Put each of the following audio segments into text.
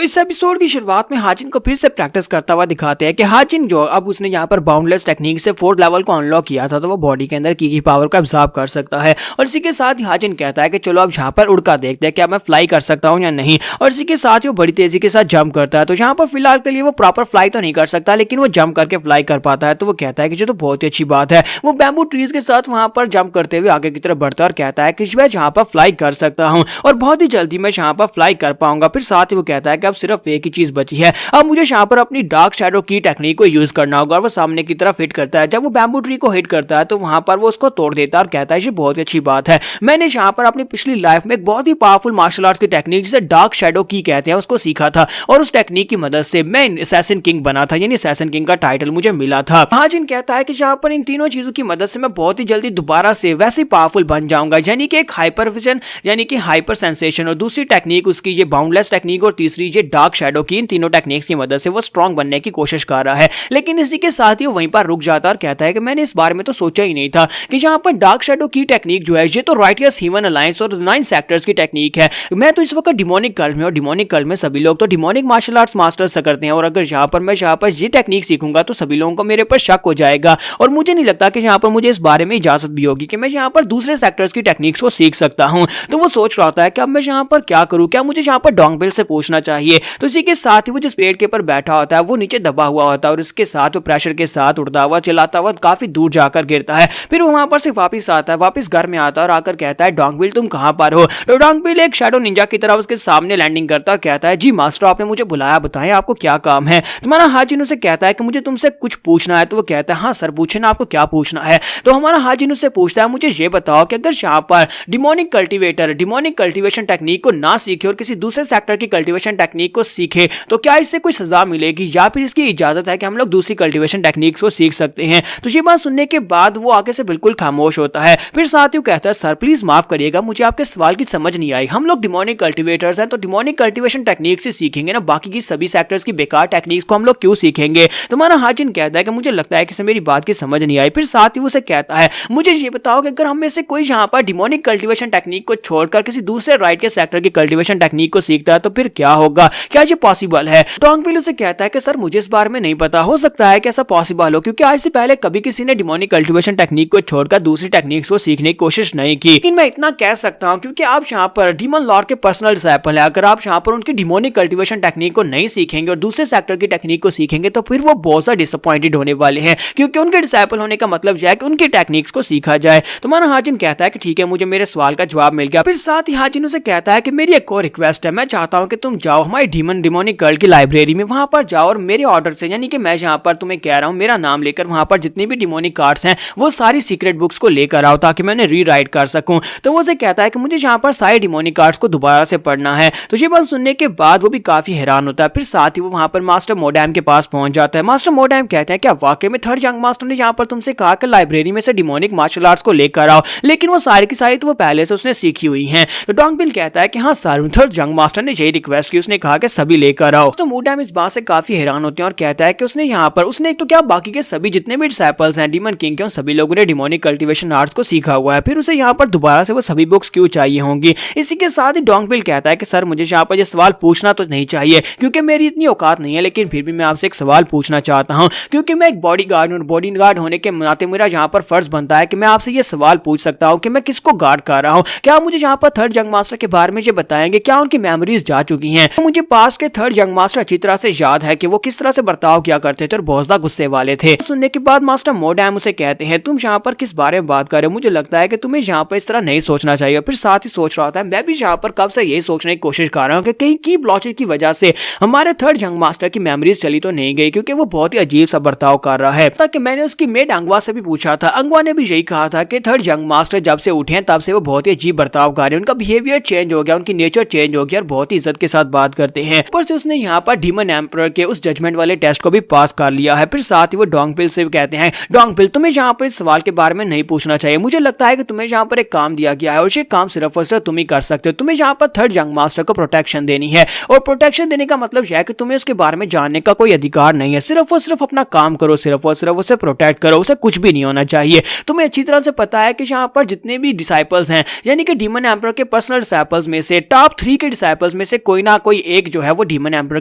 इस एपिसोड की शुरुआत में हाजिन को फिर से प्रैक्टिस करता हुआ दिखाते हैं कि हाजिन जो अब उसने यहाँ पर बाउंडलेस टेक्निक से 4th लेवल को अनलॉक किया था तो वो बॉडी के अंदर की पावर को एब्जॉर्ब कर सकता है। और इसी के साथ ही हाजिन कहता है कि चलो अब यहाँ पर उड़ कर देखते हैं क्या मैं फ्लाई कर सकता हूँ या नहीं। और इसी के साथ ही वो बड़ी तेजी के साथ जंप करता है। तो यहाँ पर फिलहाल के लिए वो प्रॉपर फ्लाई तो नहीं कर सकता, लेकिन वो जंप करके फ्लाई कर पाता है। तो वो कहता है कि जो तो बहुत ही अच्छी बात है। वो बैम्बू ट्रीज के साथ वहां पर जंप करते हुए आगे की तरफ बढ़ता है और कहता है कि मैं यहाँ पर फ्लाई कर सकता हूँ और बहुत ही जल्दी मैं यहाँ पर फ्लाई कर पाऊंगा। फिर साथ ही वो कहता है कि अब सिर्फ एक ही चीज बची है, अब मुझे यहाँ पर अपनी डार्क शैडो की टेक्निक को यूज करना होगा। और वो सामने की तरफ हिट करता है। जब वो बैम्बू ट्री को हिट करता है तो वहां पर वो उसको तोड़ देता है और कहता है ये बहुत ही अच्छी बात है, मैंने यहाँ पर अपनी पिछली लाइफ में एक बहुत ही पावरफुल मार्शल आर्ट्स की टेक्निक जिसे डार्क शैडो की कहते हैं उसको सीखा था और उस टेक्निक की मदद से मैं असैसिन किंग बना था, यानी असैसिन किंग का टाइटल मुझे मिला था। हाजिन कहता है कि यहाँ पर इन तीनों चीजों की मदद से मैं बहुत ही जल्दी दोबारा से वैसे पावरफुल बन जाऊंगा, यानी कि एक हाइपर विजन यानी कि हाइपर सेंसेशन और दूसरी टेक्निक उसकी ये बाउंडलेस टेक्निक और तीसरी ये डार्क शैडो की, इन तीनों टेक्निक्स की मदद से वो स्ट्रांग बनने की कोशिश कर रहा है। लेकिन इसी के साथ ही वो वहीं पर रुक जाता है और कहता है कि मैंने इस बारे में तो सोचा ही नहीं था कि यहाँ पर डार्क शैडो की टेक्निक जो है ये तो राइटियस ह्यूमन अलायंस और 9 सेक्टर्स की टेक्निक है। मैं तो इस वक्त डिमोनिक कल्ट में, और डिमोनिक कल्ट में सभी लोग तो डिमोनिक मार्शल आर्ट्स मास्टर्स करते हैं और अगर यहाँ पर ये टेक्निक सीखूंगा तो सभी लोगों को मेरे पर शक हो जाएगा और मुझे नहीं लगता कि यहाँ पर मुझे इस बारे में इजाजत भी होगी कि मैं यहाँ पर दूसरे सेक्टर्स की टेक्निक्स को सीख सकता हूँ। तो वो सोच रहा होता है कि अब मैं यहाँ पर क्या करूँ, क्या मुझे यहाँ पर डोंगबिल से पूछना चाहिए। तो इसी के साथ ही वो जिस पेड़ के ऊपर बैठा होता है वो नीचे दबा हुआ होता है और इसके साथ वो प्रेशर के साथ उड़ता हुआ चलाता हुआ काफी दूर जाकर गिरता है। फिर वो वहां पर से वापस आता है, वापस घर में आता है और आकर कहता है डोंगबिल तुम कहां पर हो। तो डोंगबिल एक शैडो निंजा की तरह उसके सामने लैंडिंग करता है और कहता है जी मास्टर आपने मुझे बुलाया, बताएं आपको क्या काम है। तुम्हारा हाजिन उसे कहता है कि मुझे तुमसे कुछ पूछना है। तो वो कहता है हाँ सर पूछे ना, आपको क्या पूछना है। तो हमारा हाजिन उससे पूछता है मुझे ये बताओ कि अगर यहाँ पर demonic cultivator demonic cultivation technique को ना सीखे और किसी दूसरे सेक्टर की कल्टीवेशन टेक्निक को सीखे तो क्या इससे कोई सजा मिलेगी या फिर इसकी इजाजत है कि हम लोग दूसरी कल्टीवेशन टेक्निक्स को सीख सकते हैं। तो ये बात सुनने के बाद वो आगे से बिल्कुल खामोश होता है। फिर साथ ही कहता है सर प्लीज माफ करिएगा, मुझे आपके सवाल की समझ नहीं आई। हम लोग डिमोनिक कल्टीवेटर्स हैं तो डिमोनिक कल्टीवेशन टेक्निक से सीखेंगे ना, बाकी की सभी सेक्टर्स की बेकार टेक्निक्स को हम लोग क्यों सीखेंगे। तो हमारा हाजिन कहता है कि मुझे लगता है कि मेरी बात की समझ नहीं आई। फिर साथ ही उसे कहता है मुझे ये बताओ कि अगर हम में से कोई यहाँ पर डिमोनिक कल्टीवेशन टेक्निक को छोड़कर किसी दूसरे राइट के सेक्टर की कल्टीवेशन टेक्निक को सीखता है तो फिर क्या होगा, क्या ये पॉसिबल है। डोंगबिल उसे कहता है कि सर मुझे इस बारे में नहीं पता, हो सकता है कि ऐसा पॉसिबल हो क्योंकि आज से पहले कभी किसी ने डिमोनिक कल्टीवेशन टेक्निक को छोड़कर दूसरी टेक्निक्स को सीखने की कोशिश नहीं की। लेकिन मैं इतना कह सकता हूं क्योंकि आप यहाँ पर डीमन लॉर्ड के पर्सनल डिसाइपल है, अगर आप यहाँ पर उनकी डिमोनिक कल्टीवेशन टेक्निक को नहीं सीखेंगे और दूसरे सेक्टर की टेक्निक को सीखेंगे तो फिर वो बहुत सा डिसअपॉइंटेड होने वाले हैं क्योंकि उनके डिसाइपल होने का मतलब यह है कि उनकी टेक्निक्स को सीखा जाए। तो हमारा हाजिन कहता है कि ठीक है मुझे मेरे सवाल का जवाब मिल गया। फिर साथ ही हाजिन उसे कहता है कि मेरी एक और रिक्वेस्ट है, मैं चाहता हूं कि तुम जाओ हमारी डिमोनिक कल्ट की लाइब्रेरी में, वहां पर जाओ और मेरे ऑर्डर से यानी कि मैं यहाँ पर तुम्हें कह रहा हूँ मेरा नाम लेकर वहां पर जितनी भी डिमोनिक कार्ड्स हैं वो सारी सीक्रेट बुक्स को लेकर आओ ताकि मैं रीराइट कर सकूं। तो वो उसे कहता है कि मुझे यहाँ पर सारे डिमोनिक कार्ड्स को दोबारा से पढ़ना है। तो ये बात सुनने के बाद वो भी काफी हैरान होता है। फिर साथ ही वो वहां पर मास्टर मोडैम के पास पहुंच जाता है। मास्टर मोडैम कहते हैं क्या वाकई में थर्ड यंग मास्टर ने यहाँ पर तुमसे कहा कि लाइब्रेरी में से डिमोनिक मार्शल आर्ट्स को लेकर आओ, लेकिन वो सारी की सारी तो वो पहले से उसने सीखी हुई है। तो डोंगबिल कहता है कि हाँ सर थर्ड यंग मास्टर ने यही रिक्वेस्ट की, उसने कहा कि सभी लेकर आओ। तो मोडैम इस बात से काफी हैरान होते हैं और कहता है कि उसने यहाँ पर उसने एक तो क्या बाकी के सभी जितने भी डिसाइपल्स हैं डीमन किंग के उन सभी लोगों ने डिमोनिक कल्टीवेशन आर्ट्स को सीखा हुआ है, फिर उसे यहाँ पर दोबारा से वो सभी बुक्स क्यों चाहिए होंगी। इसी के साथ ही डोंगबिल कहता है कि सर मुझे यहाँ पर ये सवाल पूछना तो नहीं चाहिए क्योंकि मेरी इतनी औकात नहीं है, लेकिन फिर भी मैं आपसे एक सवाल पूछना चाहता हूँ क्योंकि मैं एक बॉडीगार्ड हूँ। बॉडीगार्ड होने के नाते मेरा यहाँ पर फर्ज बनता है कि मैं आपसे ये सवाल पूछ सकता हूँ कि मैं किसको गार्ड कर रहा हूँ। क्या मुझे यहाँ पर थर्ड यंग मास्टर के बारे में ये बताएंगे, क्या उनकी मेमोरीज जा चुकी हैं। मुझे पास्ट के थर्ड यंग मास्टर अच्छी तरह से याद है कि वो किस तरह से बर्ताव किया करते थे और बहुत ज्यादा गुस्से वाले थे। सुनने के बाद मास्टर मोडैम उसे कहते हैं तुम यहाँ पर किस बारे में बात कर रहे हो, मुझे लगता है कि तुम्हें यहाँ पर इस तरह नहीं सोचना चाहिए। फिर साथ ही सोच रहा होता है मैं भी यहाँ पर कब से यही सोचने की कोशिश कर रहा हूँ कि कहीं की ब्लॉचर की वजह से हमारे थर्ड यंग मास्टर की मेमोरीज चली तो नहीं गई क्योंकि वो बहुत ही अजीब सा बर्ताव कर रहा है। ताकि मैंने उसकी मेड अंगवा से भी पूछा था, अंगवा ने भी यही कहा था कि थर्ड यंग मास्टर जब से उठे हैं तब से वो बहुत ही अजीब बर्ताव कर रहे हैं, उनका बिहेवियर चेंज हो गया, उनकी नेचर चेंज हो गया और बहुत ही इज्जत के साथ बात करते हैं। ऊपर से उसने यहाँ पर डीमन एम्परर के उस जजमेंट वाले टेस्ट को भी पास कर लिया है। फिर साथ ही वो डोंगबिल से भी कहते हैं डोंगबिल तुम्हें यहाँ पर इस सवाल के बारे में नहीं पूछना चाहिए, मुझे लगता है कि तुम्हें यहाँ पर एक काम दिया गया है और ये काम सिर्फ और सिर्फ तुम ही कर सकते हो। तुम्हें यहाँ पर थर्ड यंग मास्टर को प्रोटेक्शन देनी है और प्रोटेक्शन देने का मतलब यह है कि तुम्हें उसके बारे में जानने का कोई अधिकार नहीं है, सिर्फ और सिर्फ अपना काम करो, सिर्फ और सिर्फ उसे प्रोटेक्ट करो, उसे कुछ भी नहीं होना चाहिए। तुम्हें अच्छी तरह से पता है कि यहाँ पर जितने भी डिसाइपल्स हैं यानी कि डीमन एम्परर के पर्सनल डिसाइपल्स में से टॉप 3 के डिसाइपल्स में से कोई ना कोई एक जो है वो डीमन एम्परर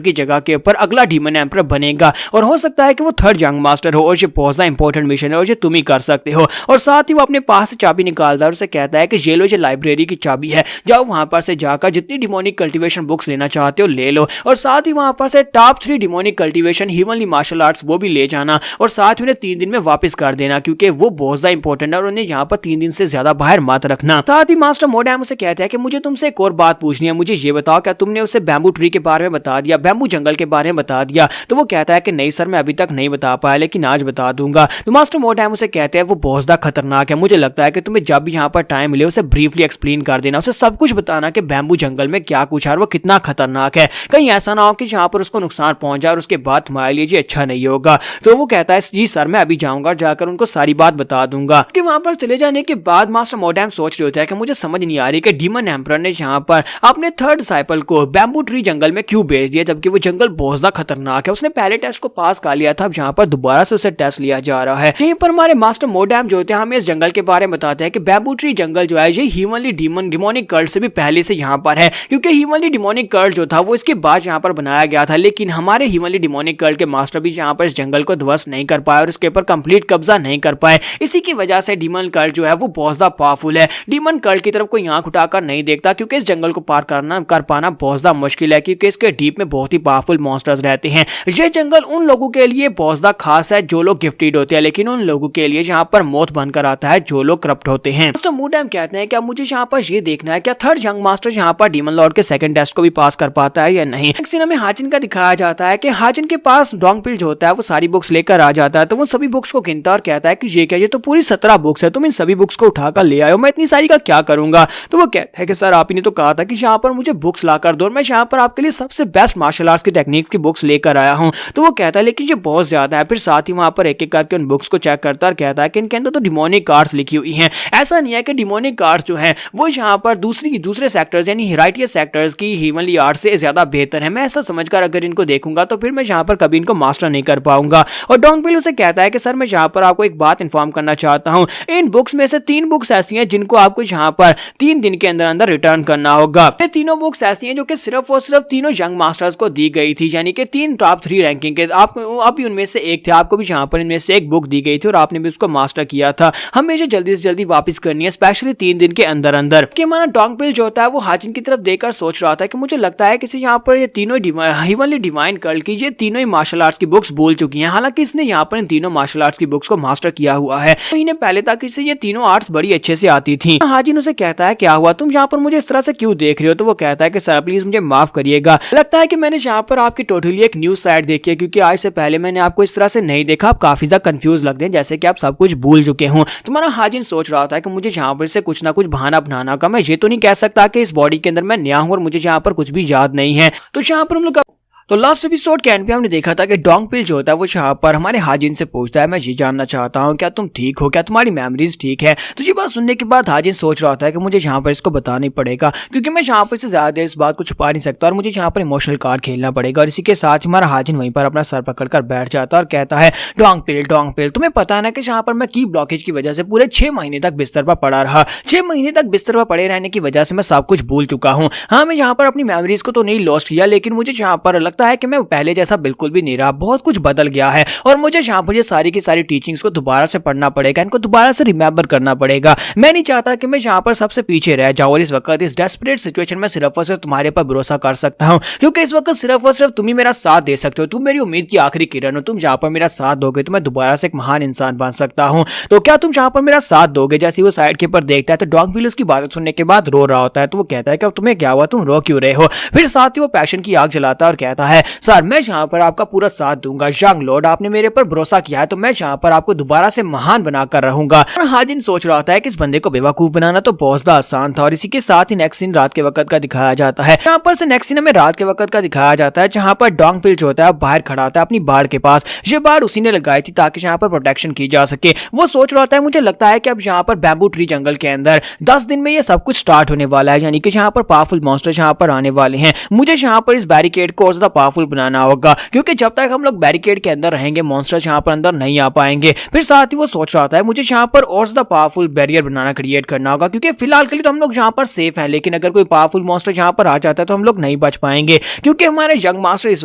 की जगह के ऊपर अगला डीमन एम्परर बनेगा और हो सकता है कि वो थर्ड यंग मास्टर हो और ये बहुत ज्यादा इंपॉर्टेंट मिशन है और ये तुम ही कर सकते हो। और साथ ही वो अपने पास से चाबी निकालता है और उसे कहता है कि ये लो, ये लाइब्रेरी की चाबी है, जाओ वहां पर से जाकर जितनी डिमोनिक कल्टीवेशन बुक्स लेना चाहते हो ले लो और साथ ही वहां पर से top 3 demonic cultivation heavenly martial arts वो भी ले जाना और साथ ही उन्हें 3 दिन में वापस कर देना क्योंकि वो बहुत ज्यादा इंपॉर्टेंट है और उन्हें यहाँ पर 3 दिन से ज्यादा बाहर मत रखना। साथ ही मास्टर मोडैम उसे कहता है कि मुझे तुमसे एक और बात पूछनी है, मुझे ये बताओ क्या तुमने उसे बैम्बू ट्री के बारे में बता दिया, बैम्बू जंगल के बारे में बता दिया? तो वो कहता है कि नहीं सर, मैं अभी तक नहीं बता पाया लेकिन आज बता दूंगा। तो मास्टर मोडैम उसे कहते हैं वो बहुत ज्यादा खतरनाक है, मुझे लगता है कि तुम्हें जब भी यहाँ पर टाइम मिले उसे ब्रीफली एक्सप्लेन कर देना, उसे सब कुछ बताना कि बैम्बू जंगल में क्या कुछ है और वो कितना खतरनाक है, कहीं ऐसा ना हो कि यहाँ पर उसको नुकसान पहुंच जाए और उसके बाद तुम्हारे लिए ये अच्छा नहीं होगा। तो वो कहता है जी सर, मैं अभी जाऊंगा, जाकर उनको सारी बात बता दूंगा। कि वहां पर चले जाने के बाद मास्टर मोडैम सोच रहे होता है कि मुझे समझ नहीं आ रही कि डीमन एम्परर ने यहाँ पर अपने थर्ड डिसाइपल को बैम्बू ट्री जंगल में क्यों भेज दिया जबकि वो जंगल बहुत ज्यादा खतरनाक है। उसने पहले टेस्ट को पास कर लिया था, अब यहाँ पर दोबारा से उसे टेस्ट लिया जा रहा है। यहीं पर हमारे मास्टर मोडैम जो होते हैं हमें इस जंगल के बारे में बताते हैं कि बैम्बू ट्री जंगल जो है ये हीवनली डिमोनिक कल्ट से भी पहले से यहाँ पर है क्योंकि हीवनली डिमोनिक कल्ट जो था वो इसके बाद यहाँ पर बनाया गया था, लेकिन हमारे हीवनली डिमोनिक कल्ट के मास्टर भी यहाँ पर इस जंगल को ध्वस्त नहीं कर पाए और इसके ऊपर कंप्लीट कब्जा नहीं कर पाए। इसी की वजह से डीमन कल्ट जो है वो बहुत ज्यादा पावरफुल है। डीमन कल्ट की तरफ कोई आंख उठाकर नहीं देखता क्योंकि इस जंगल को पार कर पाना बहुत ज्यादा मुश्किल है क्योंकि इसके डीप में बहुत ही पावरफुल मॉन्स्टर्स रहते हैं। ये जंगल उन लोगों के लिए बहुत ज्यादा खास है जो लोग गिफ्टेड होते हैं, लेकिन उन लोगों के लिए यहाँ पर मौत बनकर आता है जो लोग करप्ट होते हैं। मास्टर मोडैम कहते हैं कि अब मुझे यहाँ पर ये देखना है क्या थर्ड यंग मास्टर यहाँ पर डीमन लॉर्ड के सेकंड टेस्ट को भी पास कर पाता है या नहीं। एक सीन में हाजिन का दिखाया जाता है कि हाजिन के पास डोंगपिल जो होता है वो सारी बुक्स लेकर आ जाता है, तो वो सभी बुक्स को गिनता और कहता है कि ये क्या, ये तो पूरी 17 बुक्स है, तुम इन सभी बुक्स को उठाकर ले आए हो, मैं इतनी सारी का क्या करूंगा? तो वो कहता है कि सर आप ही ने तो कहा था कि यहाँ पर मुझे बुक्स लाकर दो, मैं यहाँ पर आपके लिए सबसे बेस्ट मार्शल आर्ट्स की टेक्निक्स की बुक्स लेकर आया हूँ। तो वो कहता है लेकिन ये बहुत ज्यादा है। फिर साथ ही वहां पर एक एक करके उन बुक्स को चेक करता और कहता है कि इनके अंदर तो डिमोनिक आर्ट्स लिखी हुई हैं। ऐसा नहीं है कि डिमोनिक आर्ट्स जो है वो यहाँ पर दूसरे सेक्टर्स यानी हिराइटियस सेक्टर्स की हीवनली आर्ट्स से ज्यादा बेहतर है। मैं ऐसा समझकर अगर इनको देखूंगा तो फिर मैं यहाँ पर कभी इनको मास्टर नहीं कर पाऊंगा। और डोंगपिल उसे कहता है कि सर मैं यहाँ पर आपको एक बात इन्फॉर्म करना चाहता हूँ, इन बुक्स में से 3 बुक्स ऐसी हैं जिनको आपको यहाँ पर 3 दिन के अंदर अंदर रिटर्न करना होगा। ये तीनों बुक्स ऐसी हैं जो कि सिर्फ और सिर्फ तीनों यंग मास्टर्स को दी गई थी, यानी कि 3 टॉप 3 रैंकिंग के। आप भी उनमें से एक थे, आपको भी यहाँ पर इनमें से एक बुक दी गई थी और आपने भी उसको मास्टर किया था। हमें इसे जल्दी से जल्दी वापस करनी है, स्पेशली 3 दिन के अंदर अंदर। कि हमारा डोंगपिल जो होता है वो हाजिन की तरफ देखकर सोच रहा था कि मुझे लगता है किसी यहाँ पर ये तीनों हीवनली डिवाइन कल्ट की ये तीनों ही मार्शल आर्ट्स की बुक्स बोल चुकी हैं। हालांकि इसने यहाँ पर इन तीनों मार्शल आर्ट्स की बुक्स को मास्टर किया हुआ है, तो इन्हें पहले तक इसे ये तीनों आर्ट्स बड़ी अच्छे से आती थी। हाजिन उसे कहता है क्या हुआ, तुम यहाँ पर मुझे इस तरह से क्यों देख रहे हो? तो वो कहता है कि सर प्लीज मुझे माफ करिएगा, लगता है कि मैंने यहाँ पर आपकी टोटली एक न्यूज साइड देखी है क्योंकि आज से पहले मैंने आपको इस तरह से नहीं देखा, आप काफी ज्यादा कंफ्यूज लगते हैं जैसे कि आप सब कुछ भूल चुके हो। तुम्हारा हाजिन सोच रहा था कि मुझे यहाँ पर से कुछ ना कुछ बहाना बनाना का, मैं ये तो नहीं कह सकता कि इस बॉडी के अंदर मैं नया हूँ और मुझे यहाँ पर कुछ भी याद नहीं है। तो यहाँ पर हम लोग तो लास्ट एपिसोड के एंड पे हमने देखा था कि डोंगपिल जो होता है वो यहाँ पर हमारे हाजिन से पूछता है मैं ये जानना चाहता हूँ क्या तुम ठीक हो, क्या तुम्हारी मेमोरीज ठीक है? तो ये बात सुनने के बाद हाजिन सोच रहा होता है कि मुझे यहाँ पर इसको बताना ही पड़ेगा क्योंकि मैं यहाँ पर से ज्यादा देर इस बात को छुपा नहीं सकता और मुझे यहाँ पर इमोशनल कार्ड खेलना पड़ेगा। और इसी के साथ हमारा हाजिन वहीं पर अपना सर पकड़कर बैठ जाता है और कहता है डोंगपिल तुम्हें पता है ना कि यहाँ पर मैं की ब्लॉकेज की वजह से पूरे 6 महीने तक बिस्तर पर पड़ा रहा। 6 महीने तक बिस्तर पर पड़े रहने की वजह से मैं सब कुछ भूल चुका हूँ। हाँ मैं यहाँ पर अपनी मेमोरीज को तो नहीं लॉस्ट किया, लेकिन मुझे यहाँ पर लगता है कि मैं पहले जैसा बिल्कुल भी नहीं रहा, बहुत कुछ बदल गया है और मुझे यहाँ पर ये सारी की सारी टीचिंग्स को दोबारा से पढ़ना पड़ेगा, इनको दोबारा से रिमेंबर करना पड़ेगा। मैं नहीं चाहता कि मैं यहाँ पर सबसे पीछे रह जाऊँ और इस वक्त इस डेस्परेट सिचुएशन में सिर्फ और सिर्फ तुम्हारे पर भरोसा कर सकता हूँ क्योंकि इस वक्त सिर्फ और सिर्फ तुम ही मेरा साथ दे सकते हो, तुम मेरी उम्मीद की आखिरी किरण हो। तुम यहाँ पर मेरा साथ दोगे तो मैं दोबारा से एक महान इंसान बन सकता हूँ, तो क्या तुम यहाँ पर मेरा साथ दोगे? जैसे वो साइड के ऊपर देखता है तो डोंगपिल उसकी बातें सुनने के बाद रो रहा होता है। तो वो कहता है कि अब तुम्हें क्या हुआ, तुम रो क्यों रहे हो? फिर साथ ही वो पैशन की आग जलाता है और कहता है सर मैं यहाँ पर आपका पूरा साथ दूंगा, यंग लॉर्ड आपने मेरे पर भरोसा किया है तो मैं यहाँ पर आपको दोबारा से महान बनाकर रहूंगा। और हाजिन सोच रहा था कि इस बंदे को बेवकूफ बनाना तो बहुत ज्यादा आसान था। और इसी के साथ ही नेक्स्ट सीन रात के वक्त का दिखाया जाता है। यहाँ पर से नेक्स्ट सीन में रात के वक्त का दिखाया जाता है जहाँ पर डोंगपिल जो होता है बाहर खड़ा होता है अपनी बाड़ के पास। ये बाड़ उसी ने लगाई थी ताकि यहाँ पर प्रोटेक्शन की जा सके। वो सोच रहा था मुझे लगता है कि अब यहाँ पर बैम्बू ट्री जंगल के अंदर 10 दिन में ये सब कुछ स्टार्ट होने वाला है, यानी कि यहाँ पर पावरफुल मॉन्स्टर यहाँ पर आने वाले हैं। मुझे यहाँ पर इस बैरिकेड को और ज्यादा पावरफुल बनाना होगा, क्योंकि जब तक हम लोग बैरिकेड के अंदर रहेंगे मॉन्स्टर्स यहाँ पर अंदर नहीं आ पाएंगे। फिर साथ ही वो सोच रहा था मुझे यहाँ पर और ज्यादा पावरफुल बैरियर बनाना, क्रिएट करना होगा, क्योंकि फिलहाल के लिए तो हम लोग यहाँ पर सेफ हैं, लेकिन अगर कोई पावरफुल मॉन्स्टर यहाँ पर आ जाता है तो हम लोग नहीं बच पाएंगे, क्योंकि हमारे यंग मास्टर इस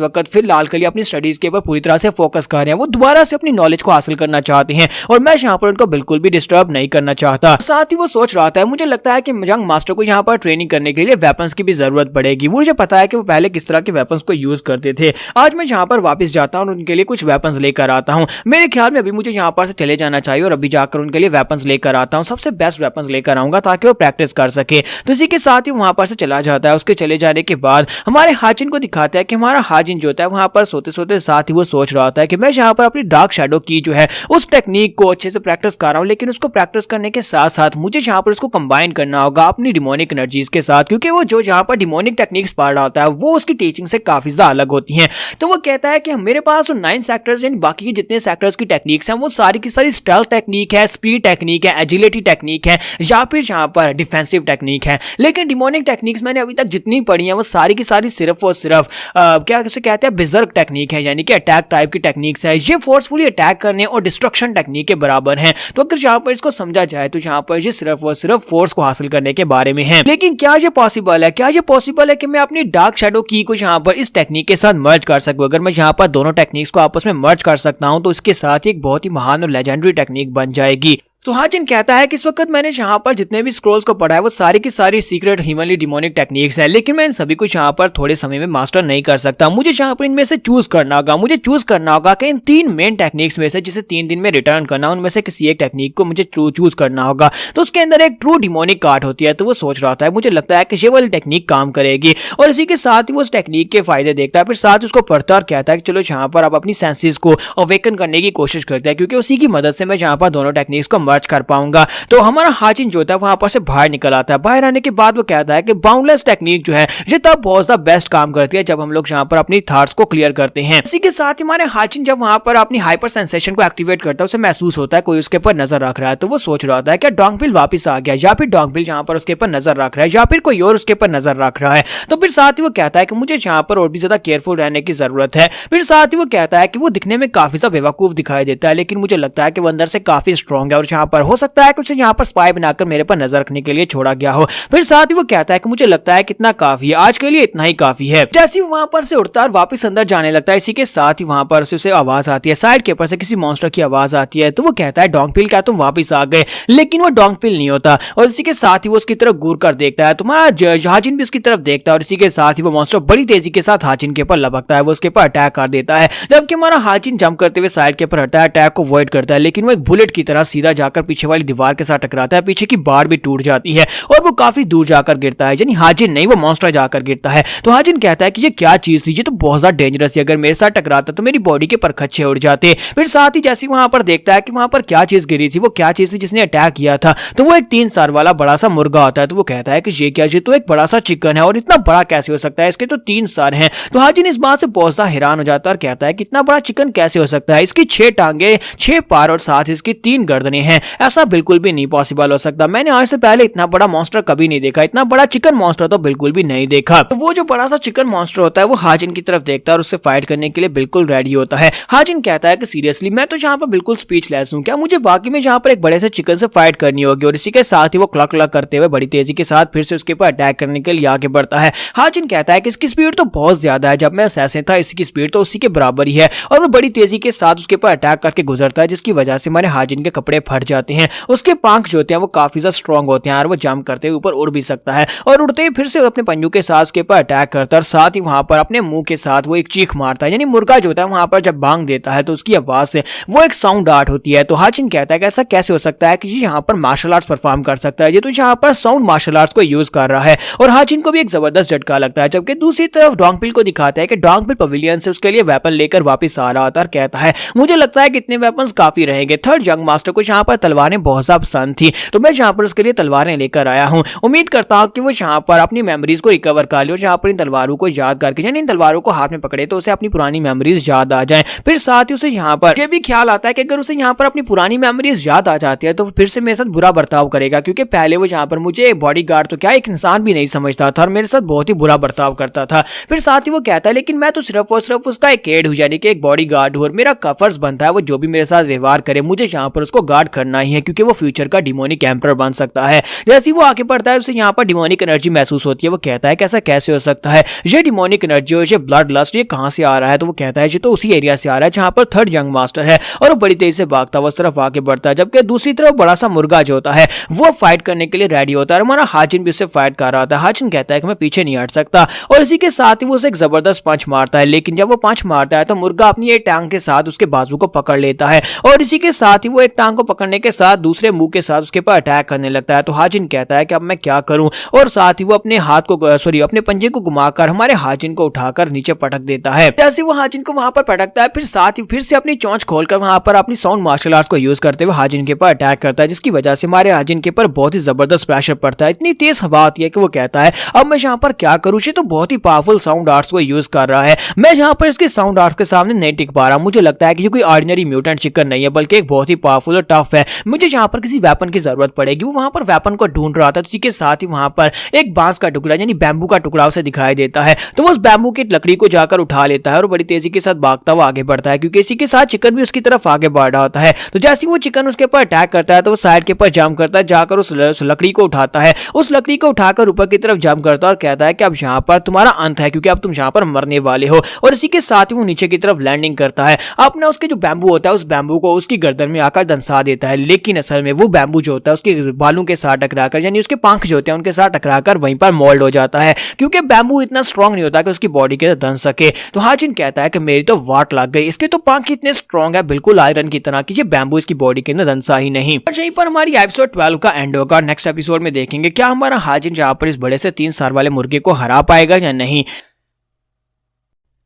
वक्त फिलहाल के लिए अपनी स्टडीज के ऊपर पूरी तरह से फोकस कर रहे हैं। वो दोबारा से अपनी नॉलेज को हासिल करना चाहते हैं और मैं यहाँ पर उनको बिल्कुल भी डिस्टर्ब नहीं करना चाहता। साथ ही वो सोच रहा था मुझे लगता है कि यंग मास्टर को यहाँ पर ट्रेनिंग करने के लिए वेपन्स की भी जरूरत पड़ेगी। मुझे पता है कि वो पहले किस तरह के वेपन्स को यूज करते थे। आज मैं यहाँ पर वापस जाता हूँ और उनके लिए कुछ वेपन्स लेकर आता हूँ। मेरे ख्याल में अभी मुझे यहाँ पर से चले जाना चाहिए और अभी जाकर उनके लिए वेपन्स लेकर आता हूँ, सबसे बेस्ट वेपन्स लेकर आऊंगा ताकि वो प्रैक्टिस कर सके। तो इसी के साथ ही वहां पर से चला जाता है। उसके चले जाने के बाद हमारे हाजिन को दिखाता है कि हमारा हाजिन जो होता है वहां पर सोते सोते साथ ही वो सोच रहा होता है कि मैं यहाँ पर अपनी डार्क शैडो की जो है उस टेक्निक को अच्छे से प्रैक्टिस कर रहा हूँ, लेकिन उसको प्रैक्टिस करने के साथ साथ मुझे यहाँ पर उसको कंबाइन करना होगा अपनी डिमोनिक एनर्जीज के साथ, क्योंकि वो जो यहाँ पर डिमोनिक टेक्निक्स पढ़ रहा होता है वो उसकी टीचिंग से काफी ज्यादा अलग होती है। तो वो कहता है कि मेरे पास जो 9 सेक्टर्स यानी बाकी के जितने सेक्टर्स की टेक्निक्स हैं वो सारी की सारी स्टेल्थ टेक्निक है, स्पीड टेक्निक है, एजिलिटी टेक्निक है या फिर यहाँ पर डिफेंसिव टेक्निक है, लेकिन डिमोनिक टेक्निक्स मैंने अभी तक जितनी पढ़ी है वो सारी की सारी सिर्फ और सिर्फ क्या उसे कहते हैं बिजर्क टेक्निक है, यानी कि अटैक टाइप की टेक्निक्स है। ये फोर्सफुली अटैक करने और डिस्ट्रक्शन टेक्निक के बराबर है। तो अगर यहाँ पर इसको समझा जाए तो यहाँ पर ये सिर्फ और सिर्फ फोर्स को हासिल करने के बारे में है। लेकिन क्या ये पॉसिबल है, क्या ये पॉसिबल है कि मैं अपनी डार्क शैडो की को यहाँ पर इस टेक्निक के साथ मर्ज कर सकूं? अगर मैं यहाँ पर दोनों टेक्निक्स को आपस में मर्ज कर सकता हूं तो इसके साथ ही एक बहुत ही महान और लेजेंडरी टेक्निक बन जाएगी। तो हाजिन कहता है कि इस वक्त मैंने यहाँ पर जितने भी स्क्रोल्स को पढ़ा है वो सारी की सारी सीक्रेट ह्यूमनली डिमोनिक टेक्निक्स है, लेकिन मैं इन सभी को यहाँ पर थोड़े समय में मास्टर नहीं कर सकता। मुझे यहाँ पर इनमें से चूज करना होगा। मुझे चूज करना होगा कि इन 3 मेन टेक्निक्स में से जिसे 3 दिन में रिटर्न करना, उनमें से किसी एक टेक्निक को मुझे चूज करना होगा। तो उसके अंदर एक ट्रू डिमोनिक कार्ड होती है। तो वो सोच रहा था मुझे लगता है कि ये वाली टेक्निक काम करेगी और इसी के साथ ही वो उस टेक्निक के फायदे देखता है। फिर साथ ही उसको पढ़ता और कहता है कि चलो यहाँ पर आप अपनी सेंसेस को अवेकन करने की कोशिश करते हैं, क्योंकि उसी की मदद से मैं यहाँ पर दोनों टेक्निक्स को मर्ज कर पाऊंगा। तो हमारा हाजिन जो था वहां पर से बाहर निकल आता है। बाहर आने के बाद वो कहता है कि बाउंडलेस टेक्निक जो है ये तब बहुत ज्यादा बेस्ट काम करती है जब हम लोग यहाँ पर अपनी थॉट्स को क्लियर करते हैं। इसी के साथ ही हमारे हाजिन जब वहां पर अपनी हाइपर सेंसेशन को एक्टिवेट करता है, उसे महसूस होता है कोई उसके ऊपर नजर रख रहा है। तो वो सोच रहा होता है कि डोंगबिल वापस आ गया, या फिर डोंगबिल जहां पर उसके ऊपर नजर रख रहा है, या फिर कोई और उसके ऊपर नजर रख रहा है। तो फिर साथ ही वो कहता है कि मुझे यहाँ पर और भी ज्यादा केयरफुल रहने की जरूरत है। फिर साथ ही वो कहता है कि वो दिखने में काफी ज्यादा बेवकूफ दिखाई देता है, लेकिन मुझे लगता है कि वो अंदर से काफी स्ट्रॉन्ग है और यहाँ पर हो सकता है कि उसे यहाँ पर स्पाई बनाकर मेरे पर नजर रखने के लिए छोड़ा गया हो। फिर साथ ही वो कहता है कि मुझे लगता है कितना काफी है, आज के लिए इतना ही काफी है। जैसे ही वहां पर से उड़ता और वापस अंदर जाने लगता है, इसी के साथ ही वहां पर से उसे आवाज आती है, साइड के ऊपर से किसी मॉन्स्टर की आवाज आती है। तो वो कहता है डोंगबिल क्या तुम वापस आ गए? लेकिन वो डोंगबिल नहीं होता और इसी के साथ ही वो उसकी तरफ घूर कर देखता है। तुम्हारा हाजिन भी उसकी तरफ देखता है और इसी के साथ ही वो मॉन्स्टर बड़ी तेजी के साथ हाजिन के ऊपर लपकता है, वो उसके ऊपर अटैक कर देता है। जबकि हमारा हाजिन जंप करते हुए साइड के ऊपर हटता है, अटैक को अवॉइड करता है, लेकिन वो एक बुलेट की तरह सीधा जाकर पीछे वाली दीवार के साथ टकराता है। पीछे की बाड़ भी टूट जाती है और वो काफी दूर जाकर गिरता है, यानी हाजिन नहीं वो मॉन्स्टर जाकर गिरता है। तो हाजिन कहता है कि ये क्या चीज थी, ये तो बहुत ज्यादा डेंजरस है, अगर मेरे साथ टकराता तो मेरी बॉडी के परखच्चे उड़ जाते। फिर साथ ही जैसे वहां पर देखता है कि वहां पर क्या चीज गिरी थी, वो क्या चीज थी जिसने अटैक किया था, तो वो एक 3 सर वाला बड़ा सा मुर्गा होता है। तो वो कहता है कि ये क्या, ये तो एक बड़ा सा चिकन है और इतना बड़ा कैसे हो सकता है, इसके तो 3 सर हैं। तो हाजिन इस बात से बहुत ज्यादा हैरान हो जाता है और कहता है कि इतना बड़ा चिकन कैसे हो सकता है, इसकी 6 टांगे, 6 पार और साथ इसकी 3 गर्दनें हैं, ऐसा बिल्कुल भी नहीं पॉसिबल हो सकता। मैंने आज से पहले इतना बड़ा मॉन्स्टर कभी नहीं देखा, इतना बड़ा चिकन मॉन्स्टर तो बिल्कुल भी नहीं देखा। तो वो जो बड़ा सा चिकन मॉन्स्टर होता है वो हाजिन की तरफ देखता है और उससे फाइट करने के लिए बिल्कुल रेडी होता है। हाजिन कहता है कि सीरियसली मैं तो यहाँ पर बिल्कुल स्पीचलेस हूँ, क्या मुझे वाकई में यहाँ पर एक बड़े से चिकन से फाइट करनी होगी? और इसी के साथ ही वो क्लक क्लक करते हुए बड़ी तेजी के साथ फिर से उसके ऊपर अटैक करने के लिए आगे बढ़ता है। हाजिन कहता है कि इसकी स्पीड तो बहुत ज्यादा है, जब मैं असैसिन था इसकी स्पीड तो उसी के बराबर ही है, और वो बड़ी तेजी के साथ उसके ऊपर अटैक करके गुजरता है, जिसकी वजह से हमारे हाजिन के कपड़े फट जाते हैं। उसके पांख जो होते हैं वो काफी ज्यादा स्ट्रॉन्ग होते हैं और वो जंप करते हुए ऊपर उड़ भी सकता है, और उड़ते ही फिर से अपने पंजों के साथ उसके ऊपर अटैक करता है और साथ ही वहां पर अपने मुंह के साथ वो एक चीख मारता है, यानी मुर्गा जो होता है वहां पर जब बांग देता है तो उसकी आवाज से वो एक साउंड आर्ट होती है। तो हाजिन कहता है कि ऐसा कैसे हो सकता है कि ये यहाँ पर मार्शल आर्ट्स परफॉर्म कर सकता है, ये तो यहाँ पर साउंड मार्शल आर्ट्स को यूज कर रहा है। और हाजिन को भी एक जबरदस्त झटका लगता है। जबकि दूसरी तरफ डोंगबिल को दिखाता है कि डोंगबिल पवेलियन से उसके लिए वेपन लेकर वापस आ रहा था और कहता है मुझे लगता है कि इतने वेपन्स काफी रहेंगे, 3rd यंग मास्टर को यहाँ पर पर तलवारें बहुत ज्यादा पसंद थी, तो मैं यहाँ पर उसके लिए तलवारें लेकर आया हूँ। उम्मीद करता हूँ कि वो यहाँ पर अपनी मेमोरीज को रिकवर कर ले और यहाँ पर इन तलवारों को याद करके यानी इन तलवारों को हाथ में पकड़े तो उसे अपनी पुरानी मेमोरीज याद आ जाए। फिर साथ ही उसे यहाँ पर ये भी ख्याल आता है कि अगर उसे यहाँ पर अपनी पुरानी मेमोरीज याद आ जाती है तो फिर से मेरे साथ बुरा बर्ताव करेगा, क्योंकि पहले वो यहाँ पर मुझे बॉडीगार्ड तो क्या एक इंसान भी नहीं समझता था और मेरे साथ बहुत ही बुरा बर्ताव करता था। फिर साथ ही वो कहता है लेकिन मैं तो सिर्फ और सिर्फ उसका एक एड हूँ, यानी कि एक बॉडीगार्ड हूँ और मेरा फर्ज बनता है वो जो भी मेरे साथ व्यवहार करे मुझे यहाँ पर उसको गार्ड करना ही है, क्योंकि वो फ्यूचर का डिमोनिक एम्परर बन सकता है। जैसे वो आगे बढ़ता है उसे यहाँ पर डिमोनिक एनर्जी महसूस होती है। वो कहता है कैसा कैसे हो सकता है, ये डिमोनिक एनर्जी और ये ब्लड लस्ट ये कहाँ से आ रहा है? तो वो कहता है ये तो उसी एरिया से आ रहा है जहाँ पर थर्ड यंग मास्टर है, और वो बड़ी तेजी से भागता हुआ उस तरफ आगे बढ़ता है। जबकि दूसरी तरफ बड़ा सा मुर्गा जो होता है वो फाइट करने के लिए रेडी होता है और हमारा हाजिन भी उससे फाइट कर रहा होता है। हाजिन कहता है कि मैं पीछे नहीं हट सकता और इसी के साथ ही वो उसे एक जबरदस्त पंच मारता है, लेकिन जब वो पंच मारता है तो मुर्गा अपनी एक टांग के साथ उसके बाजू को पकड़ लेता है और इसी के साथ ही वो एक टांग को पकड़ने के साथ दूसरे मुंह के साथ उसके ऊपर अटैक करने लगता है। तो हाजिन कहता है कि अब मैं क्या करूं, और साथ ही वो अपने हाथ को अपने पंजे को घुमाकर हमारे हाजिन को उठाकर नीचे पटक देता है। जैसे वो हाजिन को वहां पर पटकता है फिर साथ ही फिर से अपनी चोंच खोलकर वहां पर अपनी साउंड मार्शल आर्ट्स को यूज करते हुए हाजिन के ऊपर अटैक करता है, जिसकी वजह से हमारे हाजिन के ऊपर बहुत ही जबरदस्त प्रेशर पड़ता है। इतनी तेज हवा आती है कि वो कहता है अब मैं यहाँ पर क्या करूँ, ये तो बहुत ही पावरफुल साउंड आर्ट्स को यूज कर रहा है, मैं यहाँ पर इसके साउंड आर्ट्स के सामने नहीं टिक पा रहा। मुझे लगता है कि ये कोई ऑर्डिनरी म्यूटेंट चिकन नहीं है बल्कि एक बहुत ही पावरफुल और टफ है, मुझे यहाँ पर किसी वेपन की जरूरत पड़ेगी। वो वहां पर वेपन को ढूंढ रहा था, उसी के साथ ही वहां पर एक बांस का टुकड़ा यानी बैम्बू का टुकड़ा उसे दिखाई देता है, तो वो उस बैम्बू की लकड़ी को जाकर उठा लेता है और बड़ी तेजी के साथ भागता हुआ आगे बढ़ता है, क्योंकि इसी के साथ चिकन भी उसकी तरफ आगे बढ़ रहा होता है। तो जैसे वो चिकन उसके ऊपर अटैक करता है तो वो साइड के ऊपर जंप करता है, जाकर उस लकड़ी को उठाता है, उस लकड़ी को उठाकर ऊपर की तरफ जंप करता है और कहता है कि अब यहाँ पर तुम्हारा अंत है, क्योंकि अब तुम यहाँ पर मरने वाले हो। और इसी के साथ ही वो नीचे की तरफ लैंडिंग करता है, अपना उसके जो बैम्बू होता है उस बैम्बू को उसकी गर्दन में आकर दंसा देता है, लेकिन असल में वो बैम्बू जो होता है उसके बालों के साथ टकराकर यानी उसके पंख जो होते हैं उनके साथ टकराकर वहीं पर मोल्ड हो जाता है, क्योंकि बैम्बू इतना स्ट्रॉन्ग नहीं होता कि उसकी बॉडी के दन सके। तो हाजिन कहता है कि मेरी तो वाट लग गई, इसके तो पंख इतने स्ट्रॉन्ग है बिल्कुल आयरन की तरह कि ये बैम्बू इसकी बॉडी के अंदर दंसा ही नहीं। और यहीं पर हमारी एपिसोड 12 का एंड होगा। नेक्स्ट एपिसोड में देखेंगे क्या हमारा हाजिन जहाँ पर इस बड़े से 3 साल वाले मुर्गे को हरा पाएगा या नहीं।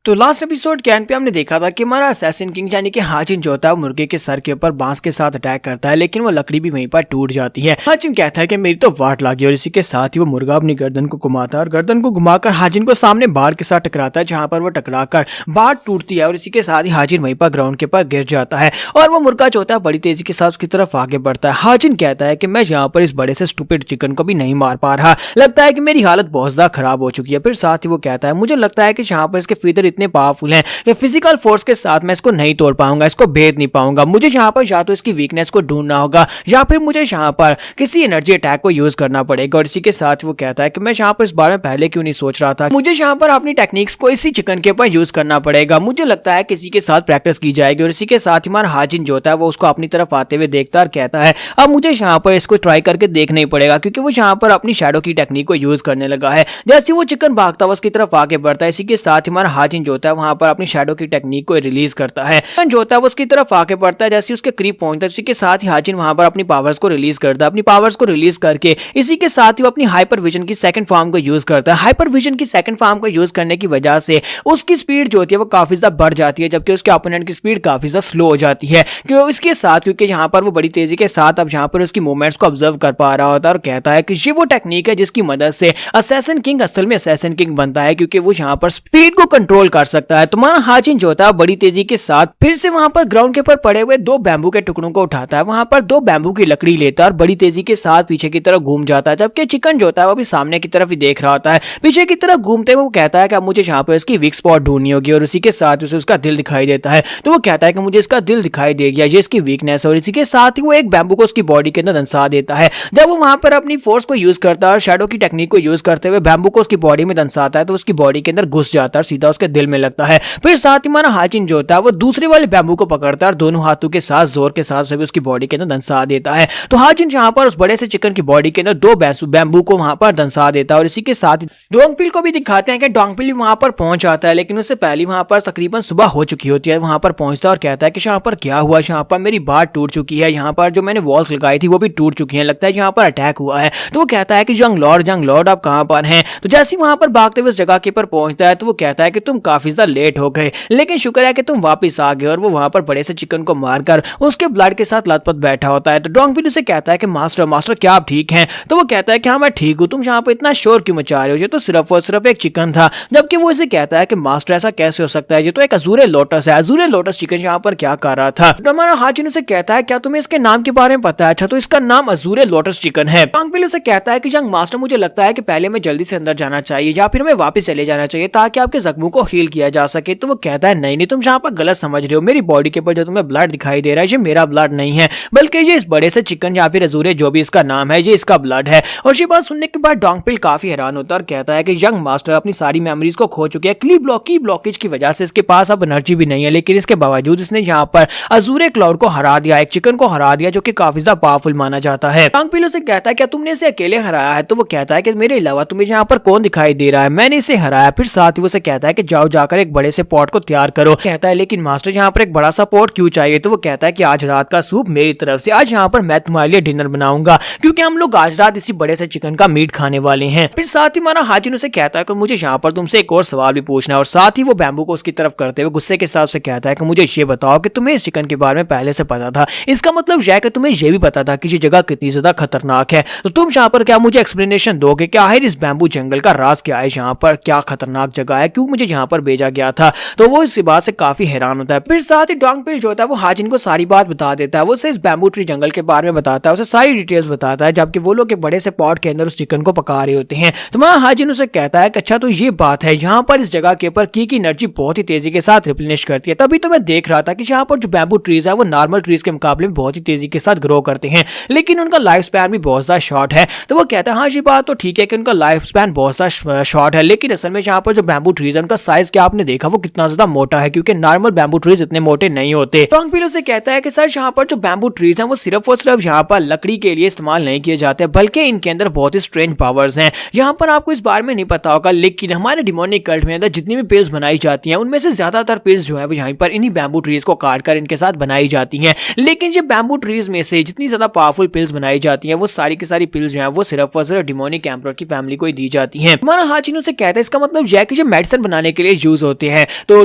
तो लास्ट एपिसोड के एंड पे हमने देखा था कि हमारा असैसिन किंग यानी कि हाजिन जो होता है मुर्गे के सर के ऊपर बांस के साथ अटैक करता है, लेकिन वो लकड़ी भी वहीं पर टूट जाती है। हाजिन कहता है कि मेरी तो वाट लगी, और इसी के साथ ही वो मुर्गा अपनी गर्दन को घुमाता है और गर्दन को घुमाकर हाजिन को सामने बाढ़ के साथ टकराता है, जहां पर वो टकराकर बाढ़ टूटती है और इसी के साथ ही हाजिन वहीं पर ग्राउंड के ऊपर गिर जाता है और वो मुर्गा जो होता है बड़ी तेजी के साथ उसकी तरफ आगे बढ़ता है। हाजिन कहता है कि मैं यहाँ पर इस बड़े से स्टूपिड चिकन को भी नहीं मार पा रहा, लगता है कि मेरी हालत बहुत ज्यादा खराब हो चुकी है। फिर साथ ही वो कहता है मुझे लगता है कि यहाँ पर इसके फीचर इतने पावरफुल हैं कि फिजिकल फोर्स के साथ मैं इसको नहीं तोड़ पाऊंगा, इसको भेद नहीं पाऊंगा। मुझे यहाँ पर या तो इसकी वीकनेस को ढूंढना होगा या फिर मुझे यहाँ पर किसी एनर्जी अटैक को यूज करना पड़ेगा। और इसी के साथ वो कहता है कि मैं यहाँ पर इस बारे में पहले क्यों नहीं सोच रहा था, मुझे यहाँ पर अपनी टेक्निक्स को इसी चिकन के ऊपर यूज करना पड़ेगा। मुझे लगता है किसी के साथ प्रैक्टिस की जाएगी। और इसी के साथ ही हमारा हाजिन जो होता है वो उसको अपनी तरफ आते हुए देखता है और कहता है अब मुझे यहाँ पर इसको ट्राई करके देखना ही पड़ेगा, क्योंकि वो यहाँ पर अपनी शैडो की टेक्निक को यूज करने लगा है। जैसे वो चिकन भागता हुआ उसकी तरफ आगे बढ़ता है, इसी के साथ ही हमारा हाजिन जो होता है वहां पर अपनी शैडो की टेक्निक को रिलीज करता है। जो होता है वो उसकी तरफ आगे बढ़ता है, जैसे उसके करीब पहुंचता है इसी के साथ ही हाजिन वहां पर अपनी पावर्स को रिलीज करता है। अपनी पावर्स को रिलीज करके इसी के साथ ही वो अपनी हाइपर विजन की सेकंड फॉर्म को यूज करता है। हाइपर विजन की सेकंड फॉर्म को यूज करने की वजह से उसकी स्पीड जो होती है वो काफी ज्यादा बढ़ जाती है, जबकि उसके ओपोनेंट की स्पीड काफी ज्यादा स्लो हो जाती है। क्यों इसके साथ क्योंकि यहाँ पर वो बड़ी तेजी के साथ अब यहाँ पर उसकी मूवमेंट्स को ऑब्जर्व कर पा रहा होता है और कहता है कि ये वो टेक्निक है जिसकी मदद से असैसिन किंग असल में असैसिन किंग बनता है, क्योंकि वो यहाँ पर स्पीड को कंट्रोल कर सकता है। तुम्हारा हाजिन जो होता है बड़ी तेजी के साथ फिर से वहां पर ग्राउंड के ऊपर पड़े हुए 2 बैम्बू के टुकड़ों को उठाता है, वहां पर 2 बैम्बू की लकड़ी लेता है और बड़ी तेजी के साथ पीछे की तरफ घूम जाता है। जबकि चिकन जो होता है वो भी सामने की तरफ ही देख रहा होता है। पीछे की तरफ घूमते हुए वो कहता है कि अब मुझे यहाँ पर इसकी वीक स्पॉट ढूंढनी होगी, और उसी के साथ उसे उसका दिल दिखाई देता है। तो वो कहता है कि मुझे इसका दिल दिखाई दे गया, ये इसकी वीकनेस है। और इसी के साथ ही वो एक बैम्बू को उसकी बॉडी के अंदर दंसा देता है। जब वो वहां पर अपनी फोर्स को यूज करता है और शैडो की टेक्निक को यूज करते हुए बैम्बू को उसकी बॉडी में दंसाता है, तो उसकी बॉडी के अंदर घुस जाता है, सीधा उसके दिल में लगता है। फिर साथ ही हमारा हाजिन जो होता है वो दूसरे वाले बैम्बू को पकड़ता है और दोनों हाथों के साथ जोर के साथ सभी उसकी बॉडी के अंदर दंसा देता है। तो हाजिन यहाँ पर उस बड़े से चिकन की बॉडी के अंदर 2 बैम्बू को वहां पर दंसा देता है। और इसी के साथ डोंगपिल को भी दिखाते हैं कि डोंगपिल भी वहां पर पहुंच जाता है, लेकिन उससे पहले वहां पर तकरीबन सुबह हो चुकी होती है। वहां पर पहुंचता है और कहता है कि यहाँ पर क्या हुआ, यहाँ पर मेरी बात टूट चुकी है, यहाँ पर जो मैंने वॉल्स लगाई थी वो भी टूट चुकी है, लगता है यहाँ पर अटैक हुआ है। तो वो कहता है कि जंग लॉर्ड आप कहाँ पर हैं। तो जैसे ही वहां पर भागते हुए उस जगह के पर पहुंचता है तो वो कहता है कि तुम काफी ज्यादा लेट हो गए, लेकिन शुक्र है कि तुम वापस आ गए। और वो वहां पर बड़े से चिकन को मारकर उसके ब्लड के साथ लथपथ बैठा होता है। तो डोंगबिल उसे कहता है कि मास्टर मास्टर क्या आप ठीक हैं? तो वो कहता है कि हाँ मैं ठीक हूँ, तुम यहाँ पर इतना शोर क्यों मचा रहे हो, ये तो सिर्फ और सिर्फ एक चिकन था। जबकि वो इसे कहता है कि मास्टर ऐसा कैसे हो सकता है, ये तो एक अजूरे लोटस है। अजूरे लोटस चिकन यहाँ पर क्या कर रहा था? तो हमारा हाजिन उसे कहता है क्या तुम्हें इसके नाम के बारे में पता है? अच्छा तो इसका नाम अजूरे लोटस चिकन है। डोंगबिल उसे कहता है कि यंग मास्टर मुझे लगता है कि पहले मैं जल्दी से अंदर जाना चाहिए या फिर हमें वापस चले जाना चाहिए ताकि आपके जख्मों को हील किया जा सके। तो वो कहता है नहीं नहीं, तुम यहाँ पर गलत समझ रहे हो, मेरी बॉडी के ऊपर जो तुम्हें ब्लड दिखाई दे रहा है ये मेरा ब्लड नहीं है, बल्कि ये इस बड़े से चिकन या फिर अजूरे जो भी इसका नाम है ये इसका ब्लड है। और ये बात सुनने के बाद डोंगबिल काफी हैरान होता है और कहता है कि यंग मास्टर अपनी सारी मेमोरीज को खो चुके हैं, की ब्लॉकेज की वजह से इसके पास अब एनर्जी भी नहीं है, लेकिन इसके बावजूद इसने यहाँ पर अजूरे क्लाउड को हरा दिया, एक चिकन को हरा दिया जो कि काफी ज्यादा पावरफुल माना जाता है। डोंगबिल उसे कहता है क्या तुमने इसे अकेले हराया है? तो वो कहता है कि मेरे अलावा तुम्हें यहाँ पर कौन दिखाई दे रहा है, मैंने इसे हराया। फिर साथ ही वो उसे कहता है कि जाओ जाकर एक बड़े से पॉट को तैयार करो। कहता है लेकिन मास्टर यहाँ पर एक बड़ा सा पॉट क्यों चाहिए? तो वो कहता है कि आज रात का सूप मेरी तरफ से, आज यहाँ पर मैं तुम्हारे लिए डिनर बनाऊंगा क्योंकि हम लोग आज रात इसी बड़े से चिकन का मीट खाने वाले हैं। फिर साथ ही हमारा हाजिन उसे कहता है कि मुझे यहाँ पर तुमसे एक और सवाल भी पूछना है। और साथ ही वो बैम्बू को उसकी तरफ करते हुए गुस्से के साथ से कहता है कि मुझे ये बताओ कि तुम्हें इस चिकन के बारे में पहले से पता था, इसका मतलब यह है कि तुम्हें यह भी पता था कि ये जगह कितनी ज्यादा खतरनाक है। तो तुम यहाँ पर क्या मुझे एक्सप्लेनेशन दोगे कि आखिर इस बैम्बू जंगल का राज क्या है, यहाँ पर क्या खतरनाक जगह है, क्यों मुझे यहाँ पर भेजा गया था? तो वो इस बात से काफी हैरान होता है। फिर साथ ही डोंगबिल जो होता है वो हाजिन को सारी बात बता देता है, वो उसे इस बैम्बू ट्री जंगल के बारे में बताता है, उसे सारी डिटेल्स बताता है, जबकि वो लोग बड़े से पॉट के अंदर उस चिकन को पका रहे होते हैं। तो वहाँ हाजिन उसे कहता है कि अच्छा तो ये बात है, यहाँ पर इस जगह के ऊपर की एनर्जी बहुत ही तेजी के साथ रिप्लेनिश करती है। तभी तो मैं देख रहा था कि यहाँ पर जो बैम्बू ट्रीज है वो नॉर्मल ट्रीज के मुकाबले में बहुत ही तेजी के साथ ग्रो करते हैं, लेकिन उनका लाइफ स्पैन भी बहुत ज्यादा शॉर्ट है। तो वो कहता है हाँ ये बात तो ठीक है कि उनका लाइफ स्पैन बहुत ज्यादा शॉर्ट है, लेकिन असल में यहाँ पर जो बैम्बू ट्रीज है उनका साइज क्या आपने देखा वो कितना ज्यादा मोटा है, क्योंकि नॉर्मल बैम्बू ट्रीज इतने मोटे नहीं होते। डोंगबिल से कहता है कि सर यहाँ पर जो बैम्बू ट्रीज हैं वो सिर्फ और सिर्फ यहाँ पर लकड़ी के लिए इस्तेमाल नहीं किए जाते, बल्कि इनके अंदर बहुत ही स्ट्रेंज पावर्स हैं। यहाँ पर आपको इस बारे में नहीं पता होगा, लेकिन हमारे डिमोनिक कल्ट में अंदर जितनी भी पिल्स बनाई जाती हैं उनमें से ज्यादातर पिल्स जो है वो यहाँ पर इन्हीं बैम्बू ट्रीज को काटकर इनके साथ बनाई जाती हैं। लेकिन ये बैम्बू ट्रीज में से जितनी ज्यादा पावरफुल पिल्स बनाई जाती हैं वो सारी की सारी पिल्स जो है वो सिर्फ और सिर्फ डिमोनिक एम्परर की फैमिली को ही दी जाती हैं। हमारा हाजिन से कहता है इसका मतलब यह है कि जो मेडिसिन बनाने के लिए यूज होते हैं। तो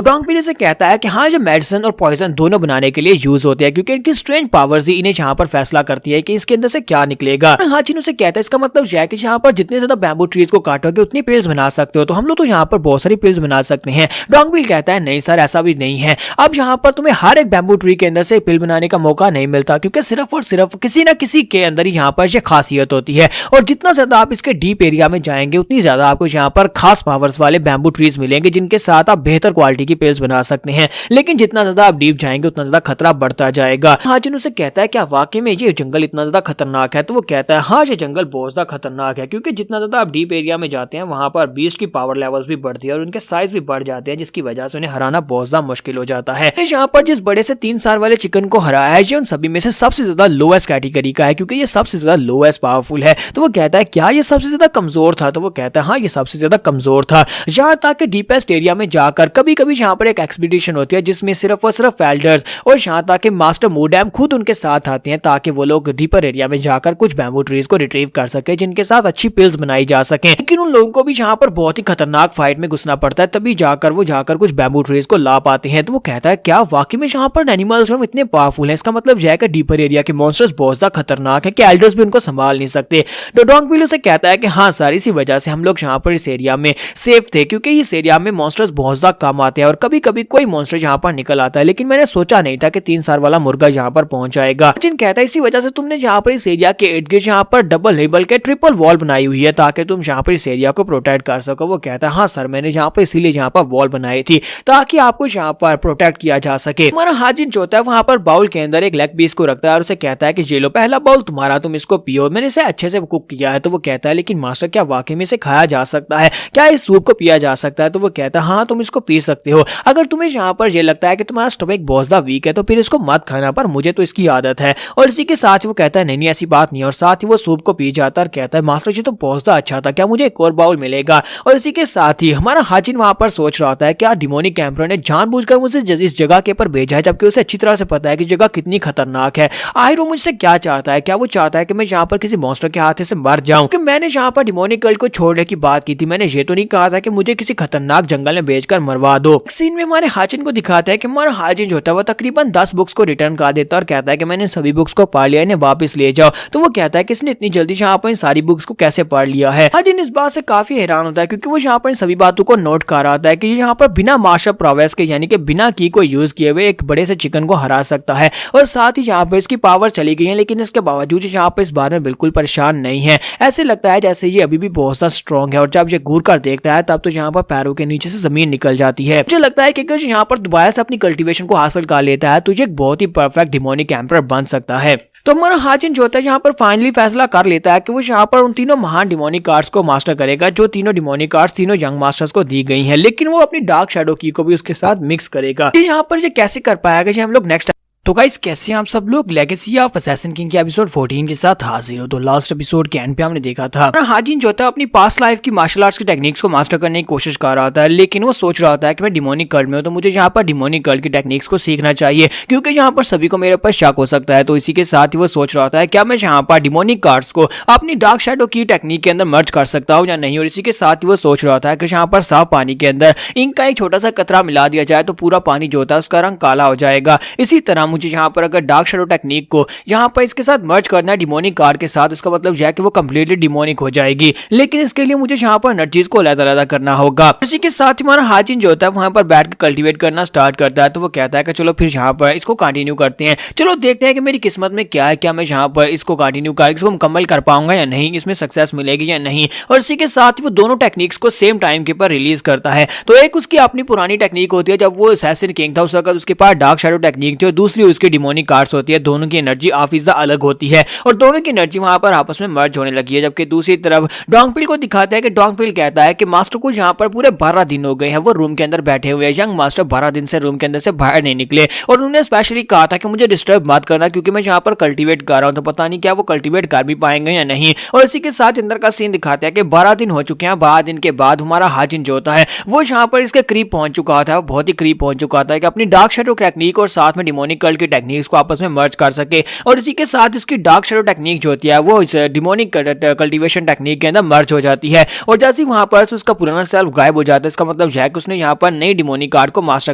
डोंगबिल से कहता है कि हाँ जो मेडिसिन और पॉइजन दोनों बनाने के लिए यूज होते हैं, क्योंकि इनकी स्ट्रेंज पावर्स ही इन्हें यहाँ पर फैसला करती है कि इसके अंदर से क्या निकलेगा। हाजिन से कहता है इसका मतलब यह है कि यहाँ पर जितने ज्यादा बैम्बू ट्रीज को काटोगे उतनी पिल्स बना सकते हो, तो हम लोग तो यहाँ पर बहुत सारी पिल्स बना सकते हैं। डोंगबिल कहता है नहीं सर ऐसा भी नहीं है, अब यहाँ पर तुम्हें हर एक बैम्बू ट्री के अंदर से पिल बनाने का मौका नहीं मिलता, क्योंकि सिर्फ और सिर्फ किसी न किसी के अंदर ही यहाँ पर यह खासियत होती है। और जितना ज्यादा आप इसके डीप एरिया में जाएंगे उतनी ज्यादा आपको यहाँ पर खास पावर्स वाले बैम्बू ट्रीज मिलेंगे जिनके साथ आप बेहतर क्वालिटी की पिल्स बना सकते हैं, लेकिन जितना ज्यादा आप डीप जाएंगे उतना ज्यादा खतरा बढ़ता जाएगा। हाजिन उसे कहता है क्या वाकई में ये जंगल इतना ज्यादा खतरनाक है? तो वो कहता है हाँ ये जंगल बहुत ज्यादा खतरनाक है, क्योंकि जितना ज्यादा आप डीप एरिया में जाते हैं वहां पर बीस्ट की पावर लेवल्स भी बढ़ती है और उनके साइज भी बढ़ जाते हैं, जिसकी वजह से उन्हें हराना बहुत ज्यादा मुश्किल हो जाता है। यहाँ पर जिस बड़े से 3 साल वाले चिकन को हराया है ये उन सभी में से सबसे ज्यादा लोएस्ट कैटेगरी का है, क्योंकि ये सबसे ज्यादा लोएस्ट पावरफुल है। तो वो कहता है क्या ये सबसे ज्यादा कमजोर था? तो वो कहता है हाँ ये सबसे ज्यादा कमजोर था। यहाँ तक कि डीपेस्ट एरिया में जाकर कभी कभी यहाँ पर एक एक्सपीडिशन होती है जिसमें सिर्फ और सिर्फ एल्डर्स और यहाँ तक कि मास्टर मूडैम खुद उनके साथ आते हैं, ताकि वो लोग डीपर एरिया में जाकर कुछ बैम्बू ट्रीज को रिट्रीव कर सके जिनके साथ अच्छी पिल्स बनाई जा सके। लेकिन उन लोगों को भी यहाँ पर बहुत ही खतरनाक फाइट में घुसना पड़ता है, तभी जाकर वो कुछ बैम्बू ट्रीज को ला पाते हैं। तो वो कहता है क्या वाकई में यहाँ पर एनिमल्स जो इतने पावरफुल हैं, इसका मतलब यह है कि डीपर एरिया के मॉन्स्टर्स बहुत ज्यादा खतरनाक है कि एल्डर्स भी उनको संभाल नहीं सकते। तो डोंगबिल से कहता है कि हाँ सर इसी वजह से हम लोग यहाँ पर इस एरिया में सेफ थे, क्योंकि इस एरिया में मॉन्स्टर्स बहुत ज्यादा कम आते हैं और कभी कभी कोई मॉन्स्टर यहाँ पर निकल आता है, लेकिन मैंने सोचा नहीं था कि 3 साल वाला मुर्गा यहाँ पर पहुंच जाएगा। जिन कहता है इसी वजह से तुमने यहाँ पर इस एरिया के इर्द गिर्द यहाँ पर डबल नहीं बल्कि ट्रिपल वॉल बनाई हुई है ताकि तुम यहाँ पर इस एरिया को प्रोटेक्ट कर सको। वो कहता है हाँ सर मैंने यहाँ पर इसीलिए यहाँ पर वॉल बनाई थी ताकि आपको यहाँ पर प्रोटेक्ट किया जा सके। हमारा हाजिन जो होता है वहाँ पर बाउल के अंदर एक लेग पीस को रखता है और उसे कहता है कि ये लो पहला बाउल तुम्हारा, तुम इसको पियो, मैंने इसे अच्छे से कुक किया है। तो वो कहता है लेकिन मास्टर क्या वाकई में इसे खाया जा सकता है, क्या इस सूप को पिया जा सकता है? तो वो कहता है हाँ तुम इसको पी सकते हो, अगर तुम्हें यहाँ पर ये लगता है कि तुम्हारा स्टमक बहुत ज्यादा वीक है तो फिर इसको मत खाना, पर मुझे तो इसकी आदत है। और इसी के साथ वो कहता है नहीं ऐसी बात नहीं, और साथ ही वो सूप को पी जाता है और कहता है मास्टर जी तो बहुत ज्यादा अच्छा था, क्या मुझे एक और बाउल मिलेगा? और इसी के साथ ही हमारा हाजिन वहां पर सोच रहा होता है क्या डिमोनिक एम्परर ने जानबूझकर मुझे इस जगह के ऊपर भेजा है, जबकि उसे अच्छी तरह से पता है कि जगह कितनी खतरनाक है। आखिर वो मुझसे क्या चाहता है? क्या वो चाहता है कि मैं यहाँ पर किसी मॉन्स्टर के हाथ से मर जाऊं? कि मैंने यहाँ पर डिमोनिक कल्ट को छोड़ने की बात की थी, मैंने ये तो नहीं कहा था कि मुझे किसी खतरनाक जंगल में बेचकर मरवा दो। सीन में हमारे हाजिन को दिखाता है कि हमारा हाजिन जो होता है वो तकरीबन 10 बुक्स को रिटर्न कर देता है और कहता है कि मैंने सभी बुक्स को पढ़ लिया, इन्हें वापस ले जाओ। तो वो कहता है कि इसने इतनी जल्दी यहाँ पर इन सारी बुक्स को कैसे पढ़ लिया है। हाजिन इस बात से काफी हैरान होता है क्योंकि वो यहाँ पर इन सभी बातों को नोट कर रहा है कि यहाँ पर बिना मार्शल प्रोवेस के यानी कि बिना की को यूज किए हुए एक बड़े से चिकन को हरा सकता है और साथ ही यहाँ पर इसकी पावर चली गई है, लेकिन इसके बावजूद यहाँ पर इस बारे में बिल्कुल परेशान नहीं है। ऐसे लगता है जैसे ये अभी भी बहुत सा स्ट्रॉन्ग है और जब ये घूर कर देखता है तब तो यहाँ पर पैरों के नीचे से जमीन निकल जाती है। मुझे लगता है कि अगर यहाँ पर दोबारा से अपनी कल्टीवेशन को हासिल कर लेता है तो ये एक बहुत ही परफेक्ट डिमोनिक एम्परर बन सकता है। तो हमारा हाजिन जो होता है यहाँ पर फाइनली फैसला कर लेता है कि वो यहाँ पर उन तीनों महान डिमोनिक कार्ड्स को मास्टर करेगा जो तीनों डिमोनिक कार्ड्स तीनों यंग मास्टर्स को दी गई हैं, लेकिन वो अपनी डार्क शैडो की को भी उसके साथ मिक्स करेगा। यहाँ पर ये कैसे कर पाएगा ये हम लोग नेक्स्ट। तो गाइस कैसे हैं आप सब लोग, लेगेसी ऑफ असैसिन किंग के एपिसोड 14 के साथ हाजिर हो। तो लास्ट एपिसोड के एंड पे हमने देखा था हाजिन जो था अपनी पास्ट लाइफ की मार्शल आर्ट्स की टेक्निक्स को मास्टर करने की कोशिश कर रहा था, लेकिन वो सोच रहा था कि मैं डिमोनिक कल्ट में हूं तो मुझे यहाँ पर डिमोनिक कल्ट की टेक्निक्स को सीखना चाहिए क्योंकि यहाँ पर सभी को मेरे ऊपर शक हो सकता है। तो इसी के साथ ही वो सोच रहा था क्या मैं यहाँ पर डिमोनिक कार्ड्स को अपनी डार्क शैडो की टेक्निक के अंदर मर्ज कर सकता हूँ या नहीं। और इसी के साथ ही वो सोच रहा था कि यहाँ पर साफ पानी के अंदर इंक का एक छोटा सा कतरा मिला दिया जाए तो पूरा पानी जो होता है उसका रंग काला हो जाएगा। इसी तरह मुझे यहाँ पर अगर डार्क शैडो टेक्निक को यहाँ पर इसके साथ मर्ज करना है डिमोनिक कार्ड के साथ, इसका मतलब यह है कि वो कंप्लीटली डिमोनिक हो जाएगी, लेकिन इसके लिए मुझे यहाँ पर एनर्जीज को अलग-अलग करना होगा। इसी के साथ ही हमारा हाजिन जो होता है वहां पर बैठ के कल्टीवेट करना स्टार्ट करता है। तो वो कहता है कि चलो फिर यहाँ पर इसको कंटिन्यू करते हैं, चलो देखते हैं कि मेरी किस्मत में क्या है, क्या मैं यहाँ पर इसको कंटिन्यू कर इसको मुकम्मल कर पाऊंगा या नहीं, इसमें सक्सेस मिलेगी या नहीं। और इसी के साथ ही वो दोनों टेक्निक्स को सेम टाइम के ऊपर रिलीज करता है। तो एक उसकी अपनी पुरानी टेक्निक होती है जब वो असैसिन किंग था उस वक्त उसके पास डार्क शैडो टेक्निक थी और दूसरी उसकी डिमोनिक कार्ड्स होती है। दोनों की एनर्जी ऑफिस अलग होती है और दोनों की एनर्जी वहां पर आपस में मर्ज होने लगी है। जबकि दूसरी तरफ डोंगपिल को दिखाता है कि डोंगपिल कहता है कि मास्टर को यहाँ पर पूरे 12 दिन हो गए हैं वो रूम के अंदर बैठे हुए हैं, यंग मास्टर 12 दिन से रूम के अंदर से बाहर नहीं निकले और उन्होंने स्पेशली कहा था कि मुझे डिस्टर्ब मत करना क्योंकि मैं यहाँ पर कल्टीवेट कर रहा हूँ। तो पता नहीं क्या वो कल्टीवेट कर भी पाएंगे या नहीं। और इसी के साथ अंदर का सीन दिखाते हैं कि 12 दिन हो चुके हैं। 12 दिन के बाद हमारा हाजिन जो होता है वो यहाँ पर इसके करीब पहुंच चुका था, बहुत ही करीब पहुंच चुका था कि अपनी डार्क शैडो टेक्निक और साथ में डिमोनिक कल्ट की टेक्निक्स को आपस में मर्ज कर सके। और इसी के साथ इसकी डार्क शैडो टेक्निक जो होती है वो इस डिमोनिक कल्टीवेशन टेक्निक के अंदर मर्ज हो जाती है और जैसे ही वहां पर उसका पुराना सेल्फ गायब हो जाता है, इसका मतलब है कि उसने यहाँ पर नई डिमोनिक कार्ड को मास्टर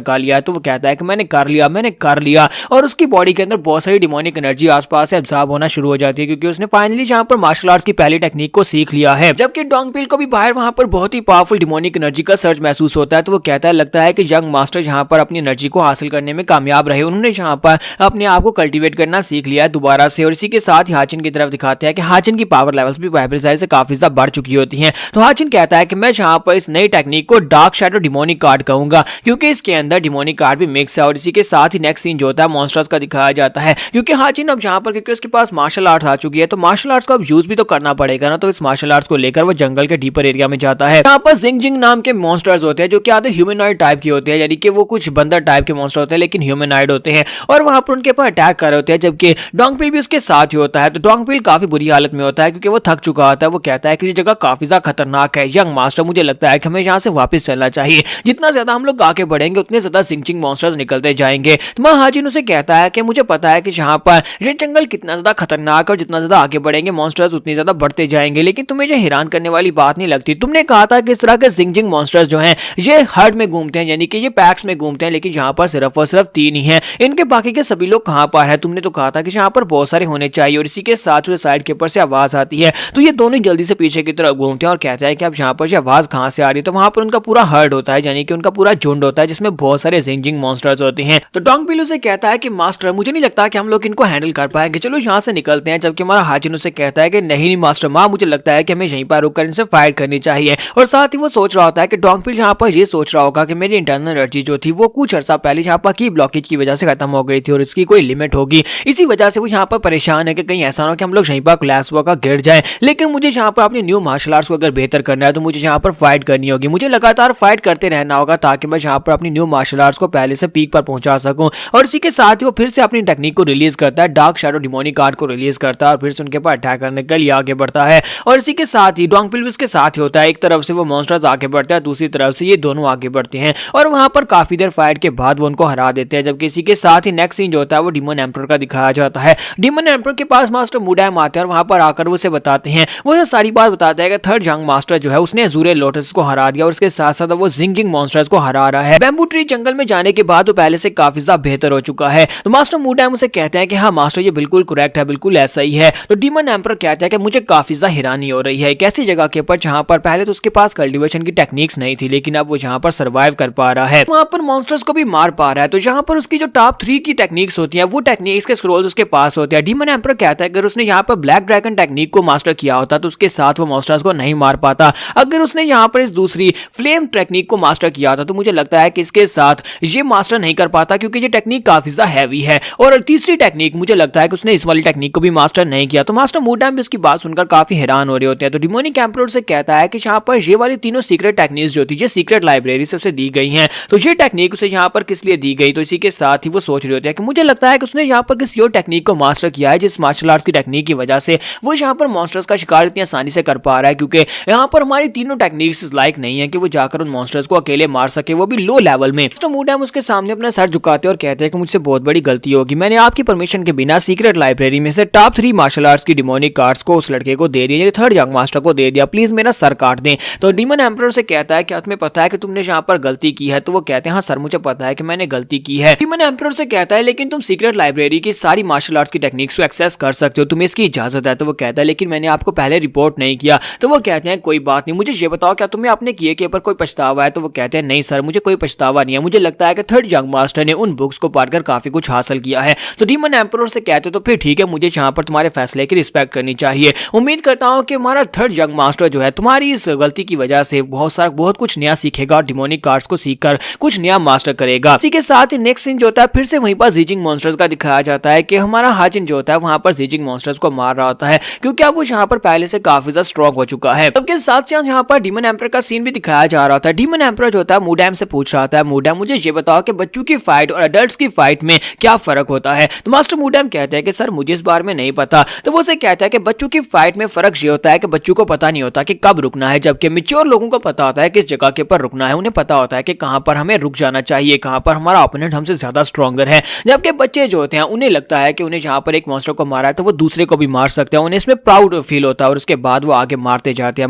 कर लिया है। तो वो कहता है कि मैंने कर लिया और उसकी बॉडी के अंदर बहुत सारी डिमोनिक एनर्जी आसपास से एब्जॉर्ब होना शुरू हो जाती है क्योंकि उसने फाइनली यहाँ पर मार्शल आर्ट्स की पहली टेक्निक को सीख लिया है। जबकि डोंगपिल को भी बाहर वहां पर बहुत ही पावरफुल डिमोनिक एनर्जी का सर्च महसूस होता है। तो वो कहता है लगता है कि यंग मास्टर यहाँ पर अपनी एनर्जी को हासिल करने में कामयाब रहे, उन्होंने यहाँ पर अपने आप को कल्टीवेट करना सीख लिया है दोबारा से। और इसी के साथ ही हाजिन की तरफ दिखाते हैं कि हाजिन की पावर लेवल्स भी बाइबल साइड से काफी ज्यादा बढ़ चुकी होती हैं। तो हाजिन कहता है कि मैं यहाँ पर इस नई टेक्निक को डार्क शैडो डिमोनिक कार्ड कहूंगा क्योंकि इसके अंदर डिमोनिक कार्ड भी मिक्स है। और इसी के साथ ही नेक्स्ट सीन जो होता है मॉन्स्टर्स का दिखाया जाता है क्योंकि हाजिन अब यहाँ पर क्योंकि उसके पास मार्शल आर्ट्स आ चुकी है तो मार्शल आर्ट्स को अब यूज भी तो करना पड़ेगा ना। तो इस मार्शल आर्ट्स को लेकर वो जंगल के डीपर एरिया में जाता है। यहाँ पर जिंग नाम के मॉन्स्टर्स होते हैं जो कि आधे ह्यूमनॉइड टाइप के होते हैं, यानी कि वो कुछ बंदर टाइप के मॉन्स्टर होते हैं लेकिन ह्यूमनॉइड होते हैं और वहां पर उनके ऊपर अटैक कर रहे होते हैं। जबकि डोंगपिल भी उसके साथ ही होता है। तो डोंगपिल काफी बुरी हालत में होता है क्योंकि वो थक चुका होता है। वो कहता है कि ये जगह काफी ज्यादा खतरनाक है, यंग मास्टर मुझे लगता है कि हमें यहाँ से वापस चलना चाहिए, जितना ज्यादा हम लोग आगे बढ़ेंगे उतने ज्यादा जिंग मॉन्स्टर्स निकलते जाएंगे। तो वहां हाजिन उसे कहता है कि मुझे पता है कि यहाँ पर ये जंगल कितना ज्यादा खतरनाक है और जितना ज्यादा आगे बढ़ेंगे मॉन्स्टर्स उतनी ज्यादा बढ़ते जाएंगे, लेकिन तुम्हें ये हैरान करने वाली बात नहीं लगती? तुमने कहा था कि इस तरह के जिंग मॉन्स्टर्स जो हैं ये हर्ड में घूमते हैं, यानी कि ये पैक्स में घूमते हैं, लेकिन यहाँ पर सिर्फ और सिर्फ 3 ही हैं। इनके बाकी के सभी लोग कहाँ पर है? तुमने तो कहा था कि यहाँ पर बहुत सारे होने चाहिए। और इसी के साथ साइड के ऊपर से आवाज आती है तो ये दोनों जल्दी से पीछे की तरफ घूमते हैं और कहते हैं कि अब यहाँ पर ये आवाज कहाँ से आ रही है। तो वहां पर उनका पूरा हर्ड होता है, यानी कि उनका पूरा झुंड होता है जिसमें बहुत सारे जिंग मॉन्स्टर्स होते हैं। तो डोंगपिल से कहता है कि मास्टर मुझे नहीं लगता कि हम लोग इनको हैंडल कर पाएंगे, चलो यहाँ से निकलते हैं। जबकि हमारा हाजिन उसे कहता है कि नहीं मास्टर माँ, मुझे लगता है कि हमें यहीं पर रुककर इनसे फाइट करनी चाहिए। और साथ ही वो सोच रहा होता है कि डोंगपिल यहाँ पर ये सोच रहा होगा कि मेरी इंटरनल एनर्जी जो थी वो कुछ अर्सा पहले यहाँ पर की ब्लॉकेज की वजह से खत्म हो गई थी और इसकी कोई लिमिट होगी। इसी वजह से वो यहाँ पर परेशान है कि कहीं ऐसा ना हो कि हम लोग यहीं पर कोलैप्स होकर गिर जाए। लेकिन मुझे यहाँ पर अपनी न्यू मार्शल आर्ट्स को अगर बेहतर करना है तो मुझे यहाँ पर फाइट करनी होगी, मुझे लगातार फाइट करते रहना होगा ताकि मैं यहाँ पर अपनी न्यू मार्शल आर्ट्स को पहले से पीक पर पहुंचा सकूं। और इसी के साथ ही वो फिर से अपनी टेक्निक को रिलीज करता है, डार्क शैडो डिमोनिक कार्ड को रिलीज करता है और फिर से उनके ऊपर अटैक करने के लिए आगे बढ़ता है। और इसी के साथ ही डोंगपिल भी उसके साथ ही होता है। एक तरफ से वो मॉन्स्टर्स आगे बढ़ते हैं, दूसरी तरफ से ये दोनों आगे बढ़ते हैं और वहां पर काफी देर फाइट के बाद वो उनको हरा देते हैं। जबकि इसी के साथ ही नेक्स्ट सीन जो होता है वो डीमन एम्परर का दिखाया जाता है। डीमन एम्परर के पास मास्टर मुडाइम आते हैं और वहां पर आकर वो उसे बताते हैं, वो उसे सारी बात बताते हैं कि थर्ड जंग मास्टर जो है उसने अज़ूरे लोटस को हरा दिया और उसके साथ साथ वो जिंग मॉन्स्टर्स को हरा रहा है। बैम्बू ट्री जंगल में जाने के बाद वो पहले से काफी ज्यादा बेहतर हो चुका है। तो मास्टर मुडाइम उसे कहते हैं कि हाँ मास्टर ये बिल्कुल करेक्ट है, बिल्कुल ऐसा ही है। तो डीमन एम्परर कहता है कि मुझे काफी ज्यादा हैरानी हो रही है एक ऐसी जगह के ऊपर जहां पर पहले तो उसके पास कल्टीवेशन की टेक्निक्स नहीं थी, लेकिन अब वो जहां पर सर्वाइव कर पा रहा है, वहां पर मॉन्स्टर्स को भी मार पा रहा है। तो जहां पर उसकी जो टॉप 3 की टेक्निक्स होती है वो टेक्निक्स के स्क्रोल्स उसके पास होते हैं। डीमन एम्परर कहता है अगर उसने यहाँ पर ब्लैक ड्रैगन टेक्निक को मास्टर किया होता तो उसके साथ वो मॉन्स्टर्स को नहीं मार पाता। अगर उसने यहाँ पर इस दूसरी फ्लेम टेक्निक को मास्टर किया था तो मुझे लगता है कि इसके साथ ये मास्टर नहीं कर पाता क्योंकि ये टेक्निक काफी ज्यादा हैवी है। और तीसरी टेक्निक मुझे लगता है कि उसने इस वाली टेक्निक को भी मास्टर नहीं किया। तो मास्टर मुडाइम भी उसकी बात सुनकर काफी हैरान हो रहे होते हैं। तो डिमोनिक एम्परर से कहता है कि यहाँ पर ये वाली तीनों सीक्रेट टेक्निक्स जो थी ये सीक्रेट लाइब्रेरी से उसे दी गई हैं, तो ये टेक्निक उसे यहाँ पर किस लिए दी गई। तो इसी के साथ ही वो सोच रहे होते हैं कि मुझे लगता है कि उसने यहाँ पर किसी और टेक्निक को मास्टर किया है जिस मार्शल आर्ट्स की टेक्निक की वजह से वो यहाँ पर मॉन्स्टर्स का शिकार इतनी आसानी से कर पा रहा है, क्योंकि यहाँ पर हमारी तीनों टेक्निक्स लाइक नहीं है कि वो जाकर उन मॉन्स्टर्स को अकेले मार सके, वो भी लो लेवल में। तो मुडाइम उसके सामने अपना सर झुकाते और कहते हैं कि मुझसे बहुत बड़ी गलती होगी, मैंने आपकी परमिशन के बिना सीक्रेट लाइब्रेरी में से टॉप 3 मार्शल आर्ट्स की डिमोनिक कार्ड्स को उस लड़के को दे दिया, थर्ड यंग मास्टर को दे दिया, प्लीज मेरा सर काट दें। तो डीमन एम्परर से कहता है कि तुम्हें पता है कि तुमने यहाँ पर गलती की है। तो वो कहते हैं हाँ सर मुझे पता है कि मैंने गलती की है। डीमन एम्परर से कहता है लेकिन तुम सीक्रेट लाइब्रेरी की सारी मार्शल आर्ट्स की टेक्निक्स को एक्सेस कर सकते हो, तुम्हें इसकी इजाजत है। तो वो कहता है लेकिन मैंने आपको पहले रिपोर्ट नहीं किया। तो वो कहते हैं कोई बात नहीं, मुझे ये बताओ क्या तुम्हें अपने किए के ऊपर कोई पछतावा है। तो वो कहते हैं नहीं सर मुझे कोई पछतावा नहीं है, मुझे लगता है कि थर्ड यंग मास्टर ने उन बुक्स को पढ़कर काफी कुछ हासिल किया है। तो डीमन एम्परर से कहते तो फिर ठीक है, मुझे यहाँ पर तुम्हारे फैसले की रिस्पेक्ट करनी चाहिए। उम्मीद करता हूँ कि हमारा थर्ड यंग मास्टर जो है तुम्हारी इस गलती की वजह से बहुत कुछ नया सीखेगा और डिमोनिक कार्ड्स को सीखकर कुछ नया मास्टर करेगा। इसी के साथ ही नेक्स्ट सीन जो होता है फिर से वहीं पर जीजिंग मॉन्स्टर्स का दिखाया जाता है कि हमारा हाजिन जो होता है वहां पर जीजिंग मॉन्स्टर्स को मार रहा होता है, क्योंकि अब वो यहाँ पर पहले से काफी ज्यादा स्ट्रॉन्ग हो चुका है। तब के साथ यहाँ पर डीमन एम्परर का सीन भी दिखाया जा रहा था। डीमन एम्परर जो होता है मुडाइम से पूछ रहा था, मुडाइम मुझे ये बताओ कि बच्चों की फाइट और अडल्ट्स की फाइट में क्या फर्क होता है। तो मास्टर मुडाइम कहते हैं कि सर मुझे इस बारे में नहीं पता। तो वो उसे कहता है कि बच्चों की फाइट में फर्क ये होता है कि बच्चों को पता नहीं होता कि कब रुकना है, जबकि मैच्योर लोगों को पता होता है किस जगह के ऊपर रुकना है, उन्हें पता होता है कि कहां पर हमें रुक जाना चाहिए, कहां पर हमारा ओपोनेंट हमसे ज्यादा स्ट्रॉन्गर है। जबकि बच्चे जो होते हैं उन्हें लगता है कि उन्हें जहां पर एक मॉन्स्टर को मारा है तो वो दूसरे को भी मार सकते हैं, उन्हें इसमें प्राउड फील होता है और उसके बाद वो आगे मारते जाते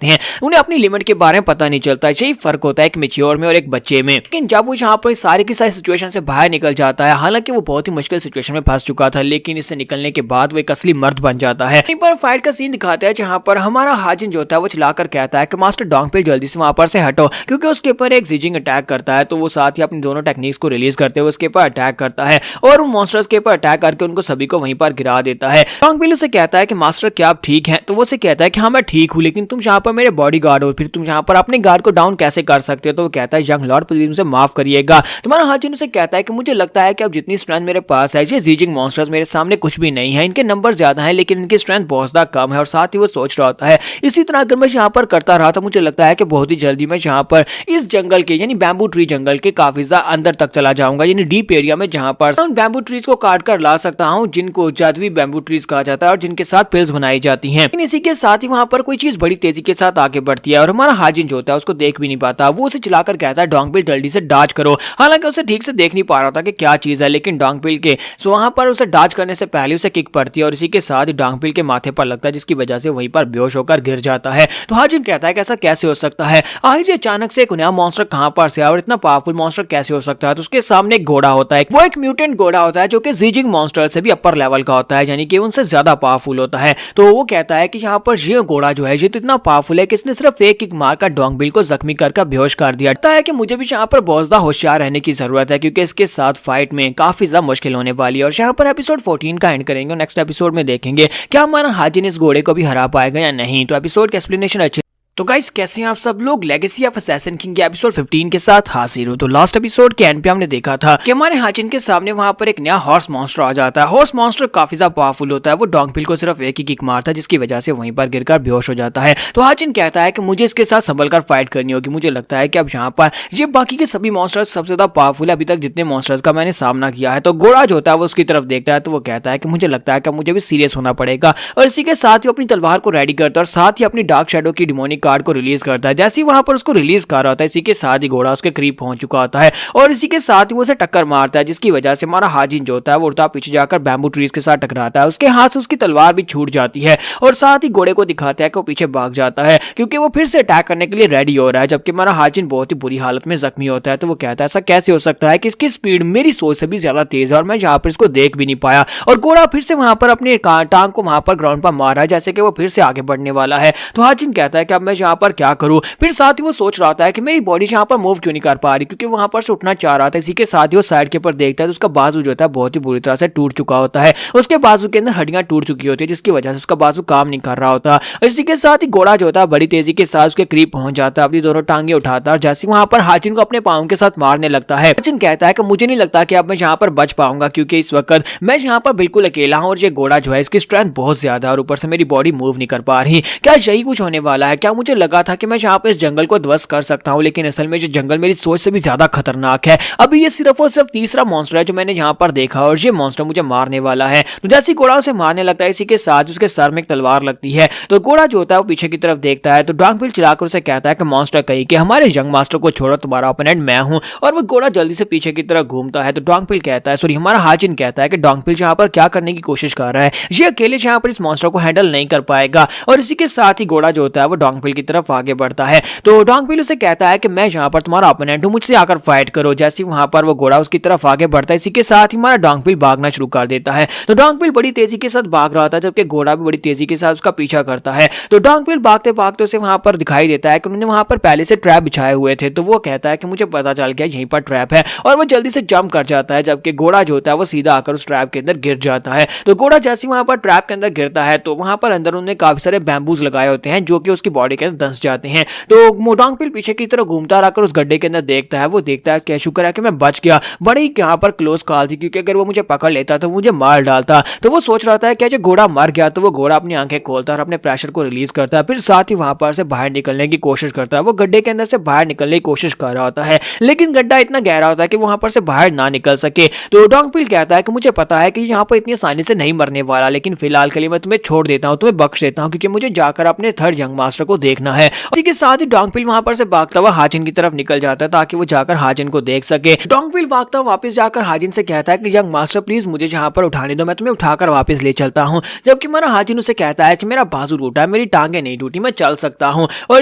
हैं, उन्हें अपनी लिमिट के बारे में पता नहीं चलता। यही फर्क होता है एक मैच्योर में और एक बच्चे में। लेकिन जब वो यहाँ पर सारी की सारी सिचुएशन से बाहर निकल जाता है, हालांकि वो बहुत ही मुश्किल सिचुएशन में फंस चुका था, लेकिन इससे निकलने के बाद वो एक असली मर्द बन जाता है। यहीं पर फाइट का सीन दिखाता है जहां पर हमारा हाजिन जो होता है वो चलाकर कहता है कि मास्टर डोंगपिल जल्दी से वहां पर से हटो, क्योंकि उसके ऊपर एक जीजिंग अटैक करता है। तो वो साथ ही अपनी दोनों टेक्निक्स को रिलीज करते हुए उसके ऊपर अटैक करता है और वो मॉन्स्टर्स के ऊपर अटैक करके उनको सभी को वहीं पर गिरा देता है। डोंगपिल से कहता है कि मास्टर क्या आप ठीक हैं। तो वो से कहता है कि हाँ मैं ठीक हूँ, लेकिन तुम यहाँ पर मेरे बॉडी गार्ड हो, फिर तुम यहाँ पर अपने गार्ड को डाउन कैसे कर सकते हो। तो वो कहता है यंग लॉर्ड प्लीज मुझे माफ करिएगा। तुम्हारा हाजिन उसे कहता है कि मुझे लगता है कि अब जितनी स्ट्रेंथ मेरे पास है ये जीजिंग मॉन्स्टर्स मेरे सामने कुछ भी नहीं है, इनके नंबर ज्यादा है लेकिन इनकी स्ट्रेंथ बहुत ज्यादा कम है। और साथ ही वो सोच रहा होता है इसी तरह अगर मैं यहाँ पर करता रहा तो मुझे लगता है कि बहुत ही जल्दी मैं यहाँ पर इस जंगल के यानी बैम्बू ट्री जंगल के काफी ज्यादा अंदर तक चला जाऊंगा, यानी डीप एरिया में जहाँ पर उन बैम्बू ट्रीज को काट कर ला सकता हूँ जिनको जादुई बैम्बू ट्रीज कहा जाता है और जिनके साथ पिल्स बनाई जाती हैं। लेकिन इसी के साथ ही वहाँ पर कोई चीज बड़ी तेजी के साथ आगे बढ़ती है और हमारा हाजिन जो होता है उसको देख भी नहीं पाता। वो उसे चलाकर कहता है डोंगपिल जल्दी से डॉज करो। हालांकि उसे ठीक से देख नहीं पा रहा था कि क्या चीज है, लेकिन डोंगपिल के वहां पर उसे डॉज करने से पहले उसे किक पड़ती है और इसी के साथ ही डोंगपिल के माथे पर लगता है, जिसकी वजह से वहीं पर बेहोश होकर गिर जाता है। तो हाजिन कहता है कि ऐसा कैसे हो सकता है, आखिर अचानक से एक नया मॉन्स्टर कहां पर से और इतना पावरफुल मॉन्स्टर कैसे हो सकता है। तो उसके सामने एक घोड़ा होता है, वो एक म्यूटेंट घोड़ा होता है जो कि जीजिंग मॉन्स्टर से भी अपर लेवल का होता है, यानी कि उनसे ज्यादा पावरफुल होता है। तो वो कहता है कि यहाँ पर ये घोड़ा जो है ये तो इतना पावरफुल है कि इसने सिर्फ एक किक मारकर डोंगबिल को जख्मी करके बेहोश कर दिया। लगता है कि मुझे भी यहाँ पर बहुत ज्यादा होशियार रहने की जरूरत है, क्योंकि इसके साथ फाइट में काफी ज्यादा मुश्किल होने वाली है। और यहाँ पर एपिसोड 14 का एंड करेंगे और नेक्स्ट एपिसोड में देखेंगे क्या हमारा हाजिन इस घोड़े को भी हरा पाएगा या नहीं। तो एपिसोड का एक्सप्लेनेशन अच्छे। तो गाइस कैसे हैं आप सब लोग, लेगेसी ऑफ असैसिन किंग के एपिसोड 15 के साथ हाजिर हो। तो लास्ट एपिसोड के एंड पे हमने देखा था कि हमारे हाजिन के सामने वहां पर एक नया हॉर्स मॉन्स्टर आ जाता है। हॉर्स मॉन्स्टर काफी ज्यादा पावरफुल होता है, वो डोंगपिल को सिर्फ एक ही किक मारता है, जिसकी वजह से वहीं पर गिरकर बेहोश हो जाता है। तो हाजिन कहता है कि मुझे इसके साथ संभल कर फाइट करनी होगी, मुझे लगता है कि अब यहाँ पर ये बाकी के सभी मॉन्स्टर्स सबसे ज्यादा पावरफुल है अभी तक जितने मॉन्स्टर्स का मैंने सामना किया है। तो घोड़ा जो होता है वो उसकी तरफ देखता है, तो वो कहता है कि मुझे लगता है कि मुझे भी सीरियस होना पड़ेगा। और इसी के साथ ही अपनी तलवार को रेडी करता है और साथ ही अपनी डार्क शैडो की डिमोनिक कार्ड को रिलीज करता है। जैसे ही वहां पर उसको रिलीज कर रहा होता है, इसी के साथ ही घोड़ा उसके करीब पहुंच चुका होता है और इसी के साथ ही वो उसे टक्कर मारता है, जिसकी वजह से हमारा हाजिन जो होता है वो उड़ता पीछे जाकर बैम्बू ट्रीज के साथ टकराता है। उसके हाथ से उसकी तलवार भी छूट जाती है और साथ ही घोड़े को दिखाता है कि वो पीछे भाग जाता है क्योंकि वो फिर से अटैक करने के लिए रेडी हो रहा है, जबकि हमारा हाजिन बहुत ही बुरी हालत में जख्मी होता है। तो वो कहता है ऐसा कैसे हो सकता है कि इसकी स्पीड मेरी सोच से भी ज्यादा तेज है और मैं यहाँ पर इसको देख भी नहीं पाया। और घोड़ा फिर से वहां पर अपनी टांग को वहां पर ग्राउंड पर मारा है जैसे कि वो फिर से आगे बढ़ने वाला है। तो हाजिन कहता है कि अब मैं यहाँ पर क्या करूं। फिर साथ ही वो सोच रहा है कि मेरी बॉडी यहाँ पर मूव क्यों नहीं कर पा रही, क्योंकि वहां पर से उठना चाह रहा था। इसी के साथ ही वो साइड के ऊपर देखता है तो उसका बाजू जो होता है बहुत ही बुरी तरह से टूट चुका होता है। उसके बाजू के अंदर हड्डियां टूट चुकी होती है, जिसकी वजह से उसका बाजू काम नहीं कर रहा होता। और इसी के साथ ही घोड़ा जो होता है बड़ी तेजी के साथ उसके करीब पहुंच जाता है, अपनी दोनों टांगे उठाता है और जैसे वहां पर हाजिन को अपने पांव के साथ मारने लगता है। हाजिन कहता है कि मुझे नहीं लगता कि अब मैं यहाँ पर बच पाऊंगा, क्योंकि इस वक्त मैं यहाँ पर बिल्कुल अकेला हूँ और ये घोड़ा जो है इसकी स्ट्रेंथ बहुत ज्यादा है और ऊपर से मेरी बॉडी मूव नहीं कर पा रही। क्या यही कुछ होने वाला है? क्या मुझे लगा था कि मैं यहाँ पर इस जंगल को ध्वस्त कर सकता हूँ, लेकिन असल में जो जंगल मेरी सोच से भी ज्यादा खतरनाक है। अभी ये सिर्फ और सिर्फ तीसरा मॉन्स्टर है जो मैंने यहाँ पर देखा और ये मॉन्स्टर मुझे मारने वाला है। तो जैसे घोड़ा उसे मारने लगता है, इसी के साथ उसके सर में एक तलवार लगती है। तो घोड़ा जो होता है वो पीछे की तरफ देखता है तो डॉन्कविल चिल्लाकर उसे कहता है कि मॉन्स्टर कहीं कि हमारे यंग मास्टर को छोड़ो, तुम्हारा ओपोनेंट मैं हूं। और वो घोड़ा जल्दी से पीछे की तरफ घूमता है तो डॉन्कविल कहता है, सॉरी हमारा हाजिन कहता है कि डॉन्कविल यहाँ पर क्या करने की कोशिश कर रहा है, ये अकेले यहाँ पर इस मॉन्स्टर को हैंडल नहीं कर पाएगा। और इसी के साथ ही घोड़ा जो होता है वो डॉन्कविल की तरफ आगे बढ़ता है। तो डॉन्कविल उसे कहता है कि मैं यहाँ पर तुम्हारा ओपोनेंट हूं, मुझसे आकर फाइट करो। जैसे वहां पर वो घोड़ा उसकी तरफ आगे बढ़ता है, इसी के साथ ही हमारा डॉन्कविल भागना शुरू कर देता है। तो डॉन्कविल बड़ी तेजी के साथ भाग रहा था जबकि घोड़ा भी बड़ी तेजी के साथ उसका पीछा करता है। तो डॉन्कविल भागते भागते उसे वहां पर दिखाई देता है कि उन्होंने वहां पर पहले से ट्रैप बिछाए हुए थे। तो वो कहता है कि मुझे पता चल गया यहीं पर ट्रैप है और वो जल्दी से जंप कर जाता है, जबकि घोड़ा जो होता है वो सीधा आकर उस ट्रैप के अंदर गिर जाता है। तो घोड़ा जैसे वहां पर ट्रैप के अंदर गिरता है तो वहां पर अंदर उन्होंने काफी सारे बैम्बूज लगाए होते हैं जो कि उसकी बॉडी के अंदर धंस जाते हैं। तो डॉन्कविल पीछे की तरफ घूमता रहकर उस गड्ढे के अंदर देखता है, वो देखता है क्या शुक्र है कि मैं बच गया, बड़ी यहाँ पर क्लोज कॉल थी, क्योंकि अगर वो मुझे पकड़ लेता तो मुझे मार डालता। तो वो सोच रहा था क्या जो घोड़ा मर गया। तो वो घोड़ा अपनी आंखें खोलता है और अपने प्रेशर को रिलीज करता है, फिर साथ ही वहां पर से बाहर निकलने की कोशिश करता है। वो गड्ढे के अंदर से बाहर निकलने की कोशिश कर रहा होता है, लेकिन गड्ढा इतना गहरा होता है कि वहां पर से बाहर ना निकल सके। तो डॉन्कविल कहता है कि मुझे पता है कि यहाँ पर इतनी आसानी से नहीं मरने वाला, लेकिन फिलहाल के लिए मैं तुम्हें छोड़ देता हूँ, तुम्हें बख्श देता हूँ, क्योंकि मुझे जाकर अपने थर्ड यंग मास्टर को देखना है। इसी के साथ ही डॉन्कविल वहां पर से भागता हुआ हाजिन की तरफ निकल जाता है ताकि वो जाकर हाजिन को देख सके। डॉन्कविल भागता हुआ वापस जाकर हाजिन से कहता है कि यंग मास्टर प्लीज मुझे यहाँ पर उठाने दो, मैं तुम्हें उठाकर वापस ले चलता हूँ। जबकि हमारा हाजिन उसे कहता है कि मेरा बाजू टूटा है, मेरी टांगे नहीं टूटी, मैं चल सकता हूँ। और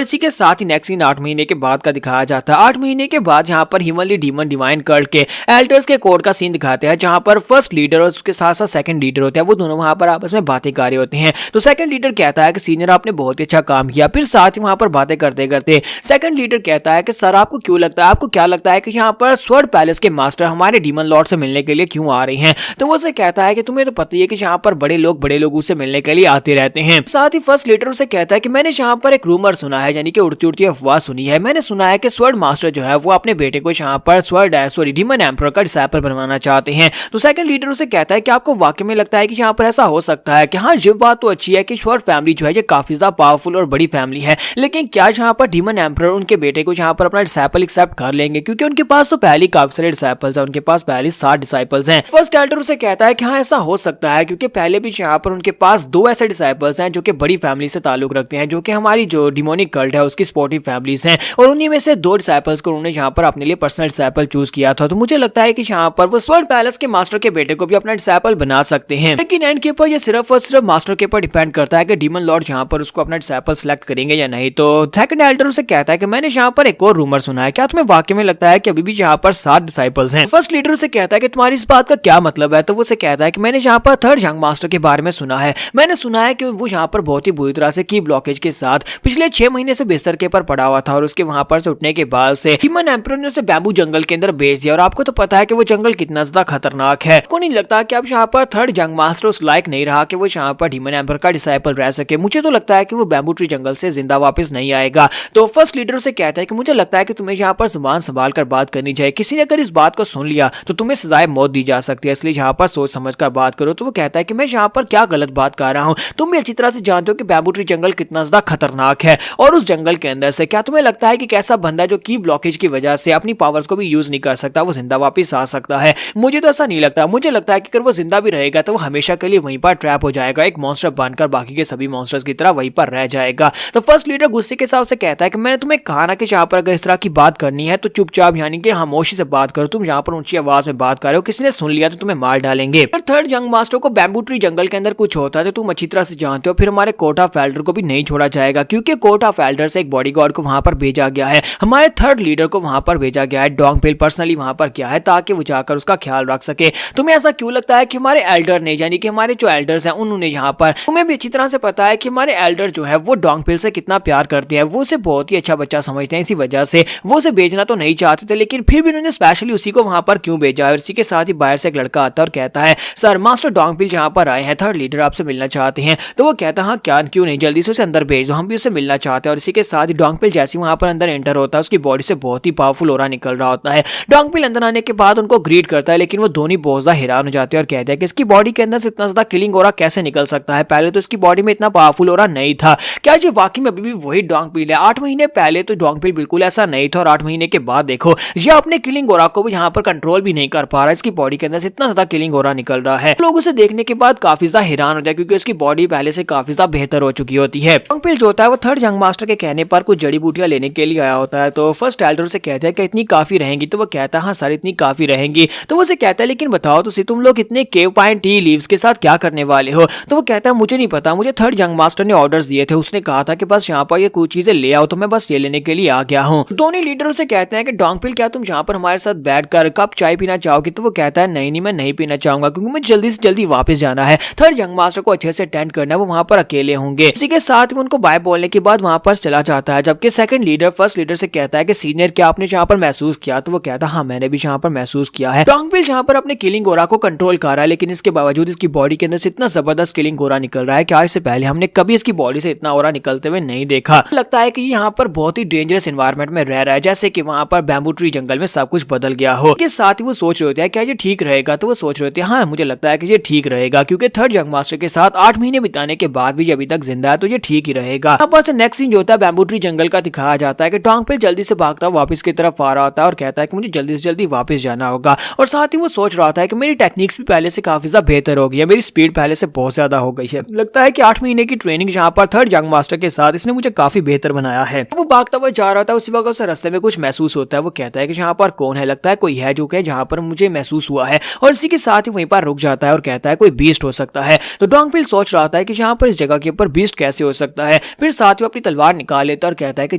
इसी के साथ ही नेक्स्ट सीन 8 महीने के बाद का दिखाया जाता है। 8 महीने के बाद यहाँ पर हिमनली डीमन डिवाइन कल्ट के एल्टर्स के कोड का सीन दिखाते हैं, जहाँ पर फर्स्ट लीडर और उसके साथ साथ सेकंड लीडर होते हैं, वो दोनों वहां पर आपस में बातें कर रहे होते हैं। तो सेकंड लीडर कहता है कि सीनियर आपने बहुत ही अच्छा काम किया। फिर साथ ही वहां पर बातें करते करते सेकंड लीडर कहता है कि सर आपको क्यों लगता है, आपको क्या लगता है कि यहाँ पर स्वर्ड पैलेस के मास्टर हमारे डीमन लॉर्ड से मिलने के लिए क्यों आ रहे हैं। तो वो उसे कहता है कि तुम्हें तो पता ही है कि यहाँ पर बड़े लोग उससे मिलने के लिए आते रहते हैं। साथ ही फर्स्ट लीडर उसे कहता है कि मैंने यहाँ पर एक रूमर सुना है, यानी कि उड़ती उड़ती अफवाह सुनी है। मैंने सुना है कि स्वर्ड मास्टर जो है वो अपने बेटे को यहाँ पर डीमन एम्परर का डिसाइपल बनवाना चाहते हैं। तो सेकंड लीडर उसे कहता है कि आपको वाकई में लगता है कि यहाँ पर ऐसा हो सकता है कि हाँ ये बात तो अच्छी है कि स्वर्ड फैमिली जो है ये काफी ज्यादा पावरफुल और बड़ी फैमिली है, लेकिन क्या यहाँ पर डीमन एम्परर उनके बेटे को यहाँ पर अपना डिसाइपल एक्सेप्ट कर लेंगे, क्योंकि उनके पास तो पहले काफी सारे डिसाइपल्स हैं, उनके पास पहले 7 डिसाइपल्स हैं। फर्स्ट एल्डर उसे कहता है कि हाँ ऐसा हो सकता है, क्योंकि पहले भी यहाँ पर उनके पास 2 ऐसे डिसाइपल्स हैं जो कि बड़ी फैमिली से ताल्लुक रखते हैं, जो कि हमारी जो डिमोनिक कल्ट है उसकी सपोर्टिव फैमिलीज हैं, और उन्हीं में से 2 डिसाइपल्स को उन्होंने यहाँ पर अपने लिए पर्सनल डिसाइपल चूज किया था। तो मुझे लगता है कि यहाँ पर वो स्वर्ड पैलेस के मास्टर के बेटे को भी अपना डिसाइपल बना सकते हैं, लेकिन एंड के ऊपर ये सिर्फ और सिर्फ मास्टर के ऊपर डिपेंड करता है कि डीमन लॉर्ड यहाँ पर उसको अपना डिसाइपल सेलेक्ट करेंगे या नहीं। तो सेकंड एल्डर उसे कहता है कि मैंने यहाँ पर एक और रूमर सुना है, क्या तुम्हें वाकई में लगता है कि अभी भी यहाँ पर 7 डिसाइपल्स हैं। फर्स्ट लीडर उसे कहता है कि तुम्हारी इस बात का क्या मतलब है। तो वो उसे कहता है कि मैंने यहाँ पर थर्ड यंग मास्टर के बारे में सुना है, मैंने सुना है कि वो यहाँ पर बहुत ही बुरी तरह से की ब्लॉकेज के साथ पिछले 6 महीने से बिस्तर के ऊपर पड़ा हुआ था, और उसके वहां पर से उठने के बाद से डीमन एम्परर ने उसे बैम्बू जंगल के अंदर भेज दिया। और आपको तो पता है कि वो जंगल कितना ज्यादा खतरनाक है, को नहीं लगता कि अब यहाँ पर थर्ड यंग मास्टर उस लायक नहीं रहा कि वो यहाँ पर डीमन एम्परर का डिसाइपल रह सके। मुझे तो लगता है कि वो बैम्बू ट्री जंगल से जिंदा वापस नहीं आएगा। तो फर्स्ट लीडर से कहता है कि मुझे लगता है कि तुम्हें यहाँ पर जुबान संभाल कर बात करनी चाहिए, किसी ने अगर इस बात को सुन लिया तो तुम्हें सजाए मौत दी जा सकती है, इसलिए यहाँ पर सोच समझ कर बात करो। तो वो कहता है कि मैं यहाँ पर क्या गलत बात कर रहा हूँ, तुम भी अच्छी तरह से जानते हो कि बैम्बू ट्री जंगल कितना ज्यादा खतरनाक है, और उस जंगल के अंदर से क्या तुम्हें लगता है कि कैसा बंदा जो की ब्लॉकेज की वजह से अपनी पावर्स को भी यूज नहीं कर सकता वो जिंदा वापस आ सकता है। मुझे तो ऐसा नहीं लगता, मुझे लगता है कि अगर वो जिंदा भी रहेगा तो वो हमेशा के लिए वहीं पर ट्रैप हो जाएगा, एक मॉन्स्टर बनकर बाकी के सभी मॉन्स्टर्स की तरह वहीं पर रह जाएगा। तो फर्स्ट लीडर गुस्से के साथ से कहता है कि मैंने तुम्हें कहा ना कि यहाँ पर अगर इस तरह की बात करनी है तो चुपचाप यानी कि खामोशी से बात करो, तुम यहाँ पर ऊंची आवाज में बात कर रहे हो, किसी ने सुन लिया तो तुम्हें मार डालेंगे। पर थर्ड यंग मास्टर को बैम्बू ट्री जंगल के अंदर कुछ होता है तो तुम अच्छी तरह से जानते हो, फिर हमारे कोर्ट ऑफ एल्डर को भी नहीं छोड़ा जाएगा क्योंकि कोर्ट ऑफ एल्डर से एक बॉडीगार्ड को वहां पर भेजा गया है, हमारे थर्ड लीडर को वहां पर भेजा गया है, डोंगफिल पर्सनली वहां पर किया है ताकि वो जाकर उसका ख्याल रख सके। तुम्हें ऐसा क्यों लगता है कि हमारे एल्डर ने यानी कि हमारे जो एल्डर्स हैं उन्होंने यहाँ पर, तुम्हें भी अच्छी तरह से पता है कि हमारे एल्डर जो है वो डोंगफिल से कितना प्यार करते हैं, वो उसे बहुत ही अच्छा बच्चा समझते हैं, इसी वजह से वो उसे भेजना तो नहीं चाहते थे लेकिन फिर भी उन्होंने स्पेशली उसी को वहां पर क्यों भेजा है। और इसी के साथ ही बाहर से एक लड़का आता है और कहता है सर मास्टर डोंगफिल जहाँ पर आए हैं, थर्ड लीडर आपसे मिलना चाहते हैं। तो वो कहता है हाँ क्या क्यों नहीं, जल्दी से उसे अंदर भेज दो, हम भी उससे मिलना चाहते हैं। और इसी के साथ ही डोंगफिल जैसे वहां पर अंदर एंटर होता है उसकी बॉडी से बहुत ही पावरफुल ऑरा निकल रहा होता है। डोंगफिल अंदर आने के बाद उनको ग्रीट करता है लेकिन वो दोनों बहुत ज्यादा हैरान हो जाते हैं और कहते हैं कि इसकी बॉडी के अंदर से इतना ज्यादा किलिंग ऑरा कैसे निकल सकता है, पहले तो इसकी बॉडी में इतना पावरफुल ऑरा नहीं था, क्या ये वाकई में अभी भी वही डोंगफिल है? 8 महीने पहले तो डोंगफिल बिल्कुल ऐसा नहीं था और 8 महीने के बाद देखो ये अपने किलिंग ऑरा को भी यहाँ पर कंट्रोल भी नहीं कर पा रहा है, इसकी बॉडी के अंदर से इतना ज्यादा किलिंग ऑरा निकल रहा है। लोग उसे देखने के बाद काफी ज्यादा हैरान हो जाए क्योंकि उसकी बॉडी पहले से काफी ज्यादा बेहतर हो चुकी होती है। डोंगफिल जो होता है वो थर्ड यंग मास्टर के कहने पर कुछ जड़ी बूटियां लेने के लिए आया होता है तो फर्स्ट एल्डर से कहते हैं कि इतनी काफी रहेंगी, तो वो कहता है हाँ सर इतनी काफी रहेंगी। तो वो उसे कहता है लेकिन बताओ तो तुम लोग इतने केव पाइन टी लीव्स के साथ क्या करने वाले हो? तो वो कहता है मुझे नहीं पता, मुझे थर्ड यंग मास्टर ने ऑर्डर्स दिए थे, उसने कहा था कि बस यहाँ पर ये कुछ चीजें ले आओ तो मैं बस ये लेने के लिए आ गया हूँ। दोनों लीडर से कहते हैं कि डोंगफिल क्या तुम यहाँ पर हमारे साथ बैठकर कप चाय पीना चाहोगे? तो वो कहता है नहीं मैं नहीं पीना चाहूंगा क्योंकि मुझे जल्दी से जल्दी वापस जाना है, थर्ड यंग मास्टर को अच्छे से अटेंड करना है, वो वहां पर अकेले होंगे। इसी के साथ ही उनको बाय बोलने के बाद वहां पर चला जाता है। जबकि सेकंड लीडर फर्स्ट लीडर से कहता है कि सीनियर क्या आपने यहाँ पर महसूस किया? तो वो कहता है हाँ मैंने भी यहाँ पर महसूस किया है। डोंगफिल यहाँ पर अपने किलिंग ऑरा को कंट्रोल कर रहा है लेकिन इसके बावजूद इसकी बॉडी के अंदर से इतना जबरदस्त किलिंग ऑरा निकल रहा है कि आज से पहले हमने कभी इसकी बॉडी से इतना ऑरा निकलते हुए नहीं देखा। लगता है कि यहाँ पर बहुत ही डेंजरस एनवायरनमेंट में रह रहा है, जैसे कि वहां पर बैम्बू ट्री जंगल में सब कुछ बदल गया हो। इसके साथ ही वो सोच रहे होते हैं क्या ये ठीक रहेगा? तो वो सोच रहे होते हैं हाँ मुझे लगता है कि ये ठीक रहेगा क्योंकि थर्ड यंग मास्टर के साथ 8 महीने बिताने के बाद भी अभी तक जिंदा है तो ये ठीक ही रहेगा। यहाँ पर नेक्स्ट सीन जो होता है बैम्बू ट्री जंगल का दिखाया जाता है कि डोंगफिल जल्दी से भागता वापस की तरफ आ रहा होता है और कहता है कि मुझे जल्दी से जल्दी वापस जाना होगा। और साथ ही वो सोच रहा था कि मेरी टेक्निक्स भी पहले से काफी ज्यादा बेहतर हो गई है, मेरी स्पीड पहले से बहुत ज्यादा हो गई है। लगता है कि 8 महीने की ट्रेनिंग जहाँ पर थर्ड यंग मास्टर के साथ इसने मुझे काफी बेहतर बनाया है। वो भागता हुआ जा रहा था, उसी वक्त उसे रास्ते में कुछ महसूस होता है। वो कहता है कि यहाँ पर कौन है? लगता है कोई है जो कि जहाँ पर मुझे महसूस हुआ है। और इसी के साथ ही वहीं पर रुक जाता है और कहता है कोई बीस्ट हो सकता है। तो डोंगफिल सोच रहा था कि यहाँ पर इस जगह के ऊपर बीस्ट कैसे हो सकता है। फिर साथ ही वो अपनी तलवार निकाल लेता है और कहता है कि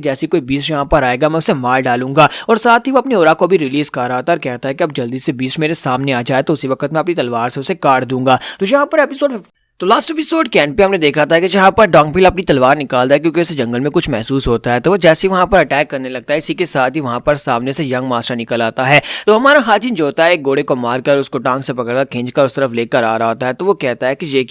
जैसे कोई बीस्ट यहाँ पर आएगा मैं उसे मार डालूंगा। और साथ ही वो अपनी ऑरा को भी रिलीज कर रहा था और कहता है कि अब जल्दी से बीस्ट मेरे सामने आ जाए तो उसी वक्त मैं अपनी तलवार से उसे काट दूंगा। तो यहाँ पर एपिसोड तो लास्ट एपिसोड के एंड पे हमने देखा था कि जहाँ पर डोंगफिल अपनी तलवार निकालता है क्योंकि उसे जंगल में कुछ महसूस होता है तो वो जैसे ही वहां पर अटैक करने लगता है, इसी के साथ ही वहां पर सामने से यंग मास्टर निकल आता है। तो हमारा हाजिन जो होता है एक घोड़े को मारकर उसको टांग से पकड़कर खींचकर उस तरफ लेकर आ रहा होता है। तो वो कहता है कि ये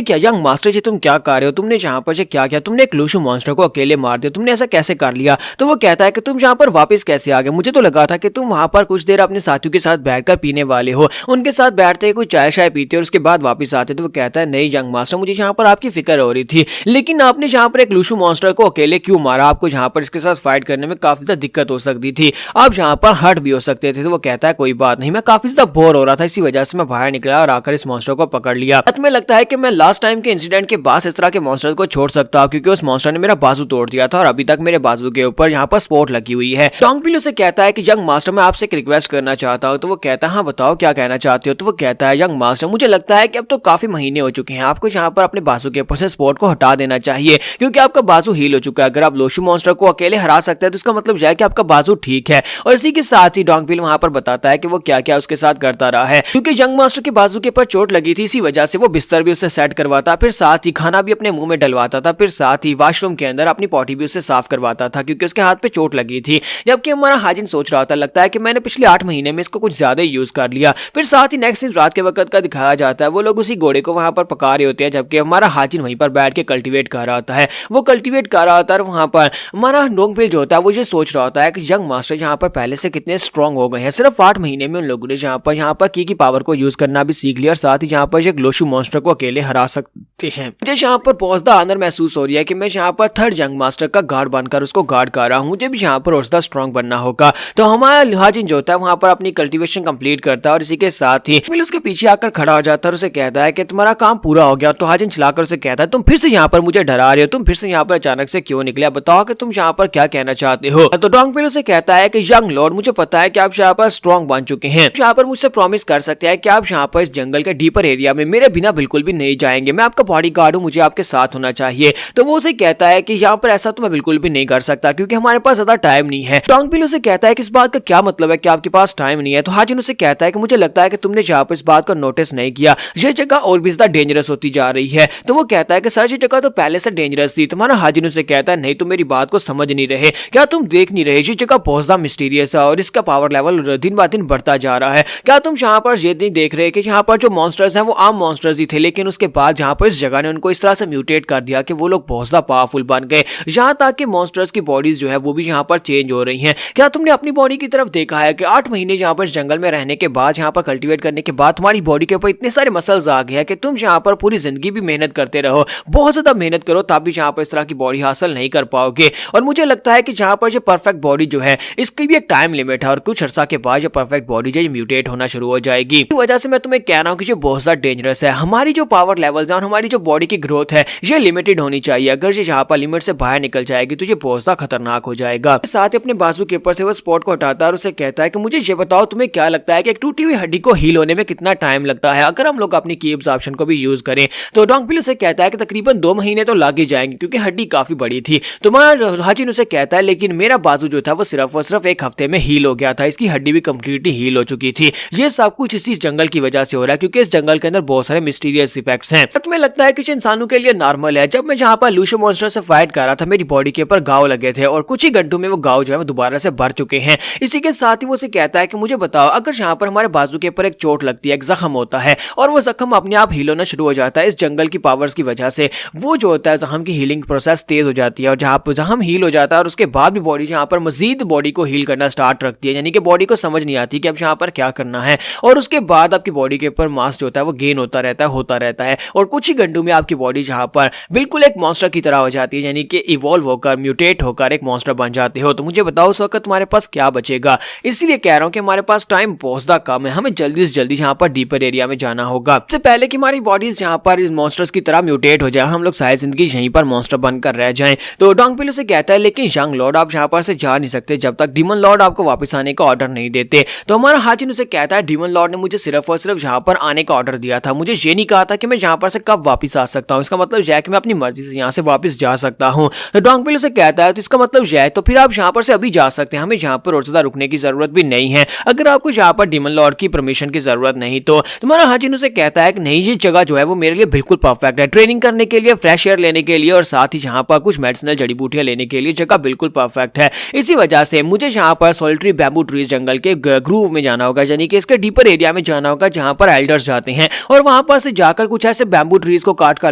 क्या यंग मास्टर जी तुम क्या कर रहे हो? तुमने जहाँ पर से क्या किया? तुमने एक लूशू मॉन्स्टर को अकेले मार दिया, तुमने ऐसा कैसे कर लिया? तो वो कहता है कि तुम यहाँ पर वापस कैसे आ गए? मुझे तो लगा था कि तुम वहां पर कुछ देर अपने साथियों के साथ बैठकर पीने वाले हो, उनके साथ बैठते कोई चाय शाय पीते और उसके बाद वापस आते। तो वो कहता है नहीं यंग मास्टर, मुझे यहाँ पर आपकी फिक्र हो रही थी लेकिन आपने जहाँ पर एक लूशू मॉन्स्टर को अकेले क्यों मारा? आपको जहाँ पर इसके साथ फाइट करने में काफी ज्यादा दिक्कत हो सकती थी, आप जहाँ पर हर्ट भी हो सकते थे। तो वो कहता है कोई बात नहीं, मैं काफी ज्यादा बोर हो रहा था, इसी वजह से मैं बाहर निकला और आकर इस मॉन्स्टर को पकड़ लिया। तुम्हें लगता है कि मैं लास्ट टाइम के इंसिडेंट के बाद इस तरह के मॉन्स्टर को छोड़ सकता हूँ क्योंकि उस मॉन्स्टर ने मेरा बाजू तोड़ दिया था और अभी तक मेरे बाजू के ऊपर यहाँ पर स्पॉट लगी हुई है। डोंगफिल उसे कहता है कि यंग मास्टर मैं आपसे एक रिक्वेस्ट करना चाहता हूँ। तो वो कहता है हाँ बताओ क्या कहना चाहते हो? तो वो कहता है यंग मास्टर मुझे लगता है कि अब तो काफी महीने हो चुके हैं, आपको यहाँ पर अपने बाजू के ऊपर से स्पॉट को हटा देना चाहिए क्योंकि आपका बाजू हील हो चुका है। अगर आप लोशू मॉन्स्टर को अकेले हरा सकते हैं तो इसका मतलब यह है कि आपका बाजू ठीक है। और इसी के साथ ही डोंगफिल वहां पर बताता है कि वो क्या क्या उसके साथ करता रहा है क्योंकि यंग मास्टर के बाजू के ऊपर चोट लगी थी, इसी वजह से वो बिस्तर भी उससे सेट करवाता, फिर साथ ही खाना भी अपने मुंह में डलवाता था, फिर साथ ही वॉशरूम के अंदर अपनी पॉटी भी उससे साफ करवाता था क्योंकि उसके हाथ पे चोट लगी थी। जबकि हमारा हाजिन सोच रहा था लगता है कि मैंने पिछले 8 महीने में इसको कुछ ज्यादा यूज कर लिया। फिर साथ ही नेक्स्ट दिन रात के वक्त का दिखाया जाता है, वो लोग उसी घोड़े को वहां पर पका रहे होते हैं जबकि हमारा हाजिन वहीं पर बैठ के कल्टीवेट कर रहा होता है। वो कल्टीवेट कर रहा होता है वहां पर हमारा डोंगफिल जो होता है वो ये सोच रहा होता है कि यंग मास्टर यहाँ पर पहले से कितने स्ट्रॉन्ग हो गए हैं, सिर्फ 8 महीने में उन लोगों ने यहाँ पर की पावर को यूज करना भी सीख लिया और साथ ही यहाँ पर एक लोशू मॉन्स्टर को अकेले हरा सकते हैं। मुझे यहाँ पर बहुत ज्यादा आनंद महसूस हो रही है कि मैं यहाँ पर थर्ड यंग मास्टर का गार्ड बनकर उसको गार्ड कर रहा हूँ, मुझे भी यहाँ पर और ज्यादा स्ट्रॉन्ग बनना होगा। तो हमारा हाजिन जो होता है वहां पर अपनी कल्टीवेशन कंप्लीट करता है और इसी के साथ ही उसके पीछे आकर खड़ा हो जाता है और उसे कहता है कि तुम्हारा काम पूरा हो गया तो हाजिन चिल्लाकर उसे कहता है तुम फिर से यहाँ पर मुझे डरा रहे हो, तुम फिर से यहाँ पर अचानक से क्यों निकले, बताओ कि तुम यहाँ पर क्या कहना चाहते हो। तो डोंगपेल उसे कहता है कि यंग लॉर्ड मुझे पता है कि आप यहाँ पर स्ट्रॉन्ग बन चुके हैं, यहाँ पर मुझसे प्रॉमिस कर सकते हैं कि आप यहाँ पर इस जंगल के डीपर एरिया में मेरे बिना बिल्कुल भी नहीं जाएंगे, मैं आपका बॉडी गार्ड हूँ, मुझे आपके साथ होना चाहिए। तो वो उसे कहता है कि यहाँ पर ऐसा तो मैं बिल्कुल भी नहीं कर सकता क्योंकि हमारे पास ज्यादा टाइम नहीं है। डोंगपेल उसे कहता है कि इस बात का क्या मतलब है कि आपके पास टाइम नहीं है। तो हाजिन उसे कहता है कि मुझे लगता है कि तुमने यहाँ पर इस बात का नोटिस नहीं किया, ये जगह और भी ज्यादा डेंजरस होती जा रही है। तो वो कहता है कि सर ये जगह तो पहले से डेंजरस थी। तुम्हारा हाजिन उसे कहता है नहीं तुम मेरी बात को समझ नहीं रहे, क्या तुम देख नहीं रहे, ये जगह बहुत ज्यादा मिस्टीरियस है और इसका पावर लेवल दिन ब दिन बढ़ता जा रहा है। क्या तुम यहाँ पर ये नहीं देख रहे कि यहाँ पर जो मॉन्स्टर्स हैं वो आम मॉन्स्टर्स ही थे, लेकिन उसके बाद यहाँ पर इस जगह ने उनको इस तरह से म्यूटेट कर दिया कि वो लोग बहुत ज्यादा पावरफुल बन गए, यहाँ तक कि मॉन्स्टर्स की बॉडीज जो है वो भी यहाँ पर चेंज हो रही हैं। क्या तुमने अपनी बॉडी की तरफ देखा है कि 8 महीने यहाँ पर जंगल में रहने के बाद, यहाँ पर कल्टीवेट करने के बाद तुम्हारी बॉडी के ऊपर इतने सारे मसल्स आ गए हैं कि तुम यहाँ पर पूरी जिंदगी भी मेहनत करते रहो, बहुत ज्यादा मेहनत करो तब भी यहाँ पर इस तरह की बॉडी हासिल नहीं कर पाओगे। और मुझे लगता है कि यहाँ पर जो परफेक्ट बॉडी जो है इसकी भी एक टाइम लिमिट है और कुछ अर्सा के बाद जो परफेक्ट बॉडी जो म्यूटेट होना शुरू हो जाएगी। इस वजह से मैं तुम्हें कह रहा हूँ कि ये बहुत ज्यादा डेंजरस है। हमारी जो पावर लेवल्स है और हमारी जो बॉडी की ग्रोथ है ये लिमिटेड होनी चाहिए, अगर ये यहाँ पर लिमिट से बाहर निकल जाएगी तो ये बहुत ज्यादा खतरनाक हो जाएगा। साथ ही अपने बाजू के ऊपर से वो स्पॉट को हटाता है और उसे कहता है कि मुझे ये बताओ तुम्हें क्या लगता है कि एक टूटी हुई हड्डी को हील होने में कितना टाइम लगता है अगर हम लोग अपनी की ऑप्शन को भी यूज करें। तो डोंगपेल उसे कहता है कि तकरीबन 2 महीने तो लग ही जाएंगे क्योंकि हड्डी काफी बड़ी थी। तुम्हारा हाजिन उसे कहता है लेकिन मेरा बाजू जो था वो सिर्फ और सिर्फ 1 हफ्ते में हील हो गया था, इसकी हड्डी भी कंप्लीटली हील हो चुकी थी। ये सब कुछ इसी जंगल की वजह से हो रहा है क्योंकि इस जंगल के अंदर बहुत सारे मिस्टीरियस इफेक्ट्स हैं। तुम्हें लगता है कि इंसानों के लिए नॉर्मल है, जब मैं जहाँ पर लूशो मॉन्स्टर से फाइट कर रहा था मेरी बॉडी के ऊपर घाव लगे थे और कुछ ही घंटों में वो घाव जो है वो दोबारा से भर चुके हैं। इसी के साथ ही वो उसे कहता है कि मुझे बताओ अगर यहाँ पर हमारे बाजू के ऊपर एक चोट लगती है, एक जख्म होता है और वो जख्म अपने आप हील होना शुरू हो जाता है इस जंगल की पावर्स की वजह से, वो जो होता है जख्म की हीलिंग प्रोसेस तेज हो जाती है और जहाँ पर जख्म हील हो जाता है और उसके बाद भी बॉडी यहाँ पर मजीद बॉडी को हील करना स्टार्ट रखती है, यानी कि बॉडी को समझ नहीं आती कि अब यहाँ पर क्या करना है और उसके बाद आपकी बॉडी के ऊपर मास जो होता है वो गेन होता रहता है और कुछ ही घंटों में आपकी बॉडी जहाँ पर बिल्कुल एक मॉन्स्टर की तरह हो जाती है, यानी कि इवॉल्व होकर म्यूटेट होकर एक मॉन्स्टर बन जाते हो। तो मुझे बताओ उस वक्त तुम्हारे पास क्या बचेगा। इसीलिए कह रहा हूँ कि हमारे पास टाइम बहुत ज्यादा कम है, हमें जल्दी से जल्दी यहाँ पर डीपर एरिया में जाना होगा, इससे पहले कि हमारी बॉडीज यहाँ पर इस मॉन्स्टर्स की तरह म्यूटेट हो जाए, हम लोग सारी जिंदगी यहीं पर मॉन्स्टर बनकर रह जाएं। तो डोंगपेल उसे कहता है लेकिन यंग लॉर्ड आप यहाँ पर से जा नहीं सकते जब तक डीमन लॉर्ड आपको वापस आने का ऑर्डर नहीं देते। तो हमारा हाजिन उसे कहता है डीमन लॉर्ड ने मुझे सिर्फ और सिर्फ यहाँ पर आने का ऑर्डर दिया था, मुझे ये नहीं कहा था कि मैं यहाँ पर से कब वापस आ सकता हूँ, इसका मतलब यह है कि मैं अपनी मर्जी से यहाँ से वापस जा सकता हूँ। तो डोंगपेल उसे कहता है तो इसका मतलब यह है तो फिर आप यहाँ पर से अभी जा सकते हैं, हमें यहाँ पर और ज्यादा रुकने की जरूरत भी नहीं है, अगर आपको यहाँ पर डीमन लॉर्ड की परमिशन की जरूरत नहीं। तो तुम्हारा हाजिन उसे कहता है कि नहीं ये जगह जो है वो मेरे लिए बिल्कुल परफेक्ट है, ट्रेनिंग करने के लिए, फ्रेश एयर लेने के लिए और साथ ही यहाँ पर कुछ मेडिसिनल जड़ी बूटियां लेने के लिए जगह बिल्कुल परफेक्ट है। इसी वजह से मुझे यहाँ पर सोल्ट्री बैम्बू ट्रीज जंगल के ग्रूव में जाना होगा, यानी कि इसके डीपर एरिया में जाना होगा जहाँ पर एल्डर्स जाते हैं और वहां पर से जाकर कुछ ऐसे बैम्बू ट्रीज को काट कर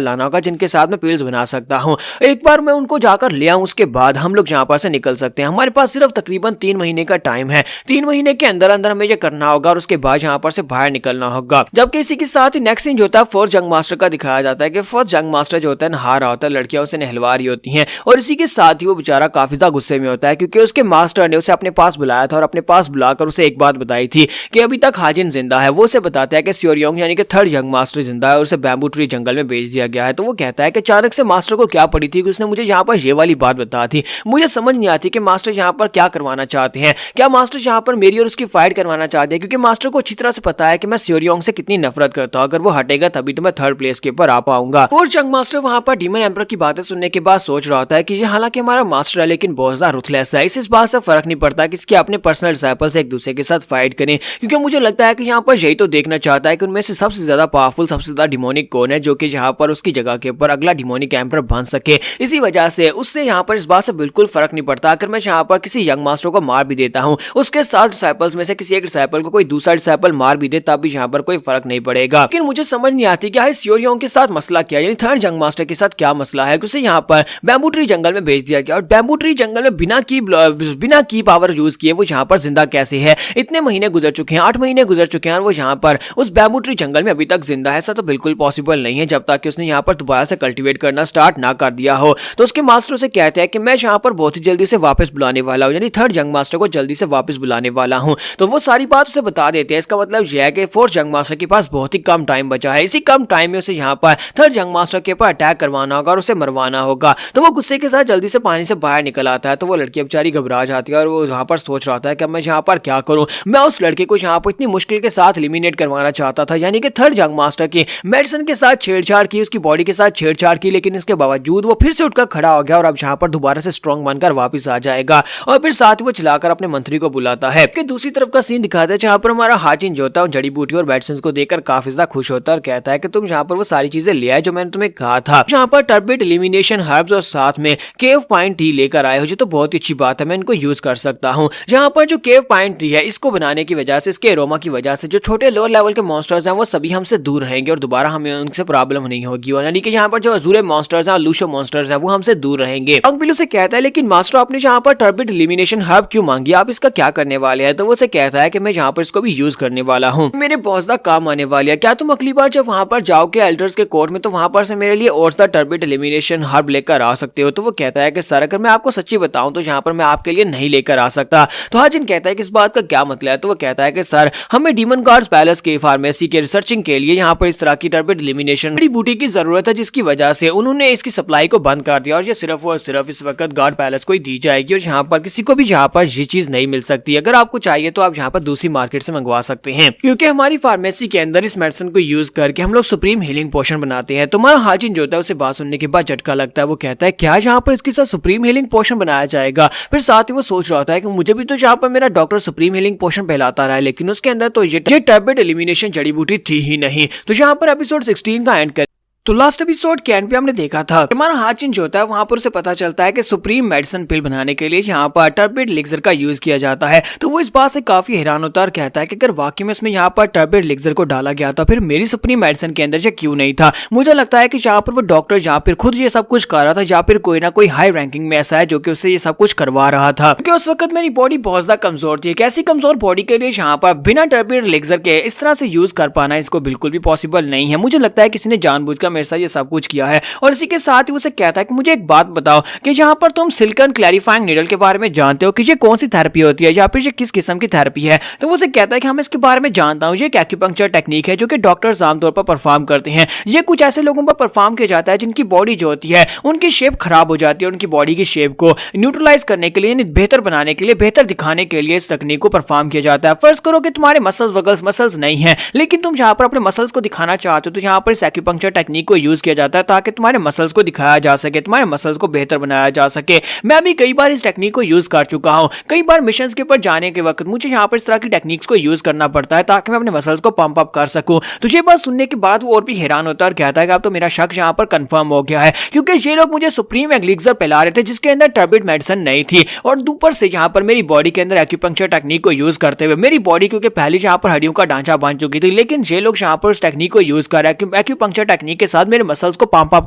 लाना होगा जिनके साथ मैं पिल्स बना सकता हूँ। एक बार मैं उनको जाकर ले आऊं उसके बाद हम लोग यहाँ पर से निकल सकते हैं। हमारे पास सिर्फ तकरीबन 3 महीने का टाइम है, 3 महीने के अंदर अंदर हमें ये करना होगा और उसके बाद यहाँ पर से बाहर निकलना होगा। जबकि इसी के साथ ही नेक्स्ट सीन जो होता है फोर्थ जंग मास्टर का दिखाया जाता है कि फोर्थ जंग मास्टर जो होता है नहा रहा होता है, लड़कियां उसे नहलवा रही होती हैं और इसी के साथ ही वो बेचारा काफी ज्यादा गुस्से में होता है क्योंकि उसके मास्टर ने उसे अपने पास बुलाया था और अपने पास बुलाकर उसे एक बात बताई थी कि अभी तक हाजिन जिंदा है। वो उसे बताता है कि स्योरियोंग यानी कि थर्ड यंग मास्टर जिंदा है और उसे बैम्बू ट्री जंगल में भेज दिया गया है। तो वो कहता है कि अचानक से मास्टर को क्या पड़ी थी कि उसने मुझे यहाँ पर ये वाली बात बता थी, मुझे समझ नहीं आती कि मास्टर यहाँ पर क्या करवाना चाहते हैं, क्या मास्टर यहाँ पर मेरी और उसकी फाइट करवाना चाहते हैं, क्योंकि मास्टर को अच्छी तरह से पता है कि मैं स्योरियोंग से कितनी नफरत करता हूँ, अगर वो हटेगा तभी तो मैं थर्ड प्लेस के ऊपर आ पाऊंगा। और जंग मास्टर वहाँ पर डीमन एम्परर की बातें सुनने के बाद सोच रहा होता है कि ये हालांकि हमारा मास्टर है लेकिन बहुत ज्यादा रुथलेस है, इस बात से फर्क नहीं पड़ता कि इसके अपने पर्सनल डिसाइपल से एक दूसरे के साथ फाइट करें, क्योंकि मुझे लगता है कि यहाँ पर यही तो देखना चाहता है कि उनमें से सबसे ज्यादा पावरफुल, सबसे ज्यादा डिमोनिक कौन है जो कि यहाँ पर उसकी जगह के ऊपर अगला डिमोनिक एम्परर बन सके। इसी वजह से उससे यहाँ पर इस बात से बिल्कुल फर्क नहीं पड़ता अगर मैं यहाँ पर किसी यंग मास्टर को मार भी देता हूँ, उसके साथ डिसाइपल्स में से किसी एक डिसाइपल को कोई दूसरा डिसाइपल मार भी दे तब भी यहाँ पर कोई फर्क नहीं पड़ेगा। लेकिन मुझे समझ नहीं आती कि स्योरियोंग के साथ मसला क्या, यानी थर्ड यंग मास्टर के साथ क्या मसला है कि उसे यहाँ पर बैम्बू ट्री जंगल में भेज दिया गया और बैम्बू ट्री जंगल में बिना की पावर यूज किए वो यहाँ पर जिंदा कैसे है। इतने महीने गुजर चुके हैं, 8 महीने गुजर चुके हैं और वो यहाँ पर उस बैम्बू ट्री जंगल में अभी तक जिंदा है। ऐसा तो बिल्कुल पॉसिबल नहीं है जब तक कि उसने यहाँ पर दोबारा से कल्टीवेट करना स्टार्ट ना कर दिया हो। तो उसके मास्टर से कहते हैं कि मैं यहाँ पर बहुत ही जल्दी से वापस बुलाने वाला हूँ, यानी थर्ड यंग मास्टर को जल्दी से वापस बुलाने वाला हूँ। तो वो सारी बात उसे बता देते हैं। इसका मतलब यह है कि फोर्थ यंग मास्टर के पास बहुत ही कम टाइम बचा है, इसी कम कम टाइम में उसे यहाँ पर थर्ड जंग मास्टर के ऊपर अटैक करवाना होगा और उसे मरवाना होगा। तो वो गुस्से के साथ जल्दी से पानी से बाहर निकल आता है। तो वो लड़की बेचारी घबरा जाती है और वो यहाँ पर सोच रहा था कि मैं यहाँ पर क्या करूँ। मैं उस लड़के को यहाँ पर इतनी मुश्किल के साथ एलिमिनेट करवाना चाहता था, यानी कि थर्ड जंग मास्टर की मेडिसिन के साथ छेड़छाड़ की, उसकी बॉडी के साथ छेड़छाड़ की, लेकिन इसके बावजूद वो फिर से उठकर खड़ा हो गया और अब यहाँ पर दोबारा से स्ट्रॉन्ग बनकर वापस आ जाएगा और फिर साथ ही वो चलाकर अपने मंत्री को बुलाता है। कि दूसरी तरफ का सीन दिखाता है जहाँ पर हमारा हाजिन जो होता है जड़ी बूटी और मेडिसिन को देखकर काफी ज्यादा खुश होता है और कहता है कि तुम यहाँ पर वो सारी चीजें ले आए जो मैंने तुम्हें कहा था। यहाँ पर टर्बिड एलिमिनेशन हर्ब्स और साथ में केव पाइन टी लेकर आए हो, जो तो बहुत ही अच्छी बात है, मैं इनको यूज कर सकता हूँ। यहाँ पर जो केव पाइन टी है इसको बनाने की वजह से, इसके एरोमा की वजह से जो छोटे लोअर लेवल के मॉन्स्टर्स हैं वो सभी हमसे दूर रहेंगे और दोबारा हमें उनसे प्रॉब्लम नहीं होगी। यानी कि यहाँ पर जो अजूरे मॉन्स्टर्स हैं, लूशो मॉन्स्टर्स हैं, वो हमसे दूर रहेंगे। अंकबिलू से कहता है लेकिन मास्टर आपने यहाँ पर टर्बिड एलिमिनेशन हर्ब क्यों मांगी, आप इसका क्या करने वाले हैं? तो वो से कहता है कि मैं यहाँ पर इसको भी यूज करने वाला हूँ, मेरे बहुत ज्यादा काम आने वाली है। क्या तुम अगली बार जब वहां पर जाओगे एल्डर्स के कोर्ट में तो वहां पर से मेरे लिए और टर्बिड एलिमिनेशन हर्ब लेकर आ सकते हो? तो वो कहता है कि सर अगर मैं आपको सच्ची बताऊं तो यहाँ पर मैं आपके लिए नहीं लेकर आ सकता। तो हाजिन कहता है कि इस बात का क्या मतलब है? तो वो कहता है कि सर हमें डीमन गार्ड्स पैलेस के फार्मेसी के रिसर्चिंग के लिए यहाँ पर इस तरह की टर्बिड एलिमिनेशन बूटी की जरूरत है, जिसकी वजह से उन्होंने इसकी सप्लाई को बंद कर दिया और ये सिर्फ और सिर्फ इस वक्त गार्ड पैलेस को ही दी जाएगी और यहाँ पर किसी को भी यहाँ पर ये चीज नहीं मिल सकती। अगर आपको चाहिए तो आप यहाँ पर दूसरी मार्केट से मंगवा सकते हैं, क्योंकि हमारी फार्मेसी के अंदर इस मेडिसिन को यूज करके हम लोग सुप्रीम हीलिंग पोशन बनाते हैं। तुम्हारा हाजिन जो होता है उसे बात सुनने के बाद झटका लगता है। वो कहता है क्या यहाँ पर इसके साथ सुप्रीम हीलिंग पोशन बनाया जाएगा? फिर साथ ही वो सोच रहा होता है कि मुझे भी तो यहाँ पर मेरा डॉक्टर सुप्रीम हीलिंग पोशन पहलाता रहा है, लेकिन उसके अंदर तो ये टर्बिड एलिमिनेशन जड़ी बूटी थी ही नहीं। तो यहाँ पर एपिसोड 16 का एंड कर। तो लास्ट एपिसोड के एंड पे हमने देखा था हमारा हाजिन जो होता है वहां पर उसे पता चलता है कि सुप्रीम मेडिसिन पिल बनाने के लिए यहाँ पर टर्बिड एलिक्सर का यूज किया जाता है। तो वो इस बात से काफी हैरान होता है और कहता है कि अगर वाकई में इसमें यहाँ पर टर्बिड एलिक्सर को डाला गया तो फिर मेरी सुप्रीम मेडिसिन के अंदर ये क्यों नहीं था? मुझे लगता है कि यहाँ पर वो डॉक्टर यहाँ पर खुद ये सब कुछ कर रहा था या फिर कोई ना कोई हाई रैंकिंग में ऐसा है जो कि उससे ये सब कुछ करवा रहा था, क्योंकि उस वक्त मेरी बॉडी बहुत ज्यादा कमजोर थी। एक ऐसी कमजोर बॉडी के लिए यहाँ पर बिना टर्बिड एलिक्सर के इस तरह से यूज कर पाना इसको बिल्कुल भी पॉसिबल नहीं है। मुझे लगता है किसी ने जानबूझकर मेरे साथ ये सब कुछ किया है। और इसी के साथ ही उसे कहता है कि मुझे एक बात बताओ कि यहाँ पर तुम सिलिकॉन क्लैरिफाइंग नीडल के बारे में जानते हो कि ये कौन सी थेरेपी होती है या फिर ये किस किस्म की थेरेपी है? तो वो उसे कहता है कि हम इसके बारे में जानता हूँ, ये एक एक्यूपंक्चर टेक्निक है जो कि डॉक्टर्स आमतौर पर परफॉर्म करते हैं। ये कुछ ऐसे लोगों पर परफॉर्म किया जाता है जिनकी बॉडी जो होती है उनकी शेप खराब हो जाती है, उनकी बॉडी की शेप को न्यूट्रलाइज करने के लिए, बेहतर बनाने के लिए, बेहतर दिखाने के लिए इस तकनीक को परफॉर्म किया जाता है। फर्ज करो कि तुम्हारे मसल्स नहीं है, लेकिन तुम यहाँ पर अपने मसल्स को दिखाना चाहते हो, तो यहाँ पर इस एक्यूपंक्चर टेक्निक को यूज किया जाता है ताकि तुम्हारे मसल्स को दिखाया जा सके, तुम्हारे मसल्स को बेहतर बनाया जा सके। मैं भी कई बार इस टेक्निक को यूज कर चुका हूं। कई बार मिशंस के ऊपर जाने के वक्त मुझे यहाँ पर इस तरह की टेक्निक्स को यूज करना पड़ता है ताकि मैं अपने मसल्स को पंप अप कर सकूं। तो ये बात सुनने के बाद वो और भी हैरान होता है और कहता है कि अब तो मेरा शक यहाँ पर कंफर्म हो गया है, क्योंकि ये लोग मुझे सुप्रीम एलिक्सर पिला रहे थे जिसके अंदर टर्बिड मेडिसिन नहीं थी, और ऊपर से यहाँ पर मेरी बॉडी के अंदर एक्यूपंक्चर टेक्निक को यूज करते हुए मेरी बॉडी क्योंकि पहले यहाँ पर हड्डियों का ढांचा बन चुकी थी, लेकिन ये लोग यहाँ पर उस टेक्निक को यूज कर रहे हैं, एक्यूपंक्चर टेक्निक के साथ मेरे मसल्स को पंप अप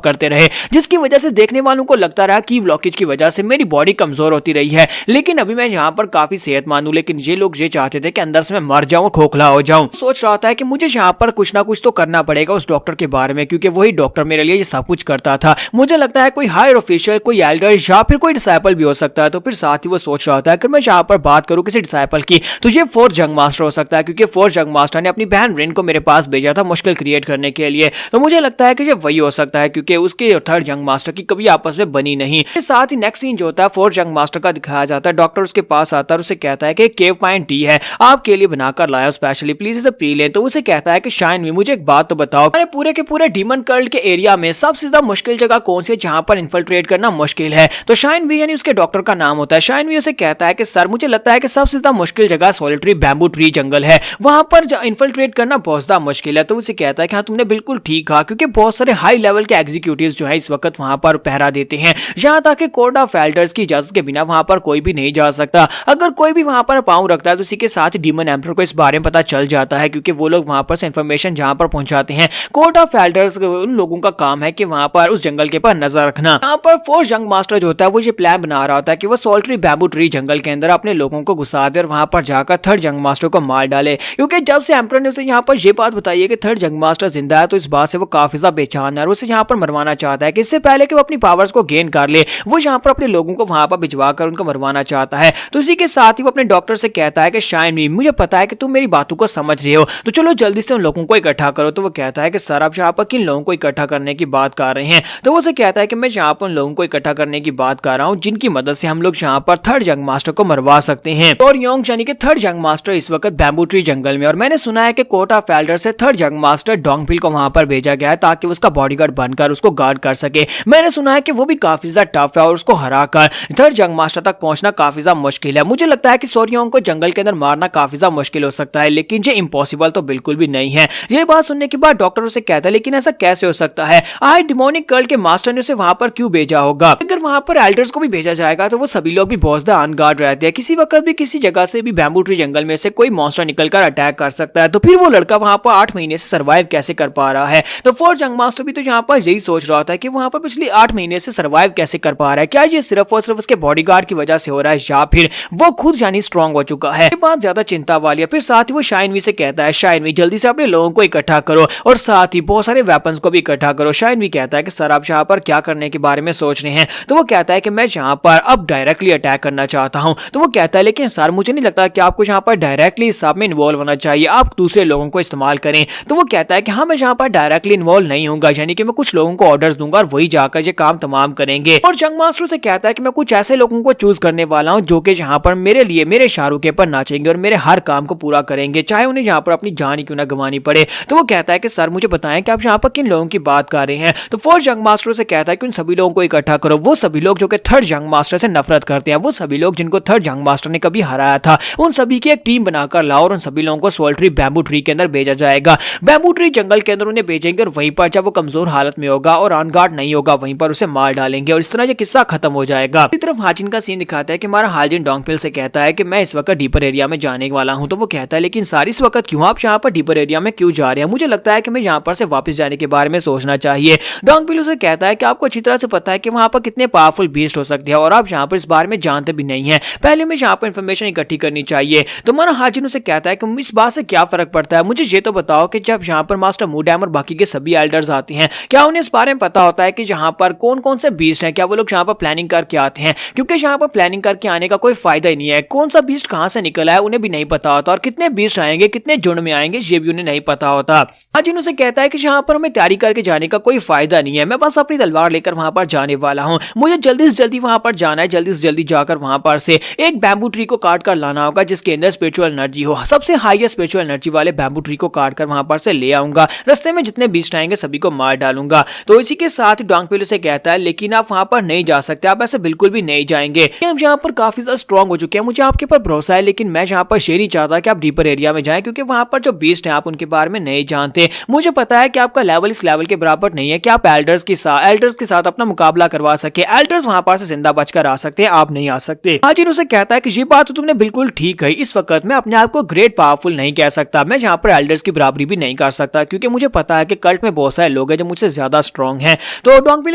करते रहे, जिसकी वजह से देखने वालों को लगता रहा कि ब्लॉकेज की वजह से मेरी बॉडी कमजोर होती रही है। लेकिन अभी मैं यहाँ पर काफी सेहतमंद हूं, लेकिन ये लोग ये चाहते थे कि अंदर से मैं मर जाऊं, खोखला हो जाऊं। सोच रहा था कि मुझे यहाँ पर कुछ ना कुछ तो करना पड़ेगा उस डॉक्टर के बारे में, क्योंकि वही डॉक्टर मेरे लिए ये सब कुछ करता था। मुझे लगता है कोई हायर ऑफिशियल, कोई एल्डर या फिर कोई डिसाइपल भी हो सकता है। तो फिर साथ ही वो सोच रहा था कि मैं यहाँ पर बात करूं किसी डिसाइपल की तो ये फोर्थ जंग मास्टर हो सकता है, क्योंकि फोर्थ जंग मास्टर ने अपनी बहन रिन को मेरे पास भेजा था मुश्किल क्रिएट करने के लिए। तो मुझे लगता है कि ये वही हो सकता है, क्योंकि उसके और थर्ड जंग मास्टर की कभी आपस में बनी नहीं। साथ ही नेक्स्ट सीन जो होता है फोर्थ जंग मास्टर का दिखाया जाता है। डॉक्टर उसके पास आता है और उसे कहता है कि केव पाइन टी है, आपके लिए बनाकर लाया स्पेशली, प्लीज इसे पी लें। तो उसे कहता है कि शाइन भी मुझे एक बात तो बताओ, अरे पूरे के पूरे डीमन कर्ल के एरिया में सबसे ज्यादा मुश्किल जगह कौन सी है जहां पर इन्फिल्ट्रेट करना मुश्किल है? तो शाइन भी यानी उसके डॉक्टर का नाम होता है। शाइन भी उसे कहता है कि सर मुझे लगता है कि सबसे ज्यादा मुश्किल जगह सॉलिटरी बैम्बू ट्री जंगल है, वहां पर इन्फिल्ट्रेट करना बहुत ज्यादा मुश्किल है। तो उसे कहता है कि हाँ तुमने बिल्कुल ठीक कहा, क्योंकि बहुत सारे हाई लेवल के एग्जीक्यूटिव्स जो है इस वक्त वहां पर पहरा देते हैं, यहाँ तक कि कोर्ट ऑफ एल्डर्स की इजाजत के बिना वहां पर कोई भी नहीं जा सकता। अगर कोई भी वहां पर पांव रखता है तो उसी के साथ ही डीमन एम्परर को इस बारे में पता चल जाता है, क्योंकि वो लोग वहां पर से इंफॉर्मेशन जहां पर पहुंचाते हैं। कोर्ट ऑफ एल्डर्स उन लोगों का काम है कि वहां पर उस जंगल के पर नजर रखना। यहाँ पर फोर्थ जंग मास्टर जो होता है वो ये प्लान बना रहा होता है कि वो सॉल्टरी बैम्बू ट्री जंगल के अंदर अपने लोगों को घुसा दे और वहां पर जाकर थर्ड जंग मास्टर को मार डाले, क्योंकि जब से एम्परर ने उसे यहाँ पर ये बात बताई है कि थर्ड जंग मास्टर जिंदा है तो इस बात से वो काफी ज्यादा बेचैन है और उसे यहाँ पर मरवाना चाहता है कि इससे पहले कि वो अपनी पावर्स को गेन कर ले, वो यहाँ पर अपने लोगों को वहां पर भिजवा कर उनको मरवाना चाहता है। तो इसी के साथ ही वो अपने डॉक्टर से कहता है कि शायद मुझे पता है कि तुम मेरी बातों को समझ रहे हो, तो चलो जल्दी से उन लोगों को इकट्ठा करो। तो वो कहता है कि सर आप यहाँ पर किन लोगों को इकट्ठा करने की बात कर रहे हैं? तो वो उसे कहता है कि मैं यहाँ पर उन लोगों को इकट्ठा करने की बात कर रहा हूँ जिनकी मदद से हम लोग यहाँ पर थर्ड जंग मास्टर को मरवा सकते हैं। और योंग यानी कि थर्ड जंग मास्टर इस वक्त बैम्बू ट्री जंगल में, और मैंने सुना है कि कोर्ट ऑफ एल्डर से थर्ड जंग मास्टर डोंगफिल को वहां पर भेजा गया है ताकि उसका बॉडीगार्ड बनकर उसको गार्ड कर सके। मैंने सुना है कि वो भी काफी ज्यादा टफ है और उसको हराकर थर्ड जंग मास्टर तक पहुंचना काफी ज्यादा मुश्किल है। मुझे लगता है कि सोर्योंग को जंगल के अंदर मारना काफी ज्यादा मुश्किल हो सकता है, लेकिन ये इम्पॉसिबल तो बिल्कुल भी नहीं है। ये बात सुनने के बाद डॉक्टर उसे कहता है लेकिन ऐसा कैसे हो सकता है? आज डिमोनिक कल्ट के मास्टर ने उसे वहां पर क्यों भेजा होगा? अगर वहां पर एल्डर्स को भी भेजा जाएगा तो वो सभी लोग भी बहुत ज्यादा अनगार्ड रहते हैं, किसी वक्त भी किसी जगह से भी बैम्बू ट्री जंगल में से कोई मॉन्स्टर निकलकर अटैक कर सकता है। तो फिर वो लड़का वहां पर 8 महीने से सर्वाइव कैसे कर पा रहा है? तो फोर्थ जंग मास्टर भी तो यहाँ पर यही सोच रहा था कि वहां पर पिछले 8 महीने से सर्वाइव कैसे कर पा रहा है। क्या ये सिर्फ और सिर्फ उसके बॉडीगार्ड की वजह से हो रहा है या फिर वो खुद यानी स्ट्रांग हो चुका है? ये बात ज्यादा चिंता वाली है। फिर साथ ही वो शाइनवी से कहता है शाइनवी जल्दी से अपने लोगों को इकट्ठा करो और साथ ही बहुत सारे वेपन्स को भी इकट्ठा करो। शाइनवी कहता है कि सर आप यहाँ पर क्या करने के बारे में सोच रहे हैं? तो वो कहता है कि मैं यहाँ पर अब डायरेक्टली अटैक करना चाहता हूँ। तो वो कहता है लेकिन सर मुझे नहीं लगता कि आपको यहाँ पर डायरेक्टली इस सब में इन्वॉल्व होना चाहिए, आप दूसरे लोगों को इस्तेमाल करें। तो वो कहता है कि हाँ मैं यहाँ पर डायरेक्टली इन्वॉल्व नहीं हूँ, यानी कि मैं कुछ लोगों को ऑर्डर्स दूंगा और वही जाकर ये काम तमाम करेंगे। और जंग मास्टर से कहता है कि मैं कुछ ऐसे लोगों को चूज करने वाला हूँ जो कि यहाँ पर मेरे लिए मेरे इशारों के पर नाचेंगे और मेरे हर काम को पूरा करेंगे, चाहे उन्हें यहाँ पर अपनी जान ही क्यों ना गंवानी पड़े। तो वो कहता है कि सर मुझे बताएं कि आप यहाँ पर किन लोगों की बात कर रहे हैं? तो फोर्थ जंग मास्टर से कहता है कि उन सभी लोगों को इकट्ठा करो, वो सभी लोग जो कि थर्ड जंग मास्टर से नफरत करते हैं, वो सभी लोग जिनको थर्ड जंग मास्टर ने कभी हराया था, उन सभी की एक टीम बनाकर लाओ और उन सभी लोगों को सोल्ट्री बैम्बू ट्री के अंदर भेजा जाएगा। बैम्बू ट्री जंगल के अंदर उन्हें भेजेंगे और वहीं पर जब वो कमजोर हालत में होगा और ऑनगार्ड नहीं होगा वहीं पर उसे मार डालेंगे और इस तरह ये किस्सा खत्म हो जाएगा। इसी तरफ हाजिन का सीन दिखाता है कि हमारा हाजिन डोंगफिल से कहता है कि मैं इस वक्त डीपर एरिया में जाने वाला हूं। तो वो कहता है लेकिन सारी इस वक्त क्यों, आप यहाँ पर डीपर एरिया में क्यों जा रहे हैं? मुझे लगता है कि मैं यहाँ पर से वापस जाने के बारे में सोचना चाहिए। डोंगफिल उसे कहता है कि आपको अच्छी तरह से पता है कि वहां पर कितने पावरफुल बीस्ट हो सकते हैं और आप यहाँ पर इस बारे में जानते भी नहीं है, पहले में यहाँ पर इंफॉर्मेशन इकट्ठी करनी चाहिए। तो हमारा हाजिन उसे कहता है कि इस बात से क्या फर्क पड़ता है, मुझे ये तो बताओ कि जब यहाँ पर मास्टर मूडैम और बाकी के सभी एल्डर्स आते हैं क्या उन्हें इस बारे में पता होता है कि यहाँ पर कौन कौन से बीस्ट हैं? क्या वो लोग यहाँ पर प्लानिंग करके आते हैं? क्योंकि यहाँ पर प्लानिंग करके आने का कोई फायदा ही नहीं है, कौन सा बीस्ट कहाँ से निकला है उन्हें भी नहीं पता होता और कितने बीस्ट आएंगे कितने झुंड में आएंगे ये भी उन्हें नहीं पता होता। हाजिन उसे कहता है कि यहाँ पर हमें तैयारी करके जाने का कोई फायदा नहीं है, मैं बस अपनी तलवार लेकर वहां पर जाने वाला हूँ, मुझे जल्दी से जल्दी वहां पर जाना है, जल्दी से जल्दी जाकर वहां पर से एक बैम्बू ट्री को काट कर लाना होगा जिसके अंदर स्पिरिचुअल एनर्जी हो, सबसे हाईएस्ट स्पिरिचुअल एनर्जी वाले बैम्बू ट्री को काट कर वहां पर से ले आऊंगा, रास्ते में जितने बीस्ट आएंगे सभी को मार डालूंगा। तो इसी के साथ डोंगफिल से कहता है लेकिन आप वहां पर नहीं जा सकते, आप ऐसे बिल्कुल भी नहीं जाएंगे, हम यहाँ पर काफी ज्यादा स्ट्रॉन्ग हो चुके हैं, मुझे आपके ऊपर भरोसा है, लेकिन मैं यहाँ पर शेर ही चाहता कि आप डीपर एरिया में जाएं क्योंकि वहां पर जो बीस्ट है आप उनके बारे में नहीं जानते। मुझे पता है कि आपका लेवल इस लेवल के बराबर नहीं है कि आप एल्डर्स के साथ अपना मुकाबला करवा सके, एल्डर्स वहां पर से जिंदा बचकर आ सकते हैं, आप नहीं आ सकते। हाजिन उसे कहता है कि ये बात तो तुमने बिल्कुल ठीक है, इस वक्त मैं अपने आप को ग्रेट पावरफुल नहीं कह सकता, मैं यहाँ पर एल्डर्स की बराबरी भी नहीं कर सकता क्योंकि मुझे पता है कि कल्ट में बहुत सारे लोग हैं जो मुझसे ज्यादा स्ट्रॉन्ग हैं। तो डोंगफिल